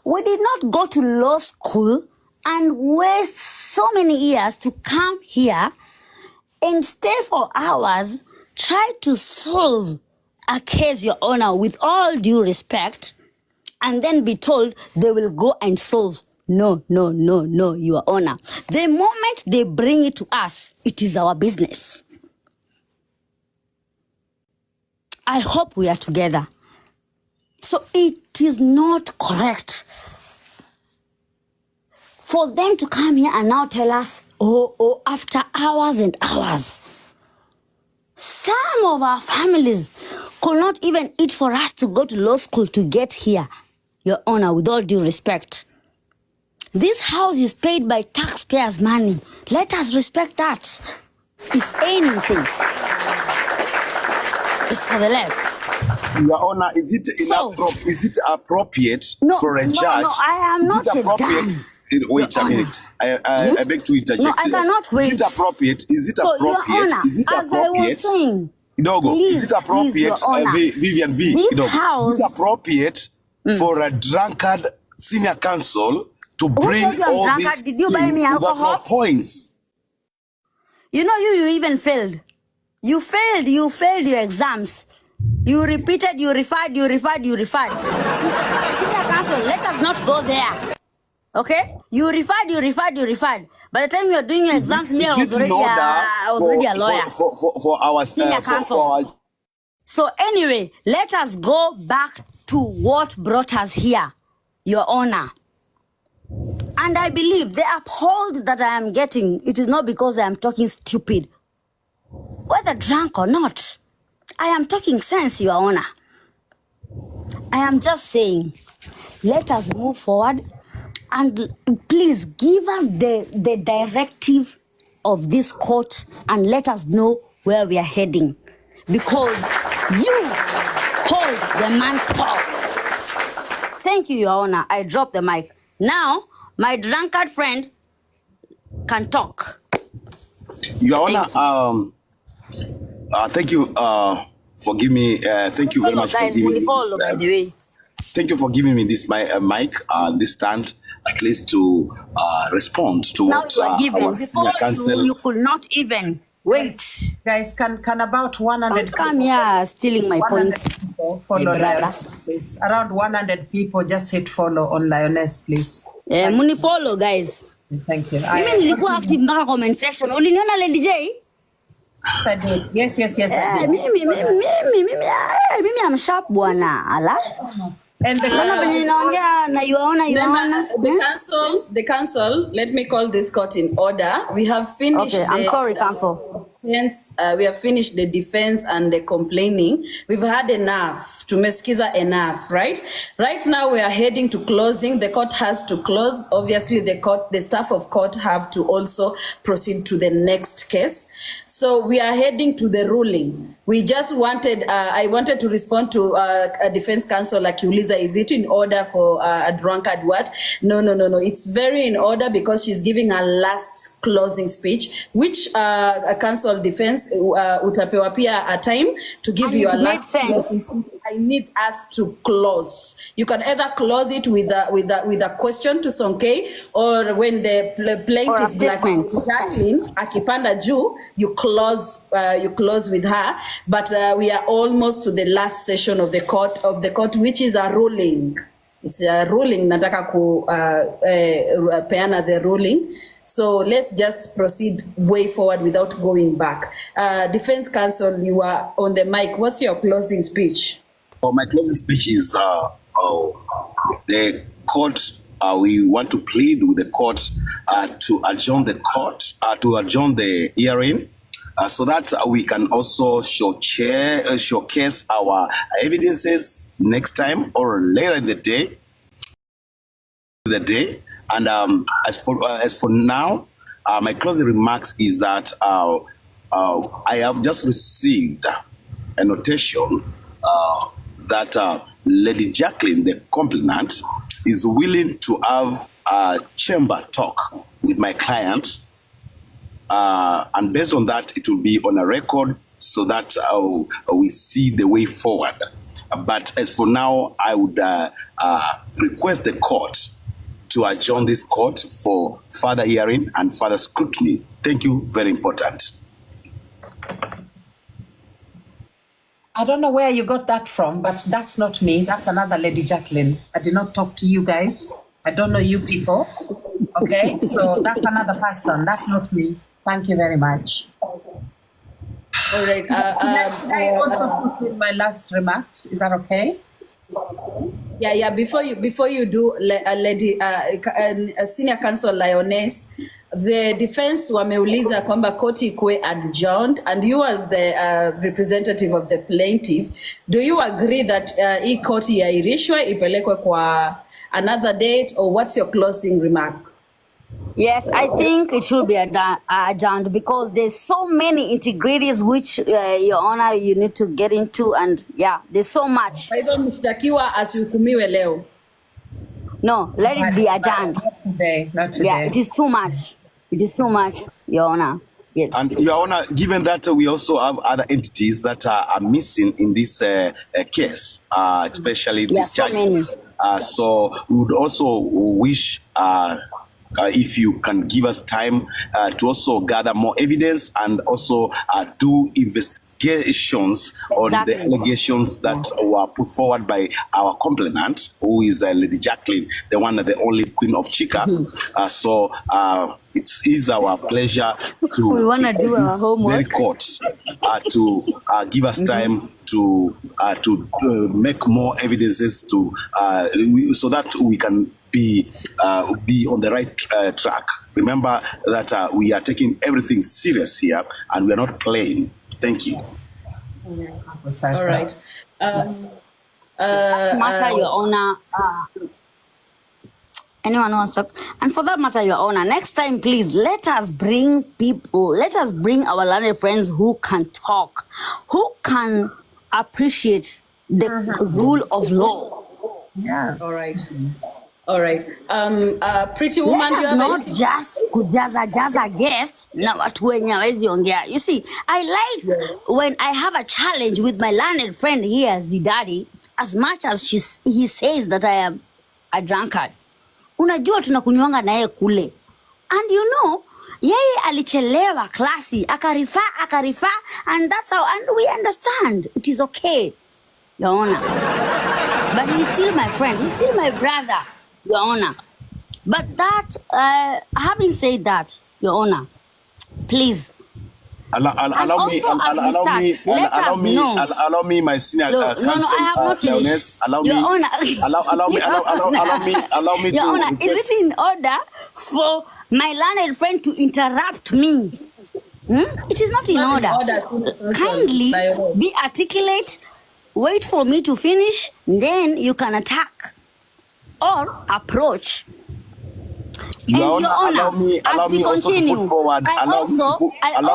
we did not go to law school and waste so many years to come here and stay for hours, try to solve a case, Your Honor, with all due respect, and then be told they will go and solve. No, Your Honor. The moment they bring it to us, it is our business. I hope we are together. So it is not correct for them to come here and now tell us, after hours and hours. Some of our families could not even eat for us to go to law school to get here, Your Honor, with all due respect. This house is paid by taxpayers' money. Let us respect that. If anything, it's for the less. Your Honor, is it appropriate for a judge? No, I am not a appropriate? Wait a minute. I beg to interject. No, I cannot wait. Is it appropriate? Is it appropriate? Your Honor, is it appropriate? as I was saying, is it appropriate, Vivian V? This house, is it appropriate for a drunkard senior counsel to bring all these Did you buy me alcohol? Points? You know, you even failed. You failed your exams. You repeated, you referred. Senior counsel, let us not go there. Okay? You referred. By the time you were doing your exams, I was already a lawyer. For our senior counsel. So anyway, let us go back to what brought us here, Your Honor. And I believe the uphold that I am getting, it is not because I am talking stupid. Whether drunk or not, I am talking sense, Your Honor. I am just saying, let us move forward and please give us the directive of this court and let us know where we are heading. Because you hold the mantle. Thank you, Your Honor. I dropped the mic. Now, my drunkard friend can talk. Your Honor, thank you for giving me. Thank you very much for giving me this. Thank you for giving me this mic, this stand, at least to respond to now what you are given. our senior counsel. You could not even. Wait. Guys, can about 100 Don't come here stealing my 100 points. people follow My brother. Lioness, please. Around 100 people, just hit follow on Lioness, please. Muni follow, guys. Thank you. Mimi nilikuwa active mpaka comment section. Uliniona Ladyj? Yes, I did. Mimi am sharp bwana. Ala. And the council, let me call this court in order. We have finished. Okay, I'm sorry, council. We have finished the defense and the complaining. We've had enough. Tumeskiza enough, right? Right now we are heading to closing. The court has to close. Obviously, the staff of court have to also proceed to the next case. So we are heading to the ruling. We just wanted, I wanted to respond to a defense counsel like Uliza, is it in order for a drunkard what? No. It's very in order because she's giving her last closing speech, which a counsel defense, utapewa pia a time to give you a last sense. I need us to close. You can either close it with a question to Sonkei, or when the plaintiff like Jacqueline akipanda juu, you close with her. But we are almost to the last session of the court, which is a ruling. It's a ruling. Nataka peana the ruling. So let's just proceed way forward without going back. Defense counsel, you are on the mic. What's your closing speech? My closing speech is the court. We want to plead with the court to adjourn the hearing, so that we can also showcase our evidences next time or later in the day. And as for now, my closing remarks is that I have just received a notation that Lady Jacqueline, the complainant, is willing to have a chamber talk with my client, and based on that, it will be on a record so that we see the way forward. But as for now, I would request the court to adjourn this court for further hearing and further scrutiny. Thank you. Very important. I don't know where you got that from, but that's not me. That's another Lady Jacqueline. I did not talk to you guys. I don't know you people. Okay, so that's another person. That's not me. Thank you very much. All right. I also put in my last remarks. Is that okay? Yeah. Before you do, Lady Senior Counsel Lioness, the defense wameuliza kwamba koti ikuwe adjourned, and you as the representative of the plaintiff, do you agree that hii koti yairishwe ipelekwe kwa another date, or what's your closing remark? Yes, I think it should be adjourned because there's so many integrities which, Your Honor, you need to get into, and yeah, there's so much. Kwa hivyo mshtakiwa asihukumiwe leo. No, let it be adjourned. Not today. Yeah, it is too much. It is too much, Your Honor. Yes. And Your Honor, given that we also have other entities that are missing in this case, especially these charges. So we would also wish if you can give us time to also gather more evidence and also do investigations on the allegations that were put forward by our complainant, who is Lady Jacqueline, the one and the only Queen of Chica. So it is our pleasure to we want to do our homework. Very courts to give us time to make more evidences to so that we can be on the right track. Remember that we are taking everything serious here and we are not playing. Thank you. All right. Matter, Your Honor. Anyone wants to? And for that matter, Your Honor, next time, please, let us bring people, let us bring our learned friends who can talk, who can appreciate the rule of law. Yeah. All right. All right. Pretty woman, let us not just kujaza guest na watu wenye hawezi ongea. You see, I like when I have a challenge with my learned friend here, Zidadi, as much as he says that I am a drunkard. Unajua tunakunywanga naye kule. And you know, yeye alichelewa klasi, akarifa, and that's how, and we understand. It is okay, Your Honor. But he's still my friend. He's still my brother, Your Honor. But that, having said that, Your Honor, please. Allow me, my senior counsel. I have not finished. Your Honor. Allow me Your to Honor, request. is it in order for my learned friend to interrupt me? It is not in order. Kindly be articulate, wait for me to finish, then you can attack or approach. Your Honor, allow me also to put forward. Allow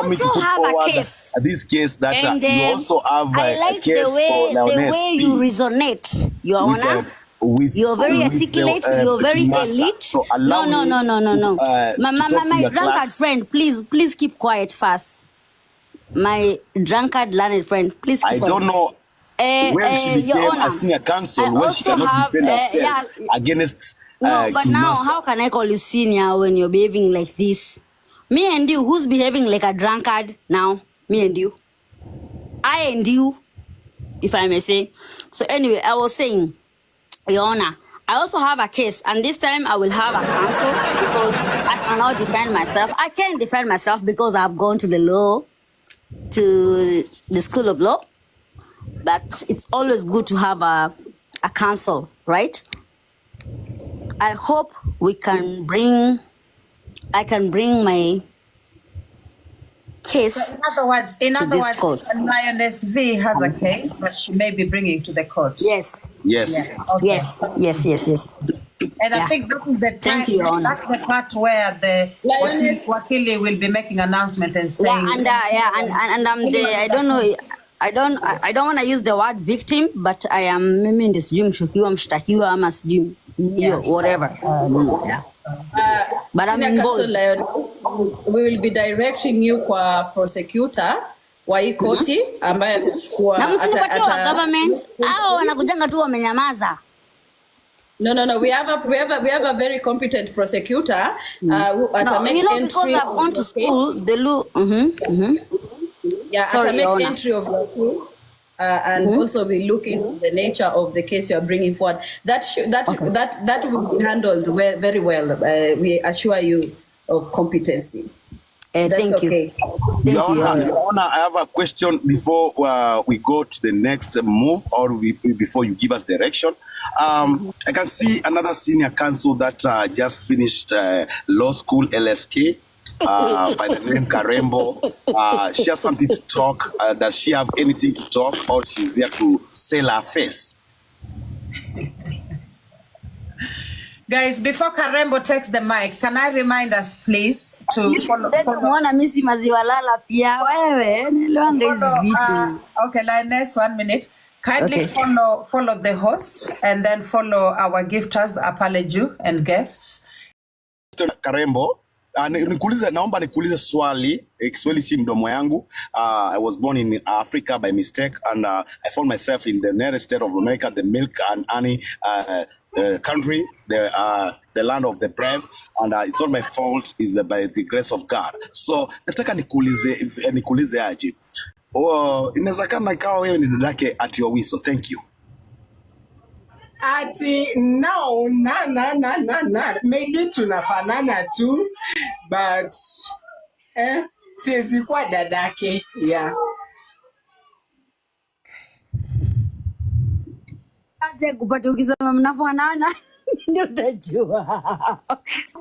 me to put forward this case that you also have a case for the way you resonate, Your Honor. You're very articulate. You're very elite. So No. My drunkard friend, please keep quiet first. My drunkard learned friend, please keep quiet. I don't know when she became a senior counsel, when she cannot defend herself against. No, but now how can I call you senior when you're behaving like this? Me and you, who's behaving like a drunkard now? Me and you. I and you, if I may say. So anyway, I was saying, Your Honor, I also have a case, and this time I will have a counsel because I cannot defend myself. I can defend myself because I've gone to the law, to the school of law. But it's always good to have a counsel, right? I hope I can bring my case. So in other words, Lioness V has a case that she may be bringing to the court. Yes. Yes. Okay. Yes. And I think that is the time. Thank you, Your Honor. That's the part where the Wakili will be making an announcement and saying. And I'm the, I don't know. I don't want to use the word victim, but I am mimi ndio sijui mshukiwa mshtakiwa ama sijui whatever. But I'm involved. We will be directing you kwa prosecutor wa hii koti ambaye atachukua na msinipatie wa government hao wanakujanga tu wamenyamaza. No. We have a very competent prosecutor who make entry. Because I've gone to school, the law. Yeah, Sorry, make entry of your proof, and also be looking at the nature of the case you are bringing forward. That will be handled very well. We assure you of competency. Thank you. Your Honor, I have a question before we go to the next move, or before you give us direction. I can see another senior counsel that just finished law school, LSK. By the name Karembo. She has something to talk. Does she have anything to talk, or she's there to sell her face? Guys, before Karembo takes the mic, can I remind us, please, to follow. Okay, Lioness, 1 minute. Kindly follow the host, and then follow our gifters, Apaleju, and guests. Karembo. Naomba nikuulize swali Kiswahili chi mdomo yangu. I was born in Africa by mistake, and I found myself in the United States of America, the milk and honey country, the land of the brave, and it's not my fault, it's by the grace of God. So nataka nikuulize aje. Inawezekana ikawa wewe ni dadake Ati Owiso. Thank you. Ati no, na. Maybe tunafanana tu, but siwezi kuwa dadake. Yeah. Aje kupata ukisema mnafanana ndio utajua.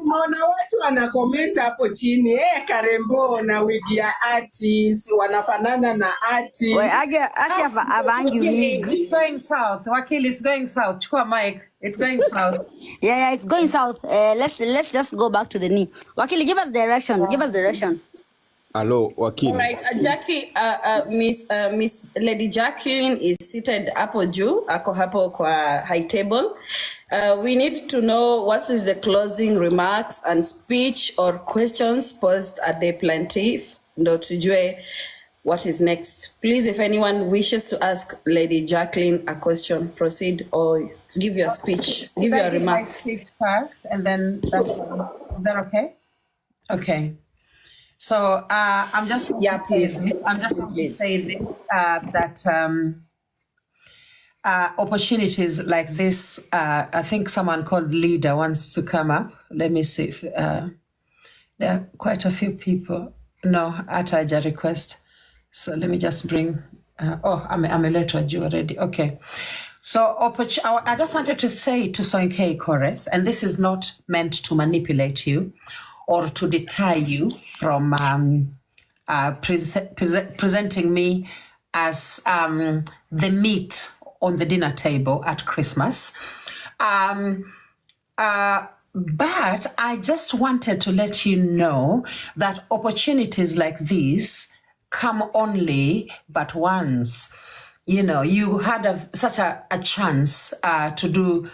Unaona watu wanakomment hapo chini, Karembo na wigi ya Ati wanafanana na Ati. Ati avangi wig. It's going south. Wakili, it's going south. Chukua mic. It's going south. Yeah, it's going south. Let's just go back to the knee. Wakili, give us direction. Hello, Wakili. All right, Jackie, Miss Lady Jacqueline is seated hapo juu, ako hapo kwa high table. We need to know what is the closing remarks and speech or questions posed at the plaintiff, ndo tujue what is next. Please, if anyone wishes to ask Lady Jacqueline a question, proceed or give your speech, give your remarks. I speak first, and then is that okay? Okay. So I'm just going Yeah, to say please. this. I'm just going to Please. say this that opportunities like this. I think someone called Leader wants to come up. Let me see if there are quite a few people. No, Ataja request. So let me just bring. I'm a letter you already. Okay. So I just wanted to say to Sonkei chorus, and this is not meant to manipulate you or to deter you from presenting me as the meat on the dinner table at Christmas. But I just wanted to let you know that opportunities like these come only but once. You know, you had such a chance to do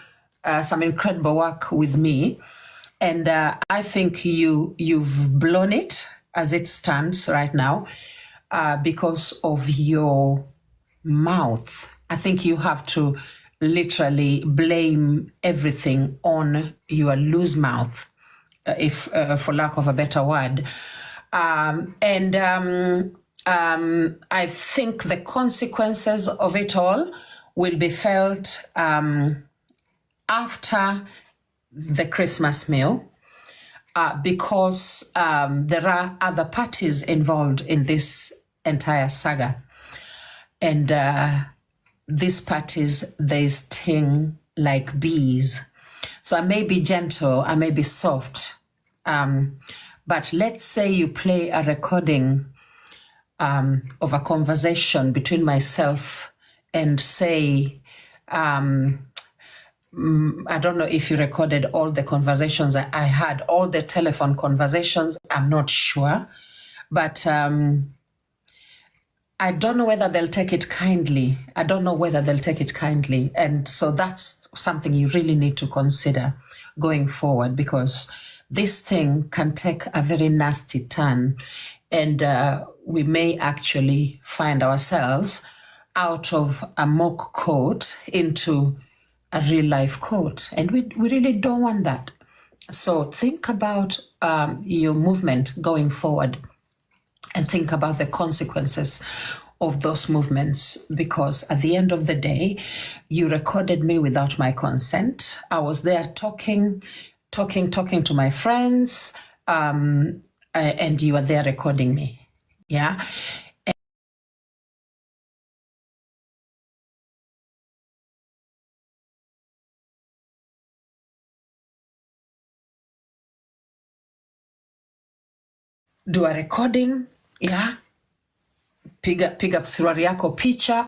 some incredible work with me. And I think you've blown it as it stands right now because of your mouth. I think you have to literally blame everything on your loose mouth, if for lack of a better word. I think the consequences of it all will be felt after the Christmas meal. Because there are other parties involved in this entire saga. And these parties, they sting like bees. So I may be gentle, I may be soft, but let's say you play a recording of a conversation between myself and say, I don't know if you recorded all the conversations I had, all the telephone conversations, I'm not sure. But I don't know whether they'll take it kindly. And so that's something you really need to consider going forward, because this thing can take a very nasty turn. And we may actually find ourselves out of a mock court into a real life court. And we really don't want that. So think about your movement going forward and think about the consequences of those movements, because at the end of the day, you recorded me without my consent. I was there talking to my friends, and you were there recording me. Yeah. Do a recording, yeah. Pick up suruari yako picha,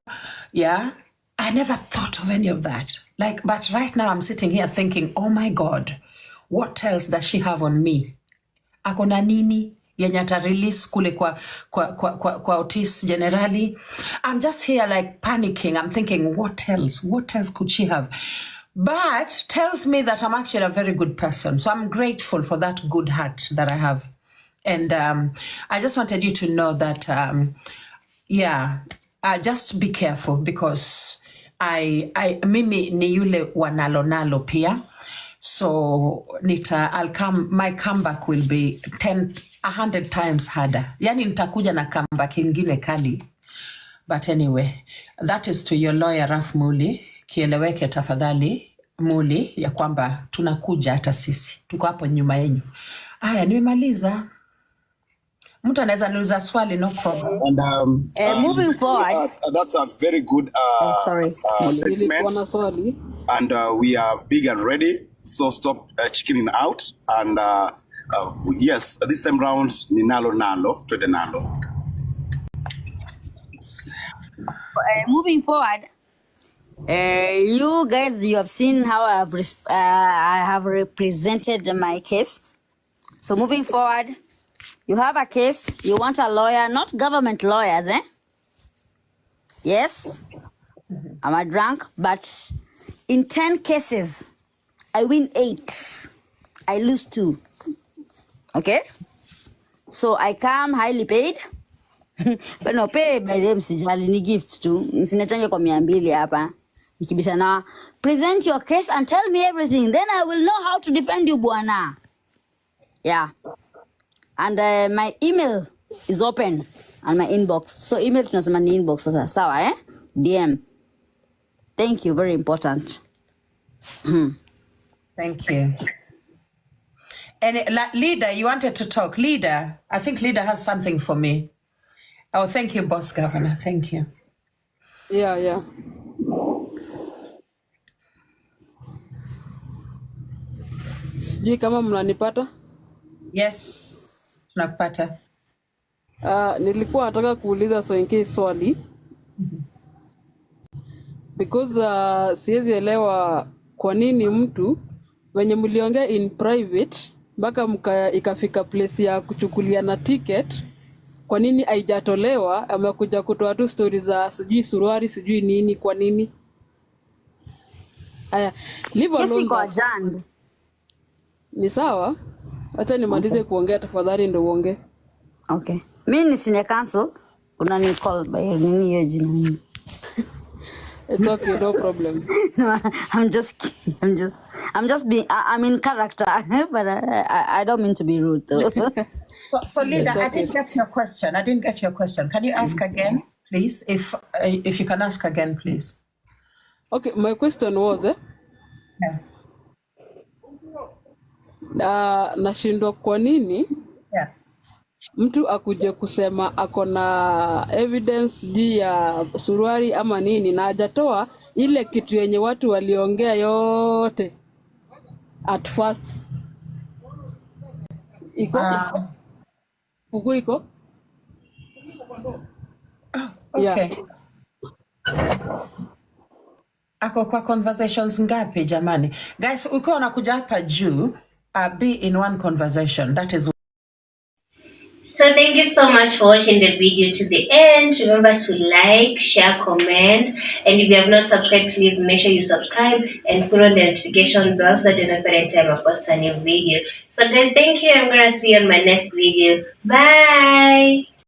yeah. I never thought of any of that. But right now I'm sitting here thinking, oh my God, what else does she have on me? Akona nini yenye ata release kule kwa Otis generali? I'm just here like panicking. I'm thinking, what else could she have? But tells me that I'm actually a very good person. So I'm grateful for that good heart that I have. And I just wanted you to know that, just be careful, because mimi ni yule wanalo pia. So my comeback will be 100 times harder. Yani nitakuja na comeback ingine kali. But anyway, that is to your lawyer Raf Muli. Kieleweke tafadhali Muli, ya kwamba tunakuja hata sisi. Tuko hapo nyuma yenu. Aya, nimemaliza. Mtu anaweza niuliza swali, no problem. And Moving forward. That's a very good statement. And we are big and ready. So stop chickening out. And yes, this time round, ni nalo to the nalo. Moving forward, you guys, you have seen how I have represented my case. So moving forward, you have a case, you want a lawyer, not government lawyers, eh? Yes, I'm a drunk, but in 10 cases, I win 8, I lose 2. Okay? So I come highly paid. But no pay by them, sijali ni gifts tu. Msinechange kwa 200 hapa. Nikibisha na present your case and tell me everything. Then I will know how to defend you, bwana. Yeah. And my email is open on my inbox. So email tunasema ni inbox sasa. Sawa eh? DM. Thank you, very important. Thank you. And Leader, you wanted to talk. Leader, I think Leader has something for me. Oh, thank you, Boss Governor. Thank you. Yeah. Sijui kama mnanipata? Yes, tunakupata. Nilikuwa nataka kuuliza Sonkei swali. Because siwezi elewa kwa nini mtu wenye mliongea in private mpaka ikafika place ya kuchukulia na ticket, kwa nini haijatolewa? Amekuja kutoa tu stories za sijui suruari sijui nini, kwa nini? Aya, leave alone that. Ni sawa? Acha nimalize kuongea tafadhali ndo uongee. Okay. Mimi nisine cancel. Unani call by nini hiyo jina? It's okay, no problem. No, I'm just kidding. I'm just being. I'm in character, but I don't mean to be rude though. So Leader, okay. I didn't get your question. Can you ask again, please? If you can ask again, please. Okay, my question was nashindwa kwa nini mtu akuje kusema ako na evidence juu ya suruari ama nini na hajatoa ile kitu yenye watu waliongea yote at first. Iko? Okay. Yeah. Ako kwa conversations ngapi jamani? Guys, ukiwa unakuja hapa juu, be in one conversation. That is. So thank you so much for watching the video to the end. Remember to like, share, comment, and if you have not subscribed, please make sure you subscribe and put on the notification bell so that you know every time I post a new video. So guys, thank you. I'm gonna see you on my next video. Bye.